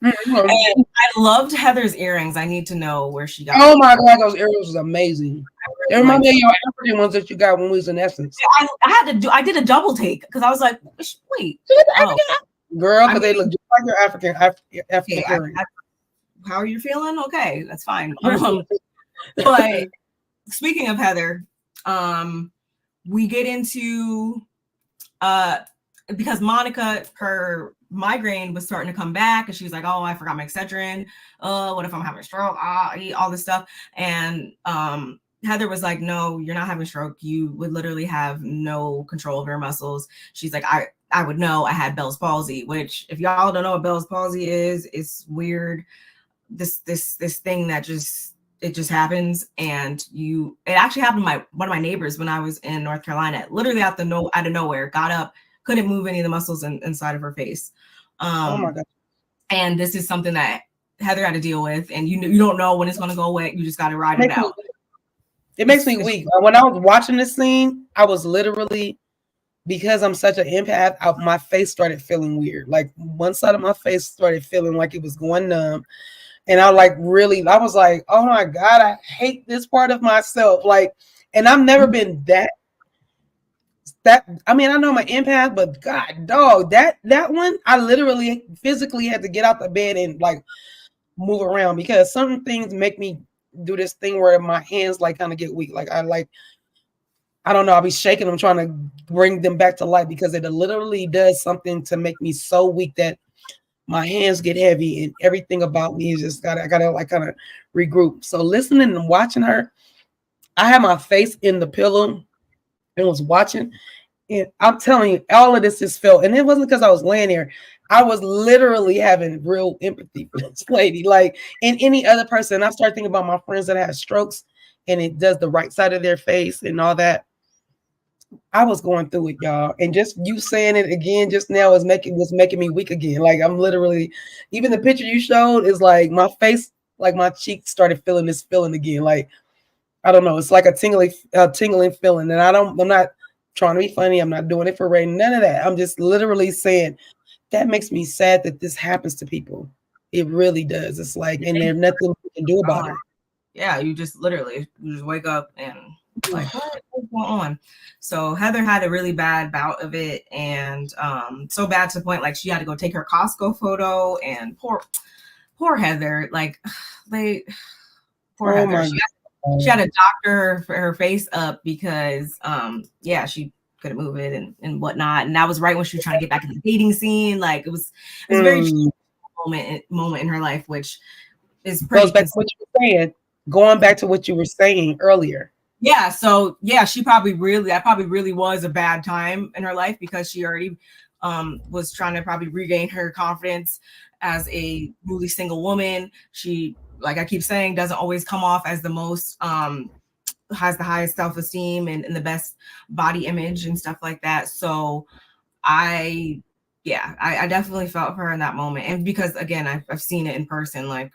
And I loved Heather's earrings. I need to know where she got them. Oh my God, those earrings was amazing. They remind me of your African ones that you got when we was in Essence. I did a double take because I was like, wait, girl, because they look just like your African earrings. How are you feeling? Okay, that's fine. But speaking of Heather, we get into because Monica, her migraine was starting to come back, and she was like, oh, I forgot my Excedrin. What if I'm having a stroke? All this stuff. And Heather was like, no, you're not having a stroke. You would literally have no control of your muscles. She's like, I would know I had Bell's palsy, which if y'all don't know what Bell's palsy is, it's weird. This thing that just happens, and it actually happened to one of my neighbors when I was in North Carolina. Literally out of nowhere, got up, couldn't move any of the muscles inside of her face. Oh my God. And this is something that Heather had to deal with, and you don't know when it's going to go away. You just got to ride it out. It makes me weak. When I was watching this scene, I was literally, because I'm such an empath, my face started feeling weird. Like one side of my face started feeling like it was going numb. And I was like, oh my God, I hate this part of myself. Like, and I've never been that, I mean, I know I'm an empath, but God, dog, that one, I literally physically had to get out the bed and like move around, because some things make me do this thing where my hands like kind of get weak. Like I don't know, I'll be shaking them, trying to bring them back to life, because it literally does something to make me so weak that my hands get heavy, and everything about me is just I gotta like kind of regroup. So listening and watching her, I had my face in the pillow and was watching, and I'm telling you, all of this is felt. And it wasn't because I was laying there. I was literally having real empathy for this lady, like in any other person. I started thinking about my friends that had strokes, and it does the right side of their face and all that. I was going through it, y'all. And just you saying it again just now was making me weak again. Like I'm literally, even the picture you showed is like my face, like my cheeks started feeling this feeling again. Like, I don't know. It's like a tingling feeling. And I'm not trying to be funny. I'm not doing it for rating. None of that. I'm just literally saying that makes me sad that this happens to people. It really does. It's like, and there's nothing you can do about it. Yeah. You just wake up and like, what's going on? So Heather had a really bad bout of it, and so bad to the point like she had to go take her Costco photo, and poor Heather, like poor Heather. She had to doctor her face up because she couldn't move it and whatnot. And that was right when she was trying to get back in the dating scene. Like it was a very moment in her life, which is pretty. Going back to what you were saying earlier. Yeah. So yeah, that probably really was a bad time in her life, because she already was trying to probably regain her confidence as a newly single woman. She, like I keep saying, doesn't always come off as the most has the highest self-esteem and the best body image and stuff like that. So I definitely felt for her in that moment. And because again, I've seen it in person, like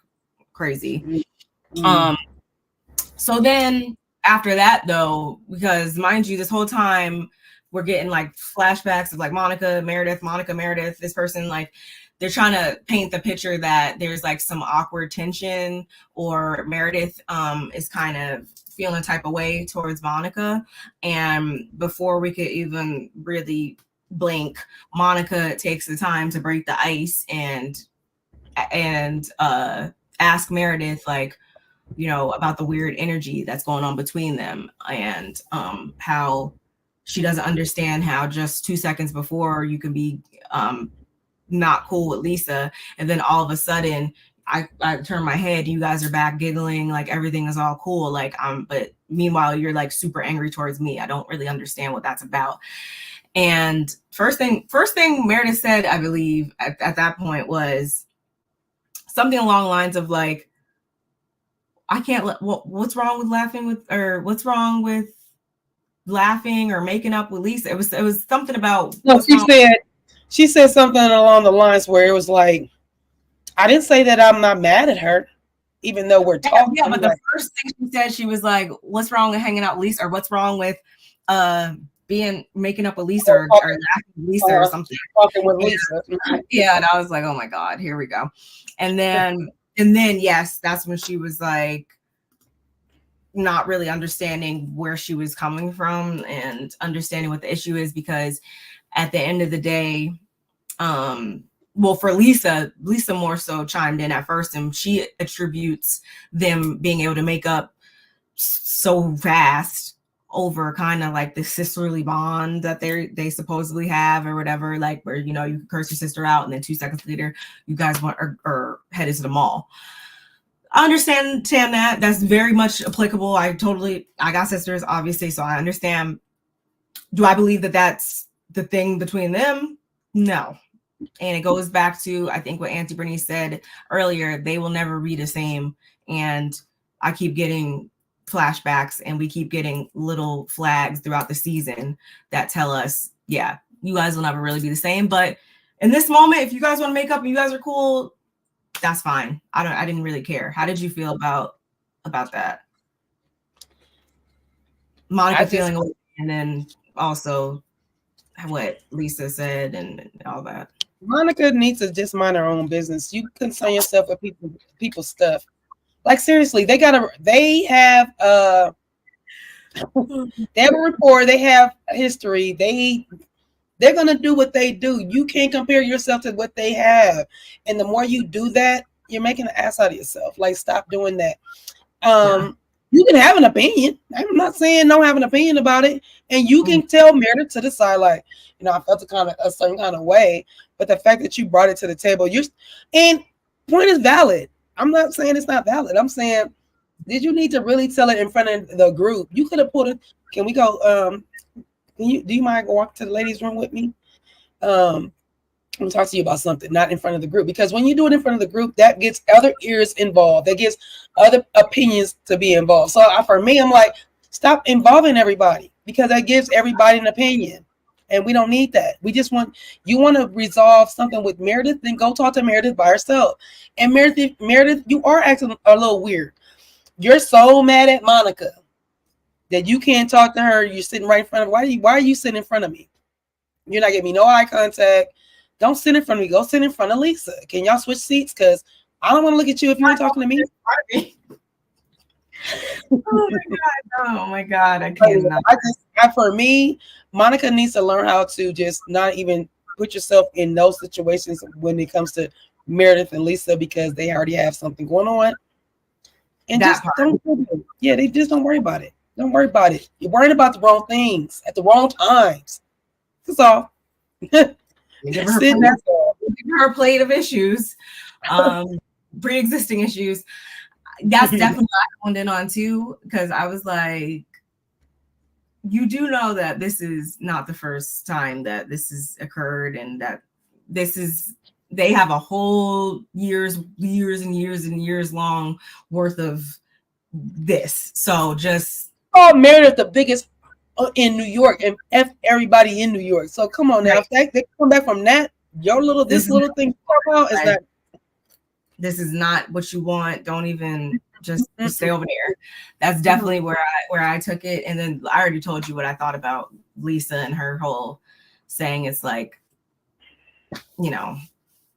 crazy. So then after that though, because mind you, this whole time we're getting like flashbacks of like Monica, Meredith, this person, like they're trying to paint the picture that there's like some awkward tension, or Meredith is kind of feeling a type of way towards Monica. And before we could even really Blink, Monica takes the time to break the ice and ask Meredith, like, you know, about the weird energy that's going on between them, and how she doesn't understand how just 2 seconds before you can be not cool with Lisa, and then all of a sudden I turn my head, you guys are back giggling, like everything is all cool, like but meanwhile you're like super angry towards me. I don't really understand what that's about. And first thing Meredith said, I believe at that point, was something along the lines of like, I can't let what's wrong with laughing with, or what's wrong with laughing or making up with Lisa. It was something about, no, she said something along the lines where it was like, I didn't say that I'm not mad at her, even though we're talking. Yeah, but the first thing she said, she was like, what's wrong with hanging out with Lisa, or what's wrong with making up with Lisa, or laughing with Lisa, or something. Talking with Lisa. Yeah, and I was like, oh my God, here we go. And then yes, that's when she was like not really understanding where she was coming from and understanding what the issue is, because at the end of the day, well, for Lisa more so chimed in at first, and she attributes them being able to make up so fast over kind of like the sisterly bond that they supposedly have, or whatever, like where, you know, you curse your sister out and then 2 seconds later you guys want or headed to the mall. I understand that. That's very much applicable. I got sisters, obviously, so I understand. Do I believe that that's the thing between them? No. And it goes back to, I think, what Auntie Brittany said earlier, they will never be the same. And I keep getting flashbacks, and we keep getting little flags throughout the season that tell us, yeah, you guys will never really be the same. But in this moment, if you guys want to make up and you guys are cool, that's fine. I didn't really care. How did you feel about that? Monica feeling away, and then also what Lisa said and all that. Monica needs to just mind her own business. You concern yourself with people's stuff. Like, seriously, they have a report, they have a history, they're gonna do what they do. You can't compare yourself to what they have. And the more you do that, you're making an ass out of yourself. Like, stop doing that. You can have an opinion. I'm not saying don't have an opinion about it. And you can tell Meredith to the side, like, you know, I felt a certain kind of way. But the fact that you brought it to the table, and point is valid. I'm not saying it's not valid. I'm saying, did you need to really tell it in front of the group? You could have put it. Can we go? Do you mind go walk to the ladies' room with me? I'm gonna talk to you about something, not in front of the group, because when you do it in front of the group, that gets other ears involved. That gets other opinions to be involved. So for me, I'm like, stop involving everybody, because that gives everybody an opinion, and we don't need that. We just want to resolve something with Meredith, then go talk to Meredith by herself. And Meredith, you are acting a little weird. You're so mad at Monica that you can't talk to her. You're sitting right in front of her. Why are you sitting in front of me? You're not giving me no eye contact. Don't sit in front of me. Go sit in front of Lisa. Can y'all switch seats? Because I don't want to look at you if you ain't talking to me. Oh my God. I can't. For me, Monica needs to learn how to just not even put yourself in those situations when it comes to Meredith and Lisa, because they already have something going on. And they just don't worry about it. Don't worry about it. You're worrying about the wrong things at the wrong times. That's all. Give her plate of issues, pre-existing issues. That's definitely what I honed in on too, because I was like, you do know that this is not the first time that this has occurred, and that they have a whole years and years long worth of this. So just Meredith the biggest in New York, and F everybody in New York. So come on now, right. If they come back from that, this little thing about is that this is not what you want. Don't even just stay over there. That's definitely where I took it. And then I already told you what I thought about Lisa and her whole saying it's like, you know,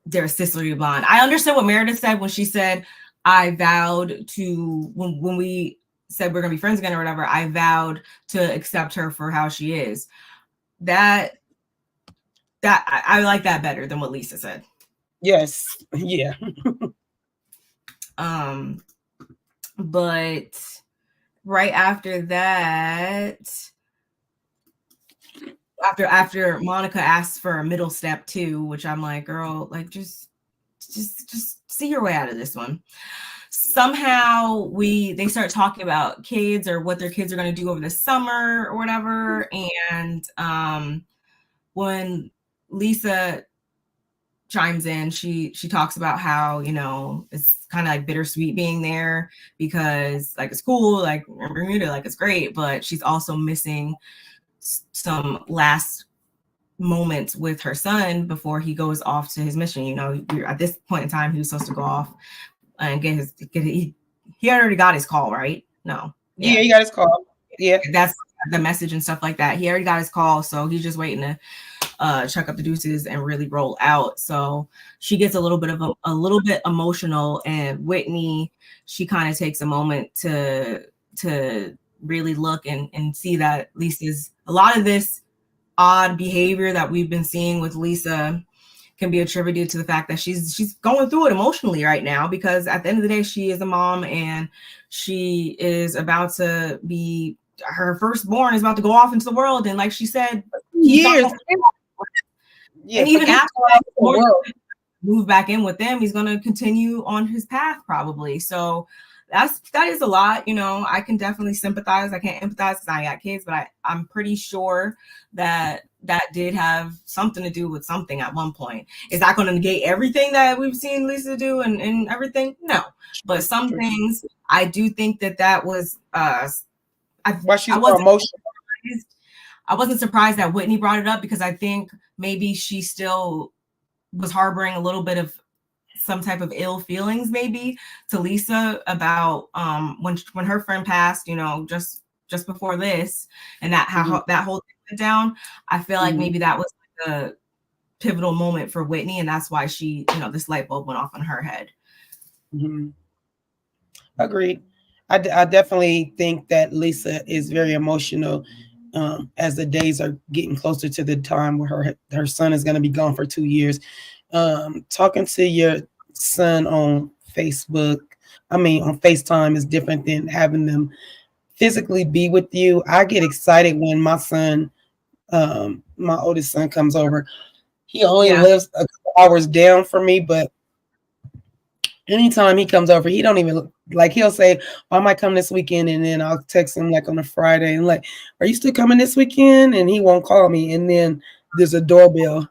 they're a sisterly bond. I understand what Meredith said when she said, I vowed to, when we said we're gonna be friends again or whatever, I vowed to accept her for how she is. That that I like that better than what Lisa said. Yes. Yeah. But right after that, after Monica asks for a middle step too, which I'm like, girl, like just see your way out of this one. Somehow they start talking about kids or what their kids are going to do over the summer or whatever. And when Lisa chimes in, she talks about how, you know, it's kind of like bittersweet being there because like it's cool, like Bermuda, like it's great, but she's also missing some last moments with her son before he goes off to his mission. You know, at this point in time, he was supposed to go off and he already got his call, right? No. Yeah, he got his call. Yeah. That's the message and stuff like that. He already got his call, so he's just waiting to chuck up the deuces and really roll out. So she gets a little bit emotional, and Whitney, she kind of takes a moment to really look and see that Lisa's, a lot of this odd behavior that we've been seeing with Lisa can be attributed to the fact that she's going through it emotionally right now, because at the end of the day, she is a mom and she is about to be, her firstborn is about to go off into the world. And like she said, years. And even after that, move back in with them, he's going to continue on his path probably. So that is a lot. You know, I can definitely sympathize. I can't empathize because I got kids, but I'm pretty sure that did have something to do with something at one point. Is that going to negate everything that we've seen Lisa do and everything? No, but some things I do think that was why she's more emotional. I wasn't surprised that Whitney brought it up, because I think maybe she still was harboring a little bit of some type of ill feelings maybe to Lisa about when her friend passed, you know, just before this, and that how that whole thing went down. I feel like maybe that was like a pivotal moment for Whitney, and that's why she, you know, this light bulb went off in her head. Agreed. I definitely think that Lisa is very emotional as the days are getting closer to the time where her son is going to be gone for 2 years. Talking to your son on Facebook, on FaceTime, is different than having them physically be with you. I get excited when my son, my oldest son, comes over. He only lives a couple hours down from me, but anytime he comes over, he don't even like, he'll say, I might come this weekend, and then I'll text him like on a Friday and like, are you still coming this weekend? And he won't call me. And then there's a doorbell.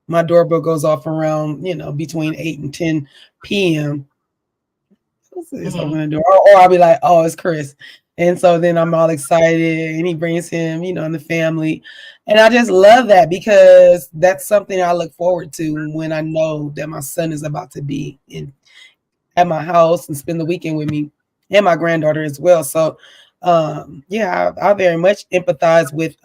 My doorbell goes off around, you know, between 8 and 10 p.m. It's open the door. Or I'll be like, oh, it's Chris. And so then I'm all excited, and he brings him, you know, and the family. And I just love that, because that's something I look forward to when I know that my son is about to be at my house and spend the weekend with me, and my granddaughter as well. So I very much empathize with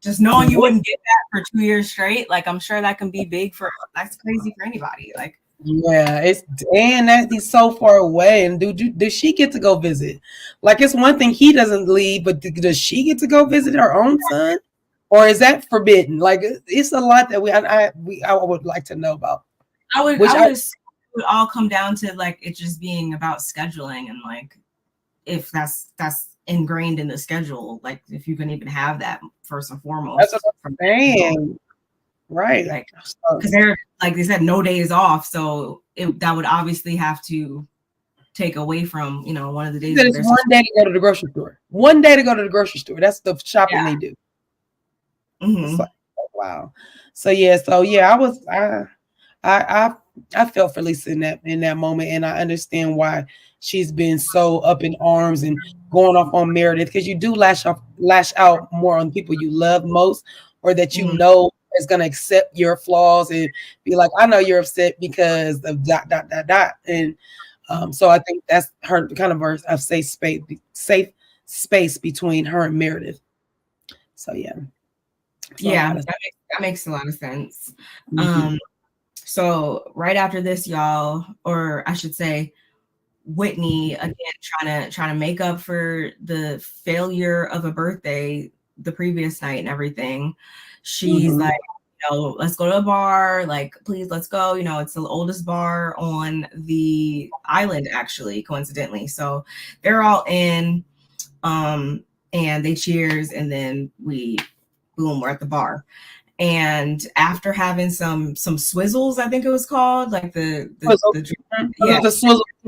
just knowing you wouldn't get that for 2 years straight. Like, I'm sure that can be big that's crazy for anybody. Like, yeah, he's so far away. And does she get to go visit? Like, it's one thing he doesn't leave, but does she get to go visit her own son, or is that forbidden? Like, it's a lot that I would like to know about. I would assume it would all come down to like it just being about scheduling, and like if that's ingrained in the schedule, like if you can even have that first and foremost. That's what I'm saying. Right. Like, because they're, like they said, no days off. So that would obviously have to take away from, you know, one of the days. It's one day to go to the grocery store. One day to go to the grocery store. That's the shopping they do. It's like, oh, wow. So I felt for Lisa in that moment, and I understand why she's been so up in arms and going off on Meredith, because you do lash out more on people you love most, or that you know is going to accept your flaws and be like, I know you're upset because of ... And so I think that's her kind of a safe space between her and Meredith. So that makes a lot of sense. So right after this, y'all, or I should say, Whitney, again trying to make up for the failure of a birthday the previous night and everything. She's like, let's go to a bar. Like, please, let's go. It's the oldest bar on the island, actually, coincidentally. So they're all in, and they cheers, and then we're at the bar. And after having some swizzles, I think it was called, like the Swizzle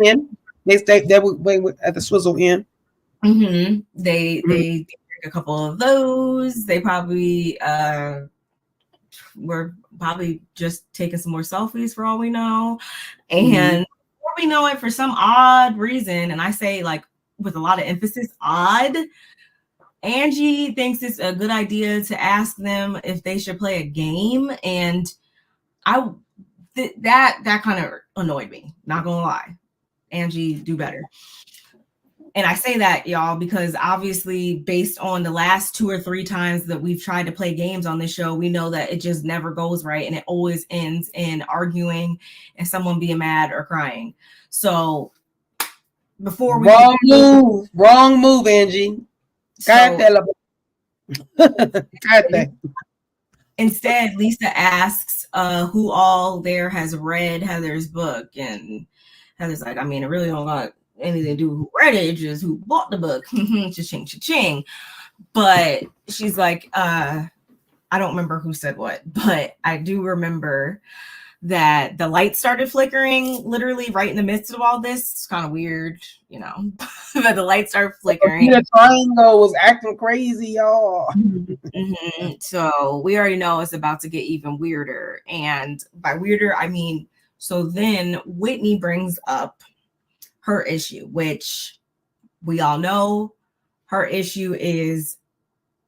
Inn. They would at the Swizzle Inn. Mm-hmm. They drink a couple of those. They probably were probably just taking some more selfies for all we know. And before we know it, for some odd reason, and I say like with a lot of emphasis, odd, Angie thinks it's a good idea to ask them if they should play a game. And that kind of annoyed me, not gonna lie. Angie, do better. And I say that, y'all, because obviously based on the last 2 or 3 times that we've tried to play games on this show, we know that it just never goes right. And it always ends in arguing and someone being mad or crying. So before we... Wrong move, Angie. Instead, Lisa asks who all there has read Heather's book. And Heather's like, I mean, it really don't got anything to do with who read it, just who bought the book. Cha-ching, cha-ching. But she's like, I don't remember who said what, but I do remember that the light started flickering literally right in the midst of all this. It's kind of weird, but the light started flickering. The triangle was acting crazy, y'all. So we already know it's about to get even weirder. And by weirder, I mean, so then Whitney brings up her issue, which we all know her issue is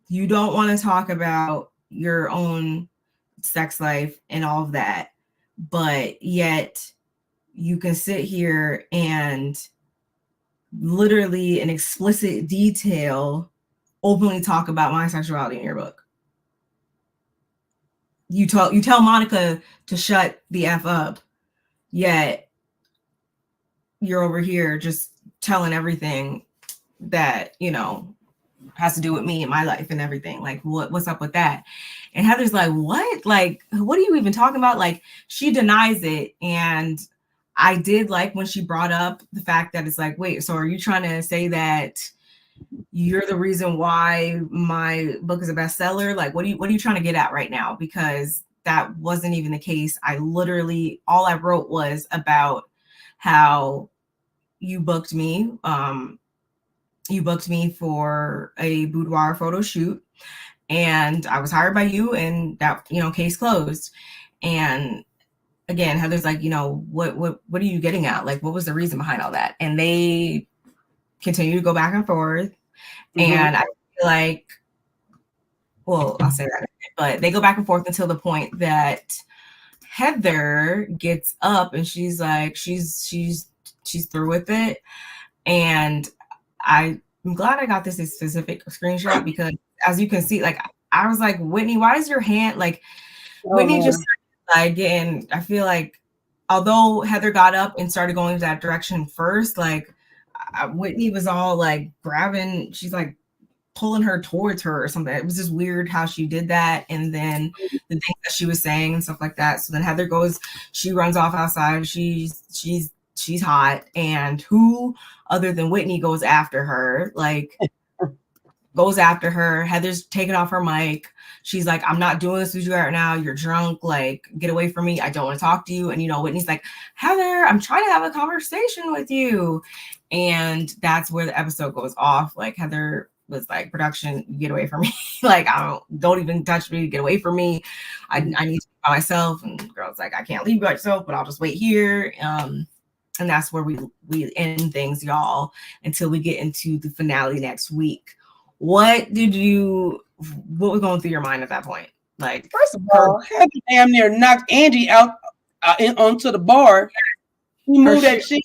you don't want to talk about your own sex life and all of that, but yet you can sit here and literally in explicit detail openly talk about my sexuality in your book. You tell Monica to shut the F up, yet you're over here just telling everything that, has to do with me and my life and everything. Like, what's up with that? And Heather's like, what? Like, what are you even talking about? Like, she denies it. And I did like when she brought up the fact that it's like, wait, so are you trying to say that you're the reason why my book is a bestseller? Like, what are you trying to get at right now? Because that wasn't even the case. All I wrote was about how you booked me. You booked me for a boudoir photo shoot, and I was hired by you, and that, case closed. And again, Heather's like, what are you getting at? Like, what was the reason behind all that? And they continue to go back and forth. And I feel like, well, I'll say that, but they go back and forth until the point that Heather gets up and she's like, she's through with it. And I'm glad I got this specific screenshot, because as you can see, like, I was like, Whitney, why is your hand like, Whitney just like getting, I feel like, although Heather got up and started going that direction first, like Whitney was all like grabbing, she's like pulling her towards her or something. It was just weird how she did that. And then the things that she was saying and stuff like that. So then Heather goes, she runs off outside. She's hot. And who other than Whitney goes after her? Like, goes after her. Heather's taking off her mic. She's like, I'm not doing this with you right now. You're drunk. Like, get away from me. I don't want to talk to you. And, Whitney's like, Heather, I'm trying to have a conversation with you. And that's where the episode goes off. Like, Heather was like, production, get away from me. Like, don't even touch me. Get away from me. I need to be by myself. And the girl's like, I can't leave you by yourself, but I'll just wait here. And that's where we end things, y'all, until we get into the finale next week. What was going through your mind at that point? Like, first of all, Heather damn near knocked Angie out onto the bar. She moved that chair.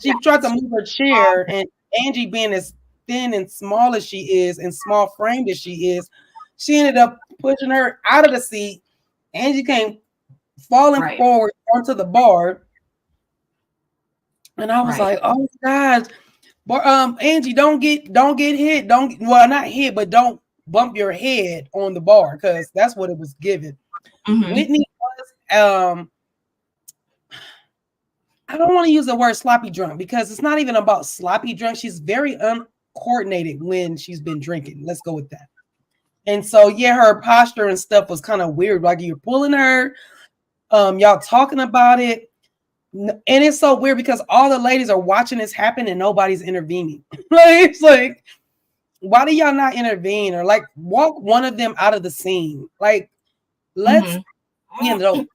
She tried to move her chair, and Angie, being as thin and small as she is, and small framed as she is, she ended up pushing her out of the seat. Angie came falling forward onto the bar. And I was like, oh God, Angie, don't get hit. Not hit, but don't bump your head on the bar, because that's what it was given. Whitney was I don't want to use the word sloppy drunk because it's not even about sloppy drunk. She's very uncoordinated when she's been drinking. Let's go with that. And so, yeah, her posture and stuff was kind of weird. Like you're pulling her, y'all talking about it. And it's so weird because all the ladies are watching this happen and nobody's intervening. Like, it's like, why do y'all not intervene or like walk one of them out of the scene? Like, let's, you know,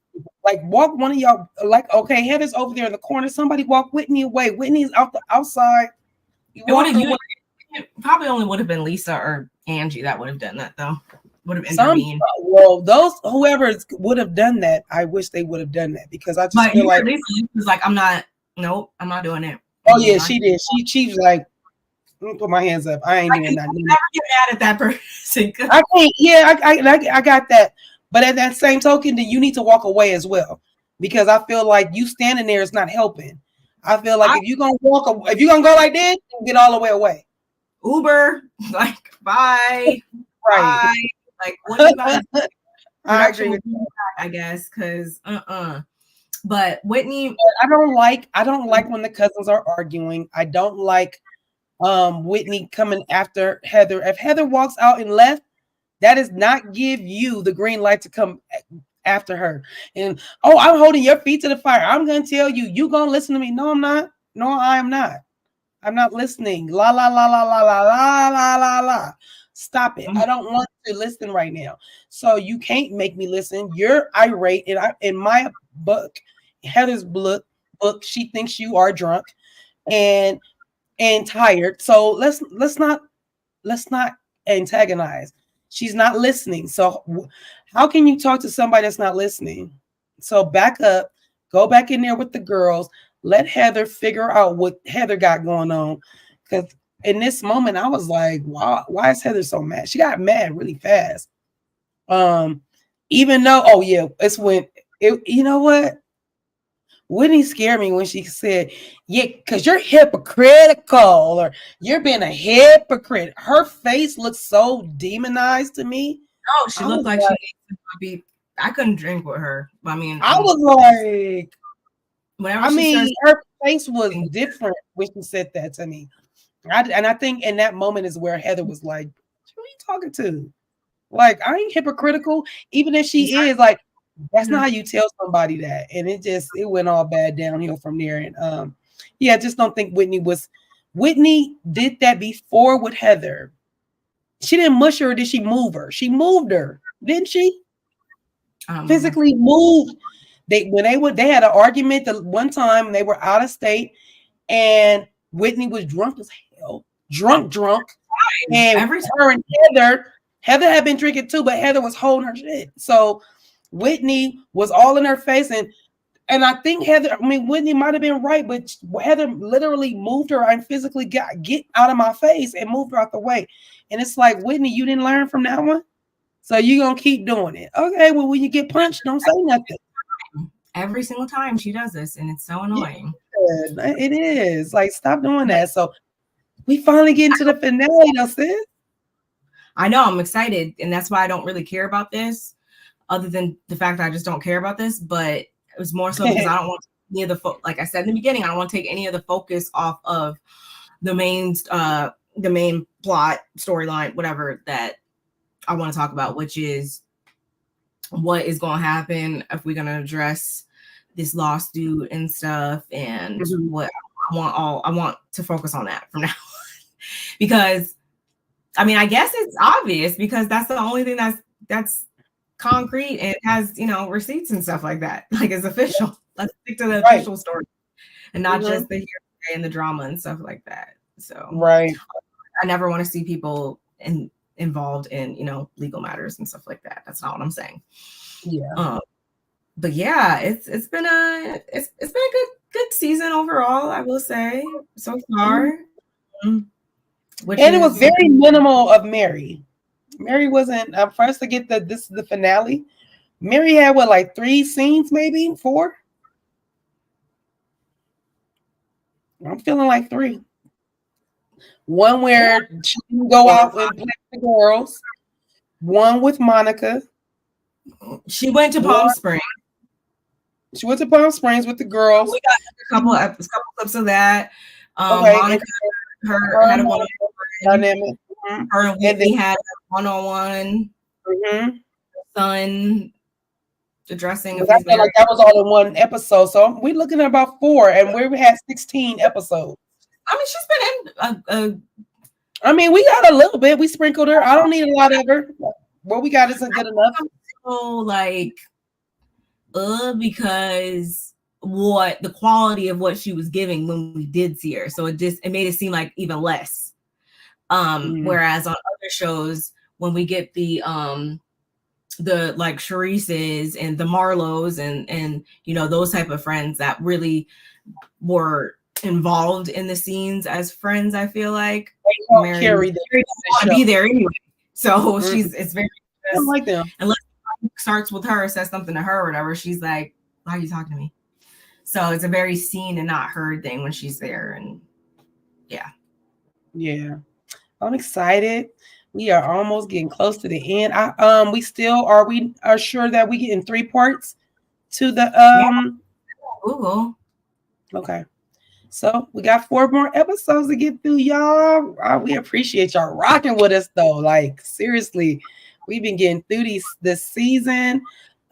like walk one of y'all, like, okay, Heather's over there in the corner. Somebody walk Whitney away. Whitney's out the outside. Probably only would have been Lisa or Angie that would have done that, though. Would have intervened. Well, whoever would have done that, I wish they would have done that because I just feel like Lisa was like, I'm not doing it. Oh yeah, she did. She's like, let me put my hands up. I ain't doing that. Never get mad at that person. I can't. Yeah, I got that. But at that same token, then you need to walk away as well because I feel like you standing there is not helping. I feel like if you're gonna go like this, get all the way away. Uber, like bye, right? Bye. Like what do you guys? I agree with you. I guess because But Whitney, I don't like when the cousins are arguing. I don't like Whitney coming after Heather. If Heather walks out and left, that does not give you the green light to come after her. And I'm holding your feet to the fire. I'm gonna tell you, you gonna listen to me. No, I'm not. No, I am not. I'm not listening. La la la la la la la la la la. Stop it. I don't want to listen right now. So you can't make me listen. You're irate. And in my book, Heather's book, she thinks you are drunk and tired. So let's not antagonize. She's not listening. So how can you talk to somebody that's not listening? So back up, go back in there with the girls. Let Heather figure out what Heather got going on. Because in this moment, I was like, wow, why is Heather so mad? She got mad really fast. Even though, it's when you know what? Whitney scared me when she said, yeah, because you're hypocritical or you're being a hypocrite. Her face looks so demonized to me. Oh, she looked like she I couldn't drink with her. I mean, I was like, her face was different when she said that to me. I think in that moment is where Heather was like, who are you talking to? Like, I ain't hypocritical, even if she is. Like, that's not how you tell somebody that. And it went all bad downhill from there. And I just don't think Whitney did that before with Heather. She didn't mush her, or did she move her? She moved her, didn't she? Physically moved. They had an argument the one time they were out of state, and Whitney was drunk as hell, drunk, and her and Heather had been drinking too, but Heather was holding her shit. So Whitney was all in her face, and I think Whitney might have been right, but Heather literally moved her and physically get out of my face and moved her out the way. And it's like, Whitney, you didn't learn from that one, so you're gonna keep doing it. Okay, well, when you get punched, don't say nothing. Every single time she does this, and it's so annoying. Yeah, it is. Like, stop doing that. So we finally get into the finale, though, sis. I know, I'm excited, and that's why I don't really care about this, other than the fact that I just don't care about this. But it was more so because I don't want any of the like I said in the beginning, I don't want to take any of the focus off of the main plot, storyline, whatever that I want to talk about, which is what is going to happen if we're going to address this lawsuit and stuff, and what I want to focus on that from now on. Because I mean, I guess it's obvious because that's the only thing that's concrete and has, receipts and stuff like that. Like, it's official. Let's stick to the official story and not just the hearsay and the drama and stuff like that. So I never want to see people involved in, legal matters and stuff like that. That's not what I'm saying. Yeah. But yeah, it's been a good season overall, I will say, so far. And it was very minimal of Mary. Mary wasn't for us to get the finale. Mary had like 3 scenes, maybe 4. I'm feeling like 3. One where she can go out and play with the girls. One with Monica. She went to Palm Springs. She went to Palm Springs with the girls. We got a couple clips of that. Okay, Monica, her had a one-on-one. Dynamic. Her and Whitney had a one-on-one. Son addressing. I feel like that was all in one episode. So we're looking at about 4, and we had 16 episodes. I mean, she's been in I mean, we got a little bit. We sprinkled her. I don't need a lot of her. What we got isn't good enough. So because what the quality of what she was giving when we did see her, so it made it seem like even less. Whereas on other shows, when we get the like Sharice's and the Marlos and you know, those type of friends that really were involved in the scenes as friends, I feel like Mary want to be there anyway. So it's very I don't like them. Unless starts with her, says something to her or whatever, she's like, why are you talking to me? So it's a very seen and not heard thing when she's there. And yeah, I'm excited. We are almost getting close to the end. We are sure that we get in 3 parts to the Google. Okay. So we got 4 more episodes to get through, y'all. We appreciate y'all rocking with us, though. Like, seriously, we've been getting through this season.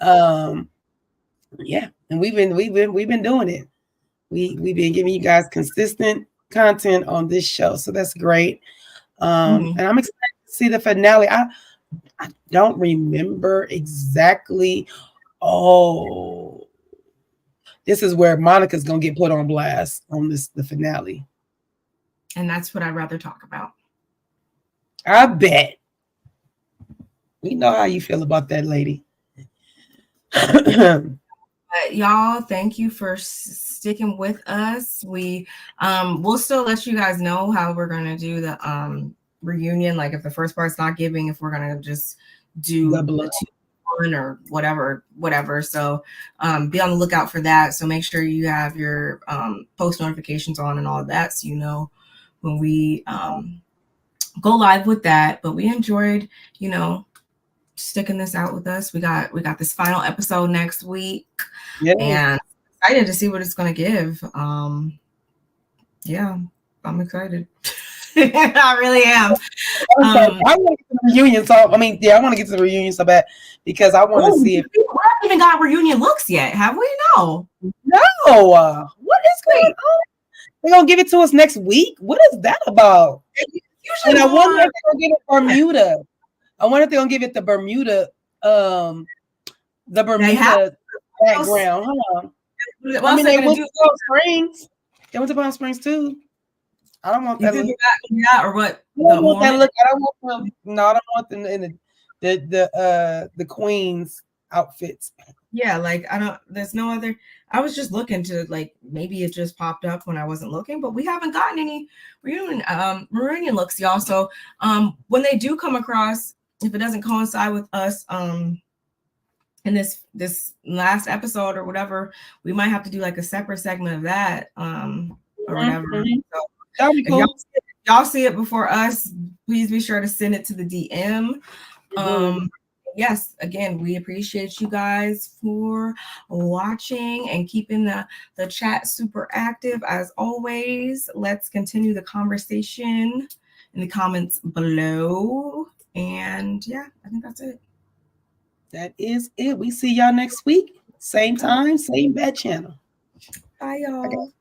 Yeah, and we've been doing it. We've been giving you guys consistent content on this show, so that's great. And I'm excited to see the finale. I don't remember exactly. Oh. This is where Monica's gonna get put on blast on the finale. And that's what I'd rather talk about. I bet. We know how you feel about that lady. Y'all, thank you for sticking with us. We'll still let you guys know how we're gonna do the reunion. Like if the first part's not giving, if we're gonna just do the 2 or whatever. So be on the lookout for that. So make sure you have your post notifications on and all of that, so you know when we go live with that. But we enjoyed, you know, sticking this out with us. We got this final episode next week, and excited to see what it's gonna give. Yeah, I'm excited. I really am. I want to get to the reunion. So I want to get to the reunion so bad because I want to see if we haven't even got reunion looks yet, have we? No. What is going on? They're gonna give it to us next week. What is that about? And I wonder if they're gonna give it Bermuda. I wonder if they're gonna give it the Bermuda, background. Hold on. I mean, they went to Palm Springs. They went to Palm Springs too. I don't want that look. Or what? I don't want that look. I don't want them. No, I don't want them in the Queen's outfits. Yeah, like there's no other. I was just looking to, like, maybe it just popped up when I wasn't looking, but we haven't gotten any reunion looks, y'all. So when they do come across, if it doesn't coincide with us in this last episode or whatever, we might have to do like a separate segment of that or whatever. So that'd be cool. If y'all see it before us, please be sure to send it to the DM. Yes, again, we appreciate you guys for watching and keeping the chat super active as always. Let's continue the conversation in the comments below. And yeah, I think that's it. That is it. We see y'all next week. Same time, same bad channel. Bye, y'all.